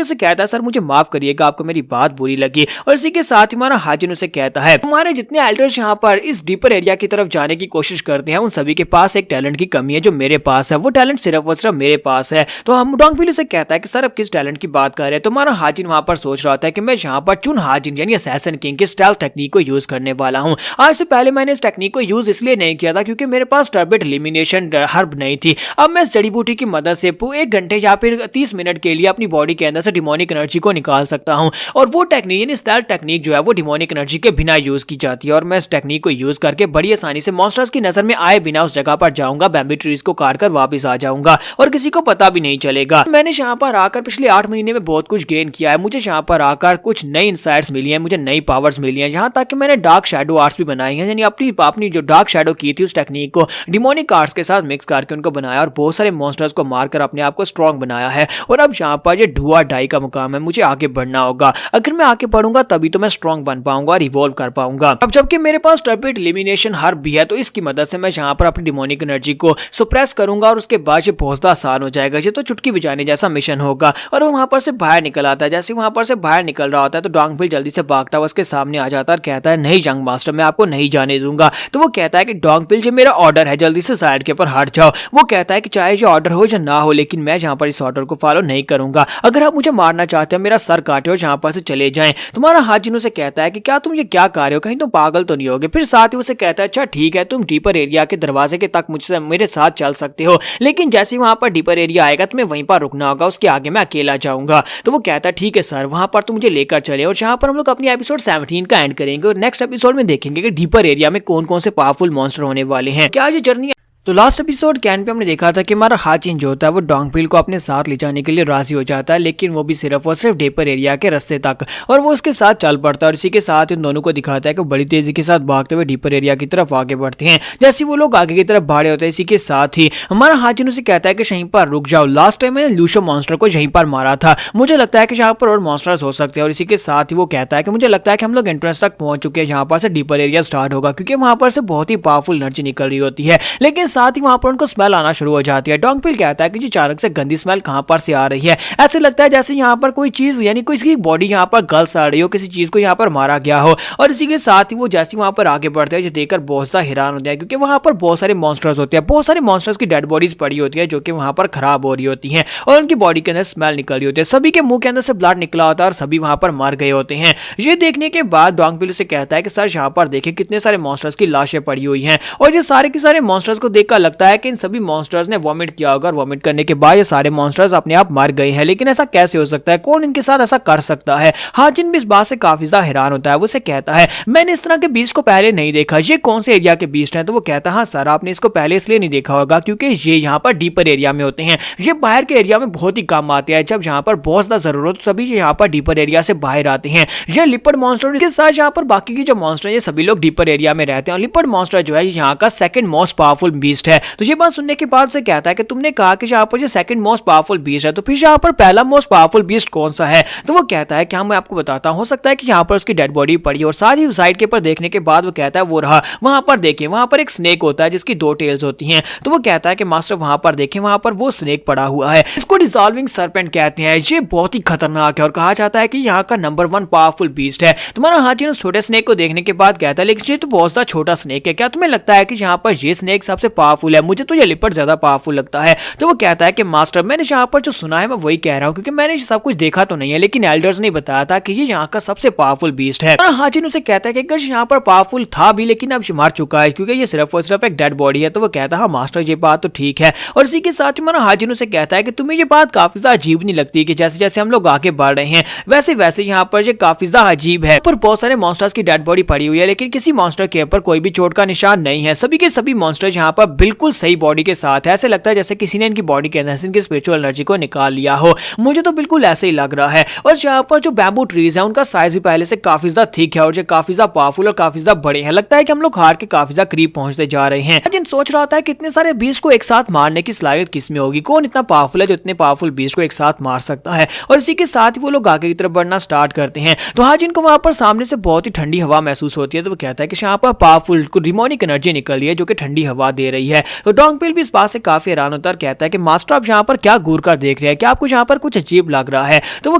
उसे कहता है सर मुझे माफ करिएगा, आपको मेरी बात बुरी लगी। और इसी के साथ ही हमारा हाजिन उसे कहता है हमारे जितने एल्डर्स यहाँ पर इस डीपर एरिया की तरफ जाने की कोशिश करते हैं उन सभी के पास एक टैलेंट की कमी है जो मेरे पास है, वो टैलेंट सिर्फ और सिर्फ मेरे पास है। तो हम डोंगफिल उसे कहता है कि सर अब किस टैलेंट की बात कर रहे हैं? तो हमारा हाजिन वहां पर सोच रहा था कि मैं यहाँ पर चुन हाजिन यानी असैसिन किंग की स्टेल्थ टेक्निक को यूज करने वाला हूँ। आज से पहले मैंने इस टेक्निक को यूज इसलिए नहीं किया था क्योंकि मेरे पास टर्बिट एलिमिनेशन हर्ब नहीं थी। अब मैं इस जड़ी बूटी की मदद से 1 घंटे या फिर 30 मिनट के लिए अपनी बॉडी के अंदर से डिमोनिक एनर्जी को निकाल सकता हूँ और वो टेक्निक यानी स्टेल्थ टेक्निक जो है वो डिमोनिक एनर्जी के बिना यूज की जाती है और मैं इस टेक्निक को यूज करके बड़ी आसानी से मॉन्स्टर्स की नजर में आए बिना उस जगह पर जाऊंगा, बैम्बू ट्रीज को काट कर वापस आ जाऊंगा और किसी को पता भी नहीं चलेगा। मैंने यहाँ पर आकर पिछले 8 महीने में बहुत कुछ गेन किया है, मुझे यहाँ पर आकर कुछ नई इंसाइट्स मिली हैं, मुझे नई पावर्स मिली हैं, यहाँ तक कि मैंने डार्क शैडो आर्ट्स भी बनाई हैं, यानी अपनी जो डार्क शैडो की थी उस टेक्निक को डिमोनिक आर्ट्स के साथ मिक्स करके उनको बनाया और बहुत सारे मॉन्स्टर्स को मारकर अपने आप को स्ट्रॉन्ग बनाया है। और अब यहाँ पर ये डू और डाई का मुकाम है, मुझे आगे बढ़ना होगा, अगर मैं आगे बढ़ूंगा तभी तो मैं स्ट्रॉन्ग बन पाऊंगा और इवॉल्व कर पाऊंगा। अब जबकि मेरे पास टर्बिट एलिमिनेशन हर्ब भी है तो इसकी मदद से मैं यहाँ पर अपनी डिमोनिक एनर्जी को सप्रेस करूंगा और उसके बाद ये पहुंचना आसान हो जाएगा, ये तो चुटकी बजाने जैसा मिशन होगा। और वो वहां पर से बाहर निकल आता है, जैसे वहां पर से बाहर निकल रहा होता है तो डोंगफिल जल्दी से भागता हुआ उसके सामने आ जाता है और कहता है नहीं जंग मास्टर मैं आपको नहीं जाने दूंगा। तो वो कहता है कि डोंगफिल ये मेरा ऑर्डर है, जल्दी से साइड के ऊपर हट जाओ। वो कहता है कि चाहे ये ऑर्डर हो या ना हो लेकिन मैं जहाँ पर इस ऑर्डर को फॉलो नहीं करूंगा। अगर आप मुझे मारना चाहते हो, मेरा सर काटे और जहाँ पर से चले जाएं। तुम्हारा हाजिन उसे कहता है कि क्या तुम ये क्या कर रहे हो, कहीं तुम पागल तो नहीं होगे। फिर साथ ही उसे कहता है अच्छा ठीक है, तुम डीपर एरिया के दरवाजे के तक मुझसे मेरे साथ चल सकते हो, लेकिन जैसे वहां पर डीपर एरिया आएगा तुम्हें वहीं पर रुकना होगा, उसके आगे मैं अकेला जाऊंगा। तो वो कहता है ठीक है सर, वहां पर तुम मुझे लेकर चले। और जहां पर हम लोग अपनी एपिसोड 17 का एंड करेंगे और नेक्स्ट एपिसोड में देखेंगे कि डीपर एरिया में कौन कौन से पावरफुल मॉन्स्टर होने वाले हैं, क्या ये जर्नी। तो लास्ट एपिसोड कैन पे हमने देखा था कि हमारा हाजिन जो होता है वो डोंगपिल को अपने साथ ले जाने के लिए राजी हो जाता है, लेकिन वो भी सिर्फ और सिर्फ डीपर एरिया के रास्ते तक, और वो उसके साथ चल पड़ता है। और इसी के साथ इन दोनों को दिखाता है कि बड़ी तेजी के साथ भागते हुए डीपर एरिया की तरफ आगे बढ़ते हैं। जैसे वो लोग आगे की तरफ भाड़े होते हैं, इसी के साथ ही हमारा हाजिन उसे कहता है कि यहीं पर रुक जाओ, लास्ट टाइम मैंने लूशो मॉन्स्टर को यहीं पर मारा था, मुझे लगता है कि यहाँ पर और मॉन्स्टर्स हो सकते हैं। और इसी के साथ ही वो कहता है कि मुझे लगता है कि हम लोग एंट्रेंस तक पहुंच चुके हैं, जहाँ पर से डीपर एरिया स्टार्ट होगा, क्योंकि वहां पर से बहुत ही पावरफुल एनर्जी निकल रही होती है। लेकिन साथ ही वहां पर उनको स्मेल आना शुरू हो जाती है। डोंगपिल कहता है कि जी अचानक से गंदी स्मेल कहां पर से आ रही है, ऐसे लगता है जैसे यहाँ पर कोई चीज यानी कोई इसकी बॉडी यहाँ पर गल सा रही हो, किसी चीज को यहाँ पर मारा गया हो। और इसी के साथ ही वो जैसे वहां पर आगे बढ़ते हैं, जो देखकर बहुत सा हैरान होता है, क्योंकि वहां पर बहुत सारे मॉन्स्टर्स होते हैं, बहुत सारे मॉन्स्टर्स की डेड बॉडीज पड़ी होती है जो कि वहां पर खराब हो रही होती है और उनकी बॉडी के अंदर स्मेल निकल रही होती है, सभी के मुंह के अंदर से ब्लड निकला होता है और सभी वहां पर मर गए होते हैं। ये देखने के बाद डोंगपिल से कहता है कि सर यहाँ पर देखे कितने सारे मॉन्स्टर्स की लाशें पड़ी हुई हैं, और ये सारे के सारे मॉन्स्टर्स को देखकर लगता है कि इन सभी मॉन्स्टर्स ने वॉमिट किया होगा, और वॉमिट करने के बाद ये सारे मॉन्स्टर्स अपने आप मर गए हैं। लेकिन ऐसा कैसे हो सकता है, कौन इनके साथ ऐसा कर सकता है। हाजिन भी इस बात से काफी ज्यादा हैरान होता है। वो से कहता है मैंने इस तरह के बीस्ट को पहले नहीं देखा, ये कौन से एरिया के बीस्ट हैं। तो वो कहता है हाँ सर, आपने इसको पहले इसलिए नहीं देखा होगा क्योंकि ये यहाँ पर डीपर एरिया में होते हैं, ये बाहर के एरिया में बहुत ही कम आते हैं, जब यहाँ पर बहुत ज्यादा जरूरत हो तभी यहाँ पर डीपर एरिया से बाहर आते हैं। ये लिपर्ड मॉन्स्टर के साथ यहाँ पर बाकी की जो मॉन्स्टर है, ये सभी लोग डीपर एरिया में रहते हैं, और लिपर्ड मॉन्स्टर जो है यहाँ का सेकंड मोस्ट पावरफुल बीस्ट है। तो ये बात सुनने के बाद से कहता है कि तुमने कहा कि यहाँ पर जो सेकंड मोस्ट पावरफुल बीस्ट है, तो फिर यहाँ पर पहला मोस्ट पावरफुल बीस्ट कौन सा है। तो वो कहता है कि हाँ मैं आपको बताता हूँ, हो सकता है कि यहाँ पर उसकी डेड बॉडी पड़ी, और साथ ही साइड के पर देखने के बाद वो कहता है वो रहा, वहां पर देखें, वहां पर एक स्नेक होता है जिसकी 2 टेल्स होती हैं। तो वो कहता है कि मास्टर वहां पर देखें, वहां पर वो स्नेक पड़ा हुआ है, इसको डिसॉल्विंग सर्पेंट कहते हैं, ये बहुत ही खतरनाक है और कहा जाता है कि यहाँ का नंबर 1 पावरफुल बीस्ट है। तुम्हारा हाजिन उस छोटे स्नेक को देखने के बाद कहता है लेकिन ये तो बहुत सा छोटा स्नेक है, क्या तुम्हें लगता है कि यहाँ पर ये स्नेक सबसे पावरफुल है, मुझे तो ये लिपर्ड ज्यादा पावरफुल लगता है। तो वो कहता है कि मास्टर मैंने यहाँ पर जो सुना है मैं वही कह रहा हूँ, क्योंकि मैंने सब कुछ देखा तो नहीं है, लेकिन एल्डर्स ने बताया था कि ये यहाँ का सबसे पावरफुल बीस्ट है। और हाजिन उसे कहता है कि यहाँ पर पावरफुल था भी, लेकिन अब मर चुका है क्योंकि ये सिर्फ और सिर्फ एक डेड बॉडी है। तो वो कहता है हाँ मास्टर ये बात तो ठीक है। और इसी के साथ ही मेरा हाजिन उसे कहता है कि तुम्हें ये बात काफी ज्यादा अजीब नहीं लगती कि जैसे जैसे हम लोग आगे बढ़ रहे हैं वैसे वैसे यहाँ पर ये काफी ज्यादा अजीब है। पर बहुत सारे मॉन्स्टर्स की डेड बॉडी पड़ी हुई है, लेकिन किसी मॉन्स्टर के ऊपर कोई भी चोट का निशान नहीं है, सभी के सभी मॉन्स्टर्स यहाँ पर बिल्कुल सही बॉडी के साथ है, ऐसे लगता है जैसे किसी ने इनकी बॉडी के अंदर से इनकी स्पिरिचुअल एनर्जी को निकाल लिया हो, मुझे तो बिल्कुल ऐसे ही लग रहा है। और यहाँ पर जो बैम्बू ट्रीज है उनका साइज भी पहले से काफी ज्यादा थिक है और जो काफी ज्यादा पावरफुल और काफी ज्यादा बड़े हैं, लगता है कि हम लोग हार के काफी ज्यादा करीब पहुंचते जा रहे हैं। जिन सोच रहा था कि इतने सारे बीस्ट को एक साथ मारने की सलाहियत किसमें होगी, कौन इतना पावरफुल है जो इतने पावरफुल बीस्ट को एक साथ मार सकता है। और इसी के साथ ही वो लोग आगे की तरफ बढ़ना स्टार्ट करते हैं। तो हाजिन को वहां पर सामने से बहुत ही ठंडी हवा महसूस होती है। तो वो कहता है कि यहाँ पर पावरफुल डिमोनिक एनर्जी निकल रही है जो कि ठंडी हवा दे रही है। तो डोंगपिल भी इस बात से काफी हैरान होता है और कहता है कि मास्टर आप यहाँ पर क्या घूर कर देख रहे हैं, क्या आपको यहाँ पर कुछ अजीब लग रहा है। तो वो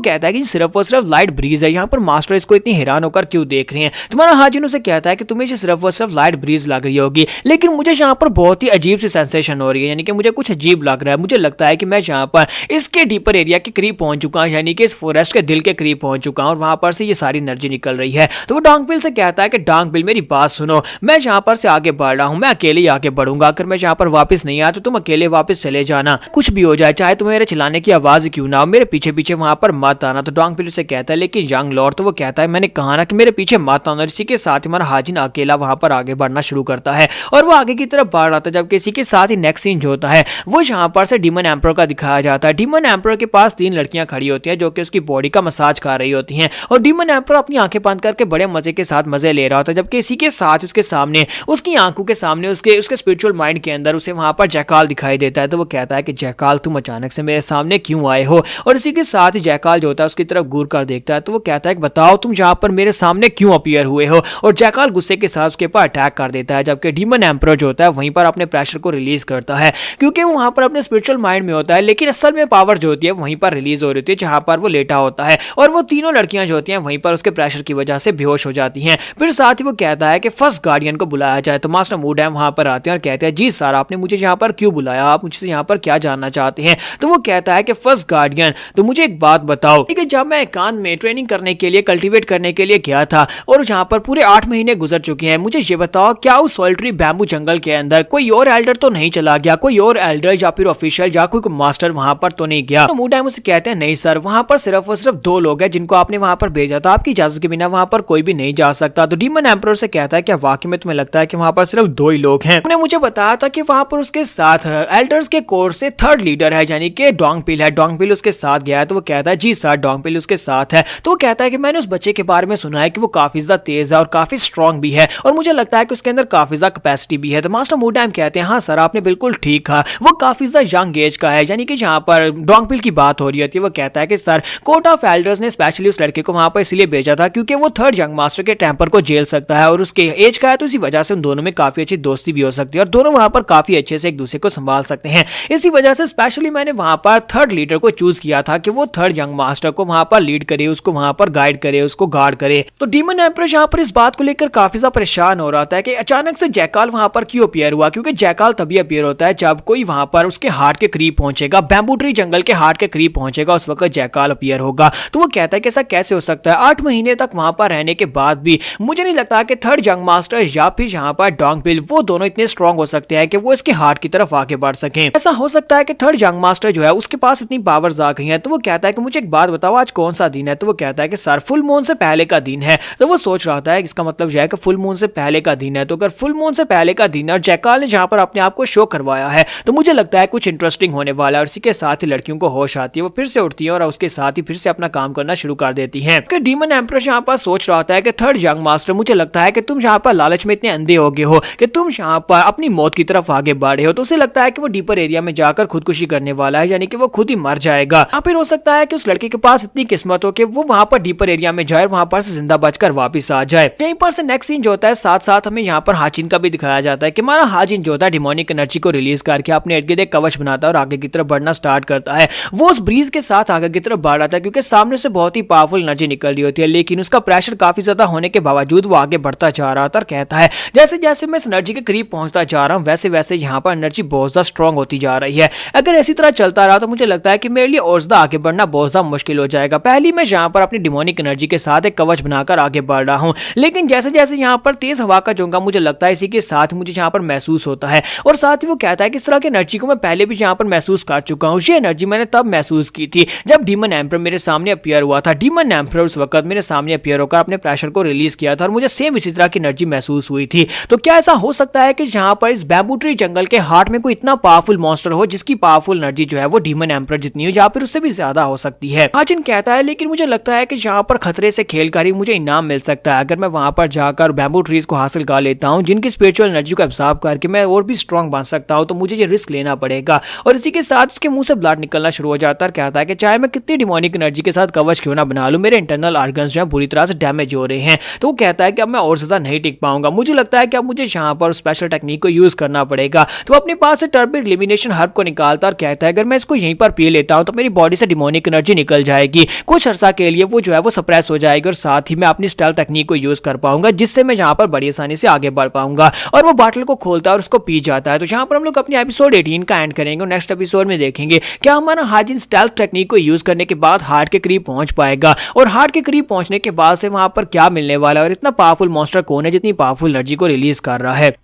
कहता है कि सिर्फ और सिर्फ लाइट ब्रीज है, यहाँ पर मास्टर इसको इतनी हैरान होकर क्यों देख रहे हैं। तुम्हारा हाजिन उसे कहता है कि तुम्हें सिर्फ और सिर्फ लाइट ब्रीज लग रही होगी, लेकिन मुझे यहाँ पर बहुत ही अजीब सी सेंसेशन हो रही है, यानी कि मुझे कुछ अजीब लग रहा है, मुझे लगता है कि मैं यहाँ पर इसके डीपर एरिया के करीब पहुंच चुका हूँ, यानी कि इस फॉरेस्ट के दिल के करीब पहुंच चुका हूँ और वहां पर से ये सारी एनर्जी निकल रही है। तो वो डोंगपिल से कहता है कि डोंगपिल मेरी बात सुनो, मैं यहाँ पर से आगे बढ़ रहा हूँ, मैं अकेले ही आगे बढ़ूंगा, अगर मैं यहाँ पर वापस नहीं आया तो तुम अकेले वापस चले जाना, कुछ भी हो जाए, चाहे तुम्हें मेरे चिल्लाने की आवाज क्यों ना हो, मेरे पीछे पीछे वहां पर मत आना। तो डोंगपिल से कहता है लेकिन यंग लॉर्ड, तो वो कहता है मैंने कहा ना कि मेरे पीछे मत आना। इसी के साथ हमारा हाजिन अकेला वहां पर आगे बढ़ना शुरू करता है और वो आगे की तरफ बढ़ रहा था, जबकि इसी के साथ ही नेक्स्ट सीन जो होता है वो यहाँ पर से डीमन एम्परर का दिखाया जाता है। डीमन एम्परर के पास 3 लड़कियां खड़ी होती हैं जो कि उसकी बॉडी का मसाज कर रही होती हैं और डीमन एम्परर अपनी आंखें बंद करके बड़े मजे के साथ मजे ले रहा होता है, जबकि इसी के साथ उसके सामने उसकी आंखों के सामने उसके स्पिरिचुअल माइंड के अंदर उसे वहां पर जैकाल दिखाई देता है। तो वो कहता है कि जैकाल तुम अचानक से मेरे सामने क्यों आए हो। और इसी के साथ ही जैकाल जो होता है उसकी तरफ घूर कर देखता है। तो वो कहता है कि बताओ तुम यहाँ पर मेरे सामने क्यों अपीयर हुए हो। और जैकाल गुस्से के साथ उसके ऊपर अटैक कर देता है, जबकि डीमन एम्परर जो होता है वहीं पर अपने प्रेशर को रिलीज करता है, क्योंकि वो वहां पर अपने स्पिरिचुअल माइंड में होता है, लेकिन असल में पावर जो होती है वहीं पर रिलीज हो रही होती है जहां पर वो लेटा होता है। और वो तीनों लड़कियां जो होती हैं वहीं पर उसके प्रेशर की वजह से बेहोश हो जाती हैं। फिर साथ ही वो कहता है कि फर्स्ट गार्डियन को बुलाया जाए। तो मास्टर मूड है वहां पर आते हैं और कहते कहते हैं जी सर आपने मुझे यहाँ पर क्यों बुलाया, आप मुझसे यहाँ पर क्या जानना चाहते हैं। तो वो कहता है कि फर्स्ट गार्डियन तो मुझे एक बात बताओ, ठीक है, जब मैं एकांत में ट्रेनिंग करने के लिए कल्टीवेट करने के लिए गया था और जहाँ पर पूरे 8 महीने गुजर चुके हैं, मुझे ये बताओ क्या उस सॉलिटरी बैम्बू जंगल के अंदर कोई और एल्डर तो नहीं चला गया, कोई और एल्डर या फिर ऑफिशियल या कोई मास्टर वहां पर तो नहीं गया। तो मूडाई मुझसे कहते हैं नहीं सर वहां पर सिर्फ और सिर्फ 2 लोग हैं जिनको आपने वहां पर भेजा था, आपकी इजाजत के बिना वहां पर कोई भी नहीं जा सकता। तो डीमन एम्परर से कहता है क्या वाकई में तुम्हें लगता है कि वहां पर सिर्फ 2 ही लोग हैं। उन्होंने मुझे बताया था कि वहां पर उसके साथ एल्डर्स के कोर से 3rd लीडर है यानी कि डोंगपिल है, डोंगपिल उसके साथ गया है। तो वो कहता है जी सर डोंगपिल उसके साथ है। तो वो कहता है कि मैंने उस बच्चे के बारे में सुना है कि वो काफी ज्यादा तेज है और काफी स्ट्रॉन्ग भी है और मुझे लगता है कि उसके अंदर काफी ज्यादा कैपेसिटी भी है। तो मास्टर मूडाई कहते हैं हाँ सर आपने बिल्कुल ठीक कहा, वो काफी ज्यादा यंग एज का है, यानी कि जहाँ पर डोंगपिल की बात हो रही होती है। वो कहता है कि सर कोर्ट ऑफ एल्डर्स ने स्पेशली उस लड़के को वहां पर इसलिए भेजा था क्योंकि वो 3rd यंग मास्टर के टेम्पर को झेल सकता है और उसके एज का है, तो इसी वजह से उन दोनों में काफी अच्छी दोस्ती भी हो सकती है और दोनों वहां पर काफी अच्छे से एक दूसरे को संभाल सकते हैं। इसी वजह से स्पेशली मैंने वहां पर 3rd लीडर को चूज किया था कि वो 3rd यंग मास्टर को वहां पर लीड करे, उसको वहां पर गाइड करे, उसको गार्ड करे। तो डीमन एम्परर यहाँ पर इस बात को लेकर काफी ज्यादा परेशान हो रहा था कि अचानक से जैकाल वहां पर क्यों अपीयर हुआ, क्योंकि जैकाल तभी अपीयर होता है जब कोई वहां पर उसके हार्ट के करीब पहुंचेगा, बैम्बू ट्री जंगल के हार्ट के करीब पहुंचेगा, उस वक्त जैकाल अपीयर होगा। तो वो कहता है कि ऐसा कैसे हो सकता है, 8 महीने तक वहां पर रहने के बाद भी मुझे नहीं लगता कि 3rd यंग मास्टर या फिर यहाँ पर डोंगपिल वो दोनों इतने स्ट्रॉन्ग हो सकते हैं कि वो इसके हार्ट की तरफ आगे बढ़ सकें। ऐसा हो सकता है कि 3rd यंग मास्टर जो है उसके पास इतनी पावर्स आ गई हैं। तो वो कहता है कि मुझे एक बात बताओ आज कौन सा दिन है। तो वो कहता है कि सर फुल मून से पहले का दिन है। तो वो सोच रहा था इसका मतलब यह है कि फुल मून से पहले का दिन है, तो अगर फुल मून से पहले का दिन है और जैकाल ने जहां पर अपने आप को शो करवाया है तो मुझे लगता है कुछ इंटरेस्टिंग होने वाला है। और इसी के साथ ही लड़कियों को होश आती है, वो फिर से उठती है और उसके साथ ही फिर से अपना काम करना शुरू कर देती है। डीमन एम्परर यहाँ पर सोच रहा था कि 3rd यंग मास्टर मुझे लगता है कि तुम यहाँ पर लालच में इतने अंधे हो गए हो कि तुम यहाँ पर अपनी मौत की तरफ आगे बढ़े हो। तो उसे लगता है कि वो डीपर एरिया में जाकर खुदकुशी करने वाला है, यानी कि वो खुद ही मर जाएगा। या फिर हो सकता है कि उस लड़के के पास इतनी किस्मत हो कि वो वहां पर डीपर एरिया में जाए, वहां पर से जिंदा बचकर वापस आ जाए। यहीं पर से नेक्स्ट सीन जो होता है साथ साथ हमें यहाँ पर हाजिन का भी दिखाया जाता है कि हमारा हाजिन जो होता है डिमोनिक एनर्जी को रिलीज करके अपने इर्द गिर्द एक कवच बनाता है और आगे की तरफ बढ़ना स्टार्ट करता है। वो उस ब्रीज के साथ आगे की तरफ बढ़ रहा था क्योंकि सामने से बहुत ही पावरफुल एनर्जी निकल रही होती है, लेकिन उसका प्रेशर काफी ज्यादा होने के बावजूद वो आगे बढ़ता जा रहा था और कहता है जैसे जैसे मैं इस एनर्जी के करीब पहुंचता जा रहा हूं वैसे वैसे यहाँ पर एनर्जी बहुत ज्यादा स्ट्रॉन्ग होती जा रही है। अगर इसी तरह चलता रहा तो मुझे लगता है कि मेरे लिए और ज्यादा आगे बढ़ना बहुत ज्यादा मुश्किल हो जाएगा। पहली मैं यहाँ पर अपनी डिमोनिक एनर्जी के साथ एक कवच बनाकर आगे बढ़ रहा हूँ, लेकिन जैसे जैसे यहाँ पर तेज हवा का झोंका मुझे लगता है इसी के साथ मुझे यहाँ पर महसूस होता है। और साथ ही वो कहता है कि इस तरह की एनर्जी को मैं पहले भी यहाँ पर महसूस कर चुका हूँ। ये एनर्जी मैंने तब महसूस की थी जब डीमन एम्परर मेरे सामने अपीयर हुआ था। डीमन एम्परर उस वक्त मेरे सामने अपीयर होकर अपने प्रेशर को रिलीज किया था और मुझे सेम इसी तरह की एनर्जी महसूस हुई थी। तो क्या ऐसा हो सकता है कि यहाँ पर इस बैम्बू ट्री जंगल के हार्ट में कोई इतना पावरफुल मॉन्स्टर हो जिसकी पावरफुल एनर्जी जो है वो डीमन एम्परर जितनी हो या फिर उससे भी ज्यादा हो सकती है। हाजिन कहता है लेकिन मुझे लगता है कि यहाँ पर खतरे से खेलकर ही मुझे इनाम मिल सकता है अगर मैं वहां पर जाकर बैम्बू ट्रीज को हासिल कर लेता हूँ जिनकी स्पिरिचुअल एनर्जी को एब्जॉर्ब करके मैं और भी स्ट्रॉन्ग बन सकता हूँ, तो मुझे ये रिस्क लेना पड़ेगा। और इसी के साथ उसके मुंह से ब्लड निकलना शुरू हो जाता है। कहता है कि चाहे मैं कितनी डिमोनिक एनर्जी के साथ कवच क्यों ना बना लूं, मेरे इंटरनल ऑर्गन्स जो है बुरी तरह से डैमेज हो रहे हैं। तो वो कहता है कि अब मैं और ज्यादा नहीं टिक पाऊंगा, मुझे लगता है कि अब मुझे यहाँ पर स्पेशल टेक्निक को यूज करना पड़ेगा। तो अपने पास से टर्बिड एलिमिनेशन हर्ब को निकालता और कहता है अगर मैं इसको यहीं पर पी लेता हूँ तो मेरी बॉडी से डिमोनिक एनर्जी निकल जाएगी, कुछ अर्सा के लिए वो जो है वो सप्रेस हो जाएगी और साथ ही मैं अपनी स्टेल्थ टेक्निक को यूज कर पाऊंगा जिससे मैं यहाँ पर बड़ी आसानी से आगे बढ़ पाऊंगा। और वो बॉटल को खोलता है और उसको पी जाता है। तो यहाँ पर हम लोग अपने एपिसोड 18 का एंड करेंगे और नेक्स्ट एपिसोड में देखेंगे क्या हमारा हाजिन स्टेल्थ टेक्निक को यूज करने के बाद हार्ट के करीब पहुंच पाएगा और हार्ट के करीब पहुंचने के बाद से वहां पर क्या मिलने वाला है और इतना पावरफुल मॉन्स्टर कौन है जितनी पावरफुल एनर्जी को रिलीज कर रहा है।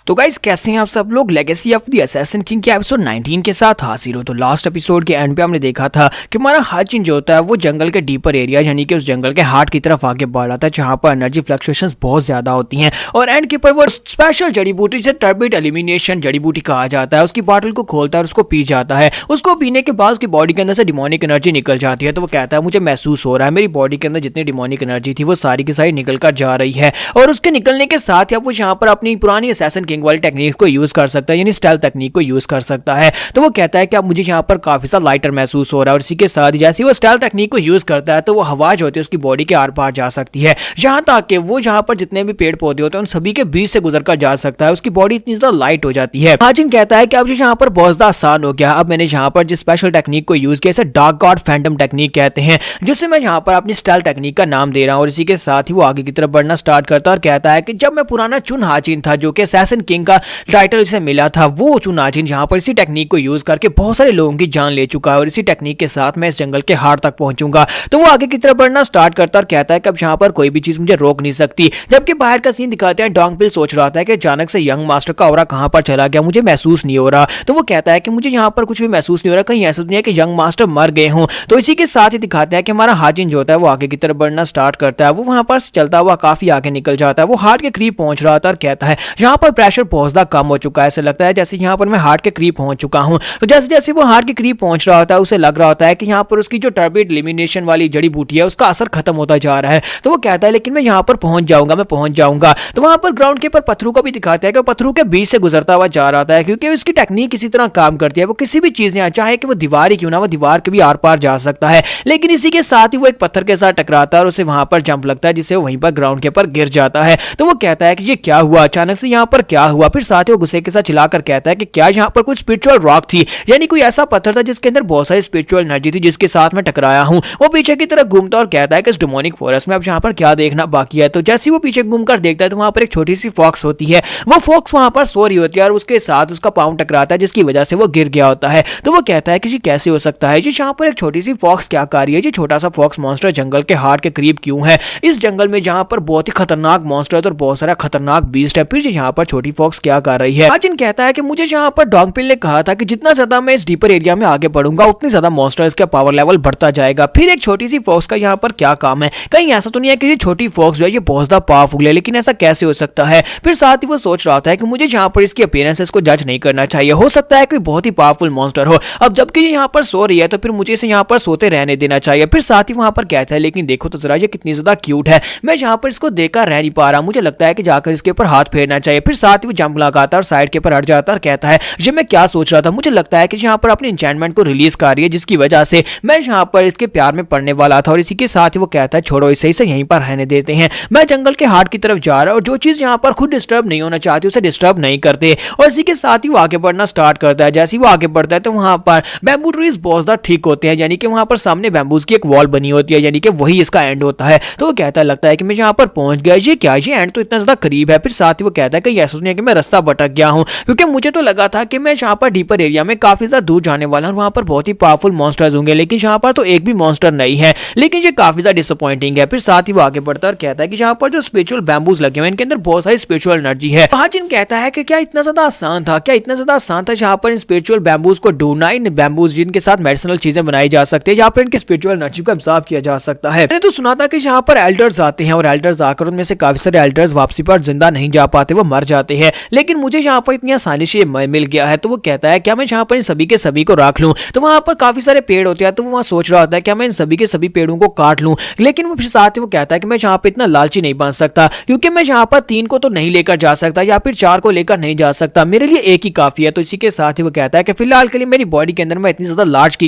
तो गाइस कैसे हैं आप सब लोग, legacy of the assassin king के एपिसोड 19 के साथ हाजिर हो। तो लास्ट एपिसोड के एंड पे हमने देखा था कि हमारा हाजिन जो होता है वो जंगल के डीपर एरिया यानी कि उस जंगल के हार्ट की तरफ आगे बढ़ रहा था जहां पर एनर्जी फ्लक्चुएशंस बहुत ज्यादा होती हैं और एंड के पर वो स्पेशल जड़ी बूटी जिसे टर्बिड एलिमिनेशन जड़ी बूटी कहा जाता है उसकी बॉटल को खोलता है और उसको पी जाता है। उसको पीने के बाद उसकी बॉडी के अंदर से डिमोनिक एनर्जी निकल जाती है। तो वो कहता है मुझे महसूस हो रहा है मेरी बॉडी के अंदर जितनी डिमोनिक एनर्जी थी वो सारी की सारी निकल कर जा रही है और उसके निकलने के साथ ही अब वो यहाँ पर अपनी पुरानी असैसिन किंग वाली टेक्निक को यूज कर सकता है, यानी स्टाइल टेक्निक को यूज कर सकता है। तो वो कहता है कि अब मुझे यहाँ पर काफी सा लाइटर महसूस हो रहा है और इसी के साथ जैसे वो स्टाइल टेक्निक को यूज करता है तो वो हवा जो होती है उसकी बॉडी के आर पार जा सकती है, यहाँ तक कि वो जहाँ पर जितने भी पेड़ पौधे होते हैं उन सभी के बीच से गुजर कर जा सकता है, उसकी बॉडी इतनी ज्यादा लाइट हो जाती है। हाजिन कहता है कि अब यहाँ पर बहुत ज्यादा आसान हो गया, अब मैंने यहाँ पर जिस स्पेशल टेक्निक को यूज किया इसे डार्क गॉड फैंटम टेक्निक कहते हैं, जिससे मैं यहाँ पर अपनी स्टाइल टेक्निक का नाम दे रहा हूँ। और इसी के साथ ही वो आगे की तरफ बढ़ना स्टार्ट करता है और कहता है कि जब मैं पुराना चुन हाजिन था जो कि असैसिन किंग का टाइटल से मिला था, वो चुन हाजिन यहाँ पर इसी टेक्निक को यूज करके बहुत सारे लोगों की जान ले चुका है और इसी टेक्निक के साथ मैं इस जंगल के हार तक पहुंचूंगा। तो वो आगे की तरफ बढ़ना स्टार्ट करता है और कहता है कि अब यहाँ पर कोई भी चीज मुझे रोक नहीं सकती। जबकि बाहर का सीन दिखाते हैं, डोंगबिल सोच रहा था कि अचानक से यंग मास्टर का ऑरा कहां पर चला गया, मुझे महसूस नहीं हो रहा। तो वो कहता है कि मुझे यहाँ पर कुछ भी महसूस नहीं हो रहा, कहीं ऐसा नहीं है कि यंग मास्टर मर गए हों। तो इसी के साथ ही दिखाते हैं कि हमारा हाजिन जो होता है वो आगे की तरफ बढ़ना स्टार्ट करता है, वो वहां पर चलता हुआ काफी आगे निकल जाता है। वो हार्ट के करीब पहुंच रहा था और कहता है यहाँ पर प्रेशर बहुत ज्यादा कम हो चुका है, ऐसा लगता है जैसे यहाँ पर मैं हार्ट के करीब पहुंच चुका हूँ। तो जैसे जैसे वो हार्ट के करीब पहुंच रहा होता है उसे लग रहा होता है कि यहाँ पर उसकी जो टर्बिड एलिमिनेशन वाली जड़ी बूटी है उसका असर खत्म होता जा रहा है। तो वो कहता है लेकिन मैं यहाँ पर पहुंच जाऊंगा, मैं पहुंच जाऊंगा। तो वहां पर ग्राउंड के ऊपर पत्थरों को भी दिखाता है कि पत्थरों के बीच से गुजरता हुआ जा रहा है, क्योंकि उसकी टेक्निक इसी तरह काम करती है, वो किसी भी चीज यहाँ चाहे कि वो दीवार ही क्यों ना, वो दीवार के भी आर पार जा सकता है। लेकिन इसी के साथ ही वो एक पत्थर के साथ टकराता है और उसे वहां पर जंप लगता है जिससे वो वहीं पर ग्राउंड के ऊपर गिर जाता है। तो वो कहता है कि ये क्या हुआ, अचानक से यहाँ पर क्या हुआ। फिर साथ ही वो गुस्से के साथ चिल्लाकर कहता है कि क्या यहाँ पर कोई स्पिरिचुअल रॉक थी, यानी कोई ऐसा पत्थर था जिसके अंदर बहुत सारी स्पिरिचुअल एनर्जी थी जिसके साथ मैं टकराया हूँ। वो पीछे की तरफ घूमता और कहता है कि इस डेमोनिक फॉरेस्ट में अब यहाँ पर क्या देखना बाकी है। तो जैसे वो पीछे घूमकर देखता है तो वहां पर एक छोटी सी फॉक्स होती है, वो फॉक्स वहां पर सो रही होती है और उसके साथ उसका पाँव टकराता है जिसकी वजह से वो गिर गया होता है। तो वो कहता है कि जी कैसे हो सकता है, जी यहाँ पर एक छोटी सी फॉक्स क्या कर रही है, जी छोटा सा फॉक्स मॉन्स्टर जंगल के हार्ट के करीब क्यों है, इस जंगल में जहाँ पर बहुत ही खतरनाक मॉन्स्टर्स और बहुत सारा खतरनाक बीस्ट है, फिर यहाँ पर छोटी फॉक्स क्या कर रही है। हाजिन कहता है कि मुझे यहाँ पर डोंगबिल ने कहा था कि जितना ज्यादा मैं इस डीपर एरिया में आगे बढ़ूंगा उतनी ज्यादा मॉन्स्टर्स का पावर लेवल बढ़ता जाएगा। फिर एक छोटी सी फॉक्स का यहाँ पर क्या काम है, कहीं ऐसा तो नहीं है कि ये छोटी फॉक्स जो है ये बहुत ज्यादा पावरफुल है, लेकिन ऐसा कैसे हो सकता है। फिर साथ ही वो सोच रहा था कि मुझे यहाँ पर इसकी अपीयरेंस को जज नहीं करना चाहिए, हो सकता है कोई बहुत ही पावरफुल मॉन्स्टर हो। अब जबकि ये यहाँ पर सो रही है तो फिर मुझे इसे यहाँ पर सोते रहने देना चाहिए। फिर साथ ही वहां पर कहता है लेकिन देखो तो जरा ये कितनी ज्यादा क्यूट है, मैं यहाँ पर इसको देखकर रह नहीं पा रहा, मुझे लगता है कि जाकर इसके ऊपर हाथ फेरना चाहिए। फिर साथ ही वो जंप लगाता है और साइड के ऊपर हट जाता है और कहता है ये मैं क्या सोच रहा था, मुझे लगता है कि यहाँ पर अपने एन्चेंटमेंट को रिलीज कर रही है जिसकी वजह से मैं यहाँ पर इसके प्यार में पड़ने वाला था। और इसी के साथ ही वो कहता है छोड़ो इसे यहीं पर रहने देते हैं, मैं जंगल के हार्ट की तरफ जा रहा हूँ और जो चीज यहाँ पर खुद डिस्टर्ब नहीं होना चाहती उसे डिस्टर्ब नहीं करते। और इसी के साथ ही वो आगे बढ़ना स्टार्ट करता है। जैसे ही वो आगे बढ़ता है तो वहां पर बैम्बू ट्रीज बहुत ज्यादा ठीक होते हैं, यानी कि वहां पर सामने बैम्बूज की एक वॉल बनी होती है, यानी कि वही इसका एंड होता है। तो वो कहता है लगता है कि मैं यहाँ पर पहुंच गया, ये क्या, ये एंड तो इतना ज्यादा करीब है। फिर साथ ही वो कहता है कि ऐसा नहीं है कि मैं रास्ता भटक गया हूँ, क्योंकि मुझे तो लगा था कि मैं यहाँ पर डीपर एरिया में काफी ज्यादा दूर जाने वाला हूँ, वहां पर बहुत ही पावरफुल मॉन्स्टर्स होंगे, लेकिन यहाँ पर तो एक भी मॉन्स्टर नहीं है, लेकिन ये काफी ज्यादा डिसअपॉइंटिंग है। फिर साथ ही वो आगे बढ़ता है और कहता है कि यहाँ पर जो स्पिरिचुअल बैम्बूज लगे हुए हैं इनके अंदर बहुत सारी स्पिरिचुअल एनर्जी है। हाजिन कहता है कि क्या इतना ज्यादा आसान था, क्या इतना ज्यादा आसान था यहाँ पर इन स्पिरिचुअल बैम्बूज को ढूंढना, इन बैम्बूज जिनके साथ मेडिसिनल चीजें बनाई जा सकती है, यहाँ पर इनकी स्पिरिचुअल एनर्जी को एब्जॉर्ब किया जा सकता है। मैंने तो सुना था कि यहाँ पर एल्डर्स आते हैं और एल्डर्स आकर उनमें से काफी सारे एल्डर्स वापसी पर जिंदा नहीं जा पाते, वो मर जाते हैं, लेकिन मुझे यहाँ पर इतनी आसानी से मिल गया है। तो वो कहता है क्या मैं यहाँ पर इन सभी के सभी को रख लूं, तो वहां पर काफी सारे पेड़ होते हैं, तो वो वहां सोच रहा होता है क्या मैं इन सभी के सभी पेड़ों को काट लूं, लेकिन वो फिर साथ ही वो कहता है कि मैं यहाँ पे इतना लालची नहीं बन सकता, क्योंकि मैं यहाँ पर 3 को तो नहीं लेकर जा सकता या फिर 4 को लेकर नहीं जा सकता, मेरे लिए एक ही काफी है। तो इसी के साथ ही वो कहता है कि फिलहाल के लिए मेरी बॉडी के अंदर मैं इतनी ज्यादा लार्ज की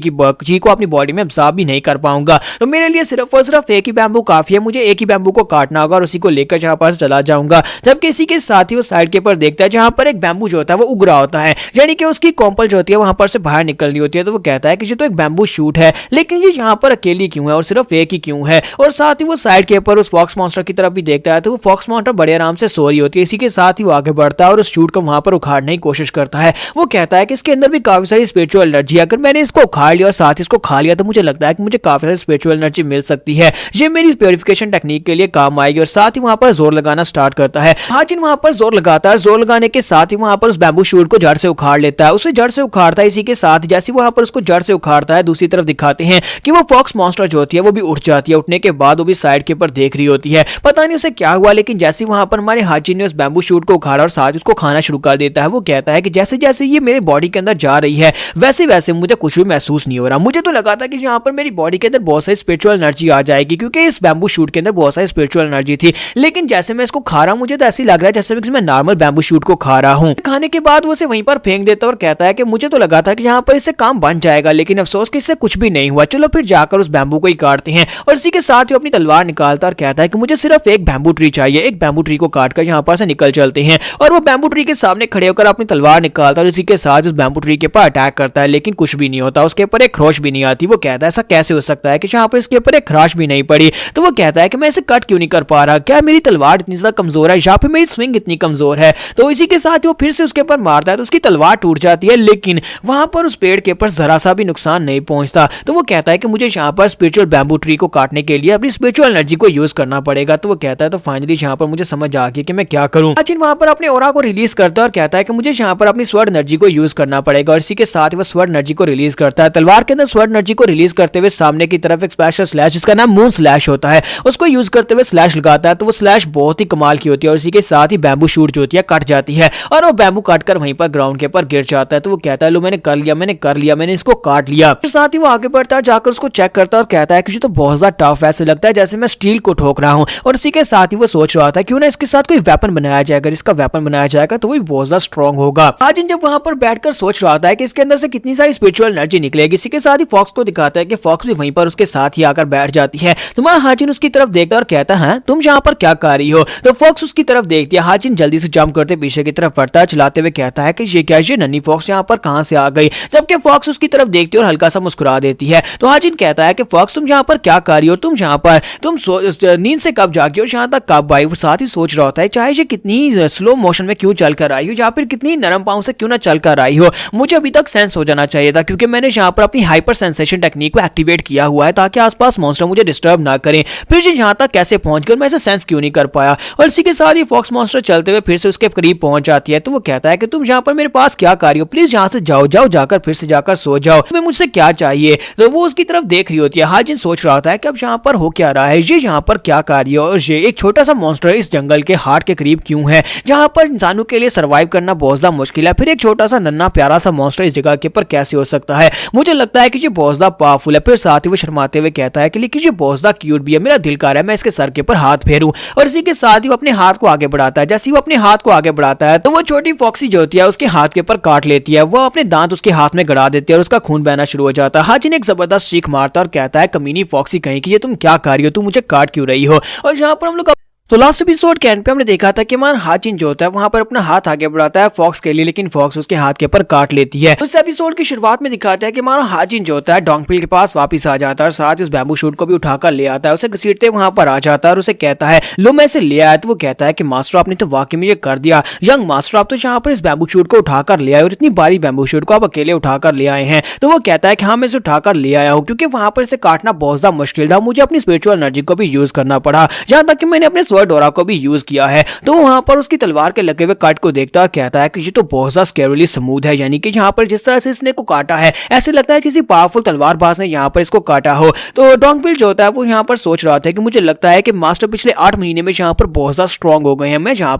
को अपनी बॉडी में एब्जॉर्ब भी नहीं कर पाऊंगा, तो मेरे लिए सिर्फ और सिर्फ एक ही बैम्बू काफी है, मुझे एक ही बैम्बू को काटना होगा और उसी को लेकर जहाँ पर चला जाऊंगा। जबकि इसी के साथ ही वो साइड के ऊपर देखता है जहाँ पर एक बैम्बू जो होता है वो उग रहा होता है, यानी कि उसकी कॉम्पल जो होती है वहां पर से बाहर निकल रही होती है। तो वो कहता है कि ये तो एक बैम्बू शूट है, लेकिन ये यहाँ पर अकेली क्यों है और सिर्फ एक ही क्यों है। और साथ ही वो साइड के ऊपर उस फॉक्स मॉन्स्टर की तरफ भी देखता है, तो वो फॉक्स मॉन्स्टर बड़े आराम से सो रही होती है। इसी के साथ ही वो आगे बढ़ता है और उस शूट को वहां पर उखाड़ने की कोशिश करता है। वो कहता है कि इसके अंदर भी काफी सारी स्पिरिचुअल एनर्जी है, अगर मैंने इसको उखाड़ लिया और साथ ही इसको खा लिया तो मुझे लगता है कि मुझे काफी सारी स्पिरिचुअल एनर्जी मिल सकती है, ये मेरी प्योरिफिकेशन टेक्निक के लिए काम आएगी। और साथ ही वहां पर जोर लगाना स्टार्ट करता है। हाजिन वहां पर जोर लगाता है, जोर लगाने के साथ ही वहां पर उस बैम्बू शूट को जड़ से उखाड़ लेता है, उसे जड़ से उखाड़ता है। इसी के साथ जैसे वहां पर उसको जड़ से उखाड़ता है, दूसरी तरफ दिखाते हैं कि वो फॉक्स मॉन्स्टर जो होती है वो भी उठ जाती है। उठने के बाद वो भी साइड के ऊपर देख रही होती है, पता नहीं उसे क्या हुआ, लेकिन जैसे वहां पर हमारे हाजिन ने उस बैम्बू शूट को उखाड़ा और साथ उसको खाना शुरू कर देता है। वो कहता है कि जैसे जैसे ये मेरे बॉडी के अंदर जा रही है वैसे वैसे मुझे कुछ भी महसूस नहीं हो रहा, मुझे तो लगा था कि यहाँ पर मेरी बॉडी के अंदर बहुत सारी स्पिरिचुअल एनर्जी आ जाएगी, क्योंकि इस बैम्बू शूट के अंदर बहुत सारी स्पिरिचुअल एनर्जी थी, लेकिन जैसे मैं इसको खा रहा हूँ मुझे तो ऐसे लग रहा है जैसे मैं नॉर्मल बैम्बू शूट को खा रहा हूँ। खाने के बाद वो उसे वहीं पर फेंक देता है और कहता है कि मुझे तो लगा था कि यहाँ पर इससे काम बन जाएगा, लेकिन अफसोस कि इससे कुछ भी नहीं हुआ। चलो फिर जाकर उस बैम्बू को ही काटते हैं। और इसी के साथ ही अपनी तलवार निकालता और कहता है कि मुझे सिर्फ एक बैम्बू ट्री चाहिए। एक बैम्बू ट्री को काटकर यहाँ पर से निकल चलते हैं और वो बैम्बू ट्री के सामने खड़े होकर अपनी तलवार निकालता और इसी के साथ उस बैम्बू ट्री के ऊपर अटैक करता है, लेकिन कुछ भी नहीं होता। उसके ऊपर एक खरोच भी नहीं आती। वो कहता है ऐसा कैसे हो सकता है कि यहाँ पर इसके ऊपर एक खराश भी नहीं पड़ी। तो वो कहता है कि मैं इसे कट क्यों नहीं कर पा रहा, क्या मेरी तलवार इतनी ज्यादा कमजोर है या फिर मेरी स्विंग इतनी कमजोर है। तो इसी के साथ वो फिर से उसके ऊपर मारता है तो उसकी तलवार टूट जाती है, लेकिन वहां पर उस पेड़ के ऊपर जरा सा भी नुकसान नहीं पहुंचता। तो वो कहता है कि मुझे यहाँ पर स्पिरिचुअल बैम्बू ट्री को काटने के लिए अपनी स्पिरिचुअल एनर्जी को यूज करना पड़ेगा। तो वो कहता है तो फाइनली यहाँ पर मुझे समझ आ गया कि मैं क्या करूं। हाजिन वहां पर अपने ऑरा को रिलीज करता है और कहता है कि मुझे यहाँ पर अपनी स्वर्ड एनर्जी को यूज करना पड़ेगा। और इसी के साथ वो स्वर्ड एनर्जी को रिलीज करता है। तलवार के अंदर स्वर्ड एनर्जी को रिलीज करते हुए सामने की तरफ एक स्पेशल स्लैश जिसका नाम मून स्लैश होता है उसको यूज करते हुए स्लैश लगाता है। तो वो स्लैश बहुत ही कमाल की होती है और इसी के साथ ही बैम्बू शूट जो होती है कट जाती है और वो बैम्बू काटकर वहीं पर ग्राउंड के ऊपर गिर जाता है। तो वो कहता है लो मैंने कर लिया मैंने इसको काट लिया। फिर साथ ही वो आगे बढ़ता है, जाकर उसको चेक करता है और कहता है कि तो बहुत ज्यादा टफ ऐसे लगता है जैसे मैं स्टील को ठोक रहा हूँ। और इसी के साथ ही वो सोच रहा था क्यों ना इसके साथ कोई वेपन बनाया जाए, अगर इसका वेपन बनाया जाएगा तो वो बहुत ज्यादा स्ट्रॉन्ग होगा। हाजिन जब वहां पर बैठकर सोच रहा था कि इसके अंदर से कितनी सारी स्पिरिचुअल एनर्जी निकलेगी, इसी के साथ ही फॉक्स को दिखाता है कि फॉक्स भी वहीं पर उसके साथ ही आकर बैठ जाती है। तो वहां हाजिन उसकी तरफ देखता है और कहता है तुम यहाँ पर क्या कर रही हो। तो फॉक्स उसकी तरफ देखती है। हाजिन जल्दी से जंप करते पीछे की तरफ बढ़ता है चलाते हुए कहता है कि ये क्या, ये नन्ही फॉक्स यहाँ पर कहां से आ गई। जबकि फॉक्स उसकी तरफ देखती है और हल्का सा मुस्कुरा देती है। तो हाजिन कहता है कि फॉक्स तुम यहाँ पर क्या कर रही हो, तुम यहाँ पर नींद से कब जागी और यहाँ तक कब आई। वो साथ ही सोच रहा होता है चाहे ये कितनी स्लो मोशन में क्यों चल कर आई हो या फिर कितनी नरम पाँव से क्यों ना चल कर आई हो, मुझे अभी तक सेंस हो जाना चाहिए था क्योंकि मैंने यहाँ पर अपनी हाइपर सेंसेशन टेक्निक को एक्टिवेट किया हुआ है ताकि आसपास मॉन्स्टर मुझे डिस्टर्ब ना करें। फिर ये यहाँ तक कैसे पहुंच गए, मैं इसे सेंस क्यों नहीं कर पाया। और इसी के साथ ही फॉक्स मॉन्स्टर चलते हुए फिर से उसके करीब पहुंच जाती है। तो वो कहता है कि तुम यहाँ पर मेरे पास क्या कर रही हो, प्लीज यहाँ से जाओ जाकर फिर से जाकर सो जाओ, तुम्हें मुझसे क्या चाहिए। तो वो उसकी तरफ देख रही होती है। हाजिन सोच रहा था कि अब यहाँ पर हो क्या रहा है, ये यहाँ पर क्या कर रही है और ये एक छोटा सा मॉन्स्टर इस जंगल के हार्ट के करीब क्यों है जहाँ पर इंसानों के लिए सर्वाइव करना बहुत ज्यादा मुश्किल है। फिर एक छोटा सा नन्हा प्यारा सा मॉन्स्टर इस जगह के ऊपर कैसे हो सकता है, मुझे लगता है कि ये बहुत ज्यादा पावरफुल है। फिर साथ ही वो शर्माते हुए कहता है कि लेकिन ये बहुत ज्यादा क्यूट भी है, मेरा दिल कर रहा है मैं इसके सर के ऊपर हाथ फेरूं। और इसी के साथ ही वो अपने हाथ को आगे बढ़ाता है। जैसे ही वो अपने हाथ को आगे बढ़ाता है तो वो छोटी फॉक्सी जो होती है उसके हाथ के ऊपर काट लेती है। वो अपने दांत उसके हाथ में गड़ा देती है और उसका खून बहना शुरू हो जाता है। हाजिन एक जबरदस्त चीख मारता है और कहता है कमीनी फॉक्सी कहीं की, ये तुम क्या कर रही हो, तुम मुझे काट क्यों रही हो। और यहाँ पर हम लोग तो लास्ट एपिसोड के एंड पे हमने देखा था कि हमारा हाजिन जो होता है वहां पर अपना हाथ आगे बढ़ाता है फॉक्स के लिए, लेकिन फॉक्स उसके हाथ के ऊपर काट लेती है। उस एपिसोड की शुरुआत में दिखाता है कि हमारा हाजिन जो होता है डोंगपिल के पास वापस आ जाता है और साथ उस बैम्बू शूट को भी उठाकर ले आता है। उसे घसीटते वहां पर आ जाता है और उसे कहता है लो मैं इसे ले आया। तो वो कहता है कि मास्टर आपने तो वाकई में ये कर दिया, यंग मास्टर आप तो यहाँ पर इस बैम्बू शूट को उठाकर ले आए और इतनी भारी बैम्बू शूट को आप अकेले उठाकर ले आए हैं। तो वो कहता है कि हाँ मैं इसे उठाकर ले आया हूँ क्योंकि वहां पर इसे काटना बहुत ज्यादा मुश्किल था, मुझे अपनी स्पिरिचुअल एनर्जी को भी यूज करना पड़ा, यहाँ तक कि मैंने अपने स्वर्ड डोरा को भी किया है। तो वहां पर उसकी तलवार के लगे हुए कट को देखता और कहता है कि ये तो बहुत ज्यादा स्केरली स्मूथ है, यानी कि यहाँ पर जिस तरह से इसने को काटा है ऐसे लगता है किसी पावरफुल तलवारबाज ने यहाँ पर इसको काटा हो। तो डोंगपिल जो होता है वो यहाँ पर सोच रहा था कि मुझे लगता है कि मास्टर पिछले 8 महीने में यहाँ पर बहुत ज्यादा स्ट्रॉन्ग हो गए हैं, मैं यहाँ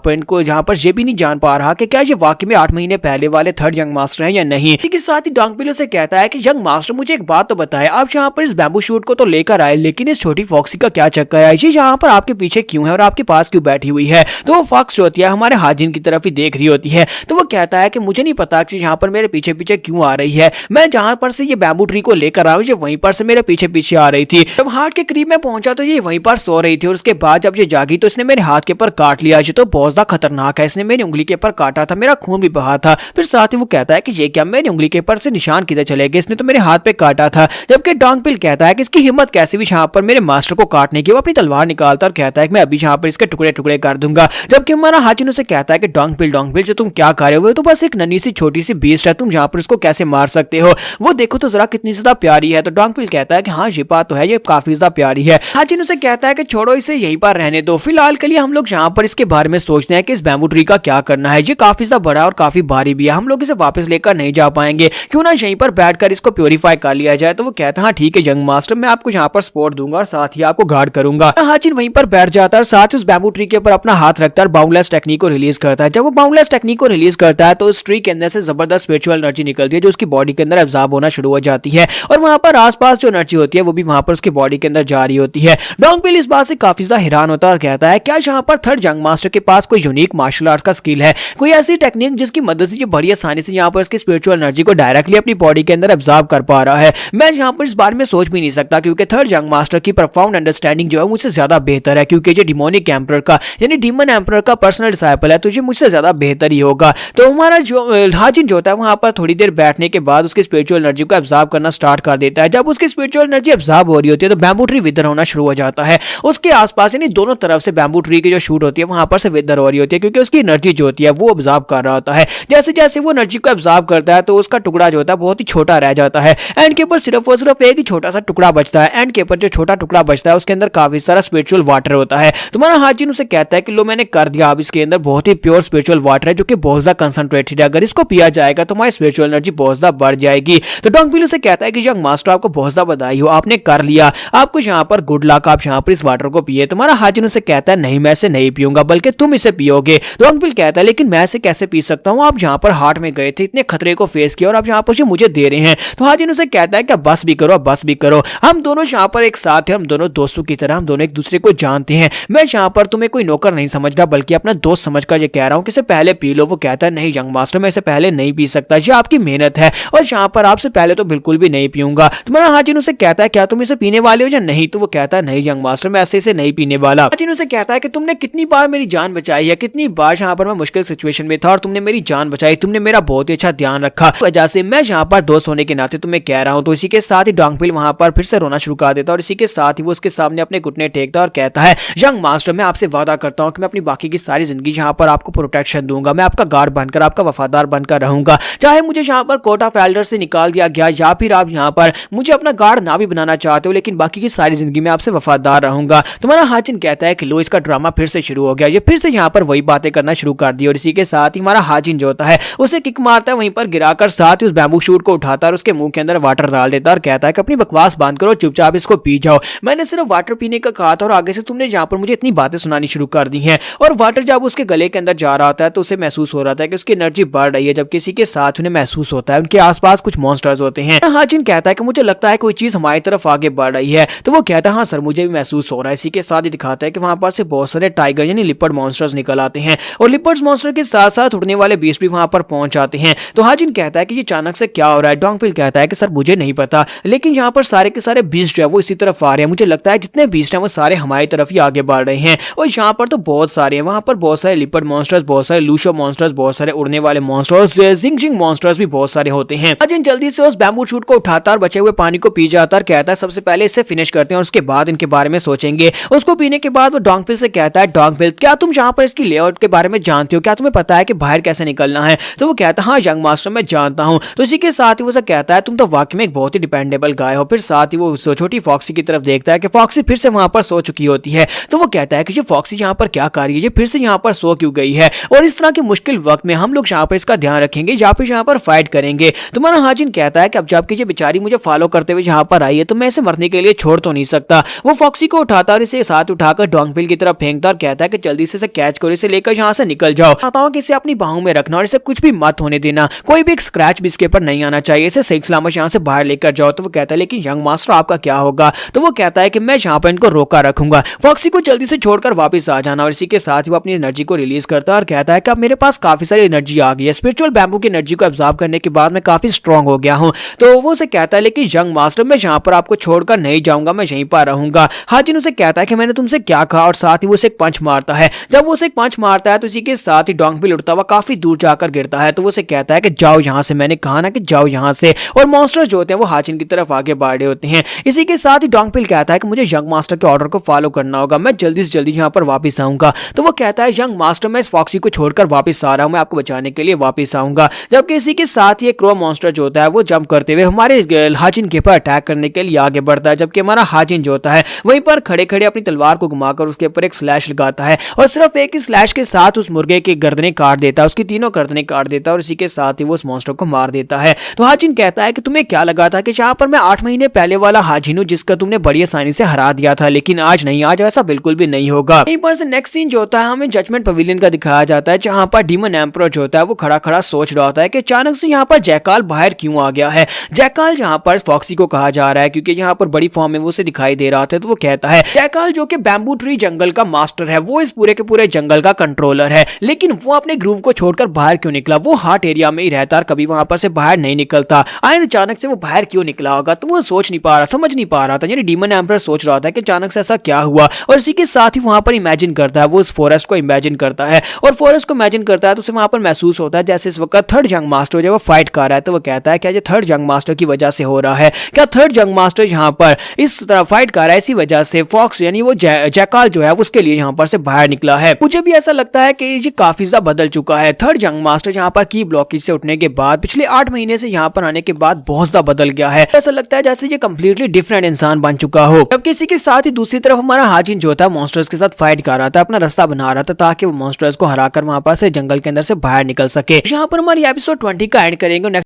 पर ये भी नहीं जान पा रहा कि क्या ये वाकई में 8 महीने पहले वाले थर्ड यंग मास्टर हैं या नहीं। इसके साथ ही डोंगपिल से कहता है कि यंग मास्टर मुझे एक बात तो बताए, आप यहाँ पर इस बैम्बू शूट को तो लेकर आए लेकिन इस छोटी फॉक्सी का क्या चक्कर है, ये यहाँ पर आपके पीछे क्यों है और आपके पास क्यों बैठी हुई है। तो वो फॉक्स जो होती है हमारे हाजिन की तरफ ही देख रही होती है। तो वो कहता है कि मुझे नहीं पता कि यहाँ पर मेरे पीछे पीछे क्यों आ रही है, मैं जहाँ पर से ये बैम्बू ट्री को लेकर आया हूँ ये वहीं पर से मेरे पीछे पीछे आ रही थी। जब हार्ट के करीब में पहुंचा तो ये वहीं पर सो रही थी और उसके बाद जब ये जागी तो इसने मेरे हाथ के ऊपर काट लिया। ये तो बहुत ज्यादा खतरनाक है, इसने मेरी उंगली के ऊपर काटा था, मेरा खून भी बहा था। फिर साथ ही वो कहता है कि ये क्या, मेरी उंगली के ऊपर से निशान किधर चले गए, इसने तो मेरे हाथ पे काटा था। जबकि डोंगपिल कहता है कि इसकी हिम्मत कैसे भी यहाँ पर मेरे मास्टर को काटने की। वो अपनी तलवार निकालता और कहता है कि मैं अभी यहाँ पर इसके टुकड़े टुकड़े कर दूंगा। जबकि हमारा हाजिन उसे कहता है कि डोंगपिल जो तुम क्या कर रहे हो, तो बस एक नन्ही सी छोटी सी बीस्ट है, तुम यहाँ पर इसको कैसे मार सकते हो, वो देखो तो जरा कितनी ज्यादा प्यारी है। तो डोंगपिल कहता है कि हाँ ये बात तो है, ये काफी ज्यादा प्यारी है। हाजिन उसे कहता है कि छोड़ो इसे यहीं पर रहने दो, फिलहाल के लिए हम लोग यहाँ पर इसके बारे में सोचते हैं कि इस बैम्बू ट्री का क्या करना है, ये काफी ज्यादा बड़ा और काफी भारी भी है, हम लोग इसे वापस लेकर नहीं जा पाएंगे, क्यों ना यहीं पर बैठकर इसको प्योरीफाई कर लिया जाए। तो वो कहता है हाँ ठीक है यंग मास्टर, मैं आपको यहाँ पर सपोर्ट दूंगा और साथ ही आपको गार्ड करूंगा। हाजिन वहीं पर बैठ जाता है और साथ साथ उस बैम्बू ट्री के ऊपर अपना हाथ रखता है, बाउंडलेस टेक्निक को रिलीज करता है। जब वो बाउंडलेस टेक्निक को रिलीज करता है तो उस ट्री के अंदर से जबरदस्त स्पिरिचुअल एनर्जी निकलती है जो उसकी बॉडी के अंदर एब्जॉर्ब होना शुरू हो जाती है और वहां पर आसपास जो एनर्जी होती है वो भी वहां पर उसकी बॉडी के अंदर जा रही होती है। डोंगबिल इस बात से काफी ज्यादा हैरान होता है और कहता है क्या यहाँ पर थर्ड जंग मास्टर के पास कोई यूनिक मार्शल आर्ट्स का स्किल है, कोई ऐसी टेक्निक जिसकी मदद से ये बड़ी आसानी से यहाँ पर इसकी स्पिरिचुअल एनर्जी को डायरेक्टली अपनी बॉडी के अंदर एब्जॉर्ब कर पा रहा है। मैं यहाँ पर इस बारे में सोच भी नहीं सकता क्योंकि थर्ड जंग मास्टर की प्रोफाउंड अंडरस्टैंडिंग जो है मुझसे ज्यादा बेहतर है, क्योंकि ये डिमोनिक एम्परर का यानी डीमन एम्परर का पर्सनल डिसाइपल है तो ये मुझसे ज्यादा बेहतर ही होगा। तो हमारा जो हाजिन जो होता है वहां पर थोड़ी देर बैठने के बाद उसकी स्पिरिचुअल एनर्जी को एब्जॉर्ब करना स्टार्ट कर देता है। जब उसकी स्पिरिचुअल एनर्जी एब्जॉर्ब हो रही होती है तो बैम्बू ट्री विदर होना शुरू हो जाता है। उसके आसपास यानी दोनों तरफ से बैम्बू ट्री की जो शूट होती है वहां पर से विदर हो रही होती है क्योंकि उसकी एनर्जी जो होती है वो एब्जॉर्ब कर रहा होता है। जैसे जैसे वो एनर्जी को एब्जॉर्ब करता है तो उसका टुकड़ा जो होता है बहुत ही छोटा रह जाता है। एंड के ऊपर सिर्फ और सिर्फ एक ही छोटा सा टुकड़ा बचता है। एंड के ऊपर जो छोटा टुकड़ा बचता है उसके अंदर काफी सारा स्पिरिचुअल वाटर होता है। तुम्हारा हाजिन उसे कहता है कि लो मैंने कर दिया, अब इसके अंदर बहुत ही प्योर स्पिरिचुअल वाटर है जो कि बहुत ज्यादा कंसंट्रेटेड है, अगर इसको पिया जाएगा तो हमारी स्पिरिचुअल एनर्जी बहुत ज्यादा बढ़ जाएगी। तो डोंगबिल उसे कहता है कि यंग मास्टर आपको बहुत ज्यादा बधाई हो, आपने कर लिया, आपको यहाँ पर गुड लक, आप यहाँ पर इस वाटर को पिए। तुम्हारा हाजिन उसे कहता है नहीं मैं इसे नहीं पीऊंगा बल्कि तुम इसे पियोगे। डोंगबिल कहता है लेकिन मैं इसे कैसे पी सकता हूँ, आप यहाँ पर हार्ट में गए थे, इतने खतरे को फेस किया और आप यहाँ पर मुझे दे रहे हैं। तो हाजिन उसे कहता है कि बस भी करो, बस भी करो, हम दोनों यहाँ पर एक साथ हैं, हम दोनों दोस्तों की तरह, हम दोनों एक दूसरे को जानते हैं। मैं यहाँ पर तुम्हें कोई नौकर नहीं समझ रहा बल्कि अपना दोस्त समझकर ये कह रहा हूँ कि इसे पहले पी लो। वो कहता है नहीं यंग मास्टर मैं इसे पहले नहीं पी सकता, ये आपकी मेहनत है और यहाँ पर आपसे पहले तो बिल्कुल भी नहीं पीऊंगा। तुम्हारा हाजिन उसे कहता है क्या तुम इसे पीने वाले हो या नहीं? तो वो कहता है नहीं यंग मास्टर मैं ऐसे इसे नहीं पीने वाला। हाजिन उसे कहता है कि तुमने कितनी बार मेरी जान बचाई है, कितनी बार यहाँ पर मैं मुश्किल सिचुएशन में था और तुमने मेरी जान बचाई, तुमने मेरा बहुत ही अच्छा ध्यान रखा, वजह से मैं यहाँ पर दोस्त होने के नाते तुम्हें कह रहा हूँ। तो इसी के साथ ही डोंगबिल वहां पर फिर से रोना शुरू कर देता है और इसी के साथ ही वो उसके सामने अपने घुटने टेकता है और कहता है यंग मास्टर मैं आपसे वादा करता हूँ कि मैं अपनी बाकी की सारी जिंदगी यहाँ पर आपको प्रोटेक्शन दूंगा, मैं आपका गार्ड बनकर, आपका वफादार बनकर रहूंगा, चाहे मुझे यहाँ पर कोर्ट ऑफ एल्डर से निकाल दिया गया या फिर आप यहाँ पर मुझे अपना गार्ड ना भी बनाना चाहते हो, लेकिन बाकी की सारी जिंदगी में आपसे वफादार रहूंगा। तुम्हारा हाजिन कहता है कि लो इसका ड्रामा फिर से शुरू हो गया, ये फिर से यहाँ पर वही बातें करना शुरू कर दी और इसी के साथ ही हमारा हाजिन जो होता है उसे किक मारता है, वहीं पर गिराकर साथ ही उस बैम्बू शूट को उठाता है और उसके मुंह के अंदर वाटर डाल देता है और कहता है कि अपनी बकवास बंद करो, चुपचाप इसको पी जाओ, मैंने सिर्फ वाटर पीने का कहा था और आगे से तुमने यहाँ पर मुझे इतनी बातें सुनानी शुरू कर दी हैं। और वाटर जब उसके गले के अंदर जा रहा होता है तो उसे महसूस हो रहा था कि उसकी एनर्जी बढ़ रही है, जबकि इसी के साथ उन्हें महसूस होता है उनके आसपास कुछ मॉन्स्टर्स होते हैं। हाजिन कहता है कि मुझे लगता है कोई चीज हमारी तरफ आगे बढ़ रही है, तो वो कहता है हाँ सर मुझे भी महसूस हो रहा है। इसी के साथ ही दिखाता है कि वहां पर से बहुत सारे टाइगर यानी लिपर्ड मॉन्स्टर्स निकल आते हैं और लिपर्ड मॉन्स्टर के साथ साथ उड़ने वाले बीस्ट भी वहां पर पहुंच जाते हैं। तो हाजिन कहता है कि ये अचानक से क्या हो रहा है? डोंगबिल कहता है कि सर मुझे नहीं पता, लेकिन यहाँ पर सारे के सारे बीस्ट जो है वो इसी तरफ आ रहे हैं, मुझे लगता है जितने बीस्ट हैं वो सारे हमारी तरफ ही आगे बढ़ रहे हैं और यहाँ पर तो बहुत सारे हैं, वहां पर बहुत सारे लिपर्ड मॉन्स्टर्स, बहुत सारे लूशो मॉन्स्टर्स, बहुत सारे उड़ने वाले मॉन्स्टर्स, जिंग मॉन्स्टर्स भी बहुत सारे होते हैं। हाजिन जल्दी से उस बैम्बू शूट को उठाता और बचे हुए पानी को पी जाता और कहता है सबसे पहले इससे फिनिश करते हैं और उसके बाद इनके बारे में सोचेंगे। उसको पीने के बाद वो डोंगबिल से कहता है डोंगबिल क्या तुम यहाँ पर इसकी लेआउट के बारे में जानते हो, क्या तुम्हें पता है कि बाहर कैसे निकलना है? तो वो कहता है हाँ यंग मास्टर मैं जानता हूँ। तो इसी के साथ ही वो कहता है तुम तो वाकई में एक बहुत ही डिपेंडेबल गाय हो। फिर साथ ही वो छोटी फॉक्सी की तरफ देखता है कि फॉक्सी फिर से वहां पर सो चुकी होती है। तो वो कहता है कि ये फॉक्सी यहाँ पर क्या कर रही है, ये फिर से यहाँ पर सो क्यों गई है और इस तरह के मुश्किल वक्त में हम लोग यहाँ पर इसका ध्यान रखेंगे या फिर यहाँ पर फाइट करेंगे। तुम्हारा हाजिन कहता है कि अब जबकि ये बेचारी मुझे फॉलो करते हुए यहाँ पर आई है तो मैं इसे मरने के लिए छोड़ तो नहीं सकता। वो फॉक्सी को उठाता और इसे साथ उठाकर डोंगबिल की तरफ फेंकता और कहता है कि जल्दी से इसे कैच करो, इसे लेकर यहाँ से निकल जाओ, चाहता हूँ कि इसे अपनी बाहों में रखना और इसे कुछ भी मत होने देना, कोई भी एक स्क्रैच भी इसके ऊपर नहीं आना चाहिए, इसे सही सलामत यहाँ से बाहर लेकर जाओ। तो वो कहता है लेकिन यंग मास्टर आपका क्या होगा? तो वो कहता है कि मैं यहाँ पर इनको रोका रखूंगा, फॉक्सी को जल्दी से छोड़कर वापस आ जाना। और इसी के साथ ही वो अपनी एनर्जी को रिलीज करता है और कहता है कि अब मेरे पास काफी सारी एनर्जी आ गई है, स्पिरिचुअल बैम्बू की एनर्जी को एब्जॉर्ब करने के बाद मैं काफी स्ट्रॉन्ग हो गया हूँ। तो वो उसे कहता है लेकिन यंग मास्टर मैं यहाँ पर आपको छोड़कर नहीं जाऊंगा, मैं यहीं पर रहूंगा। हाजिन उसे कहता है कि मैंने तुमसे क्या कहा और साथ ही वो उसे एक पंच मारता है। जब वो उसे एक पंच मारता है तो इसी के साथ ही डोंगबिल उड़ता हुआ काफी दूर जाकर गिरता है। तो वो उसे कहता है कि जाओ यहाँ से, मैंने कहा ना कि जाओ यहाँ से। और मॉन्स्टर जो होते हैं वो हाजिन की तरफ आगे बढ़ रहे होते हैं। इसी के साथ ही डोंगबिल कहता है कि मुझे यंग मास्टर के ऑर्डर को फॉलो करना होगा, मैं जल्दी से जल्दी यहाँ पर वापस आऊंगा। तो वो कहता है यंग मास्टर मैं इस फॉक्सी को छोड़कर वापस आ रहा हूँ, मैं आपको बचाने के लिए वापस आऊंगा। जबकि इसी के साथ ही क्रो मॉन्स्टर जो होता है वो जंप करते हुए हमारे हाजिन के ऊपर अटैक करने के लिए आगे बढ़ता है, जबकि हमारा हाजिन जो होता है वहीं पर खड़े खड़े अपनी तलवार को घुमाकर उसके ऊपर एक स्लैश लगाता है और सिर्फ एक ही स्लैश के साथ उस मुर्गे की गर्दनें काट देता है, उसकी तीनों गर्दनें काट देता है और इसी के साथ ही वो उस मॉन्स्टर को मार देता है। तो हाजिन कहता है कि तुम्हें क्या लगा था कि जहां पर मैं 8 महीने पहले वाला हाजिन हूं जिसका तुमने बड़ी आसानी से हरा दिया था, लेकिन आज नहीं, आज ऐसा बिल्कुल भी नहीं होगा। यहीं पर से नेक्स्ट सीन जो होता है हमें जजमेंट पवेलियन का दिखाया जाता है, जहां पर डीमन एम्परर जो होता है वो खड़ा खड़ा सोच रहा होता है कि अचानक से यहाँ पर जैकाल बाहर क्यों आ गया है। जैकाल जहाँ पर फॉक्सी को कहा जा रहा है क्योंकि यहाँ पर बड़ी फॉर्म में वो उसे दिखाई दे रहा था, तो वो कहता है जैकाल जो कि बैम्बू ट्री जंगल का मास्टर है, वो इस पूरे के पूरे जंगल का कंट्रोलर है, लेकिन वो अपने ग्रूव को छोड़कर बाहर क्यों निकला। वो हार्ट एरिया में ही रहता और कभी वहां पर से बाहर नहीं निकलता, आयन अचानक से वो बाहर क्यों निकला होगा। तो वो सोच नहीं पा रहा, समझ नहीं पा रहा था, यानी डीमन एम्परर सोच रहा था कि अचानक से ऐसा क्या हुआ। और इसी के साथ ही वहां पर इमेजिन करता है, वो उस फॉरेस्ट को इमेजिन करता है और फॉरेस्ट को इमेजिन करता है तो उसे वहां पर महसूस होता है जैसे इस वक्त थर्ड जंग मास्टर जो वो फाइट कर रहा है। तो वो कहता है क्या ये थर्ड जंग मास्टर की वजह से हो रहा है, क्या थर्ड जंग मास्टर यहाँ पर इस तरह फाइट कर रहा है, इसी वजह से फॉक्स यानी वो जैकाल जो है उसके लिए यहाँ पर से बाहर निकला है। मुझे भी ऐसा लगता है कि ये काफी ज्यादा बदल चुका है। थर्ड जंग मास्टर यहाँ पर की ब्लॉकेज से उठने के बाद पिछले 8 महीने से यहाँ पर आने के बाद बहुत ज्यादा बदल गया है। ऐसा लगता है जैसे ये कम्प्लीटली डिफरेंट इंसान बन चुका हो। जब किसी के साथ ही दूसरी तरफ हमारा हाजिन जो था मॉन्स्टर्स के साथ फाइट कर रहा था, अपना रास्ता बना रहा था ताकि वो मॉन्स्टर्स को हराकर वहां पर से जंगल के अंदर से बाहर निकल सके। यहाँ पर हमारी एपिसोड 20 का एंड करेंगे।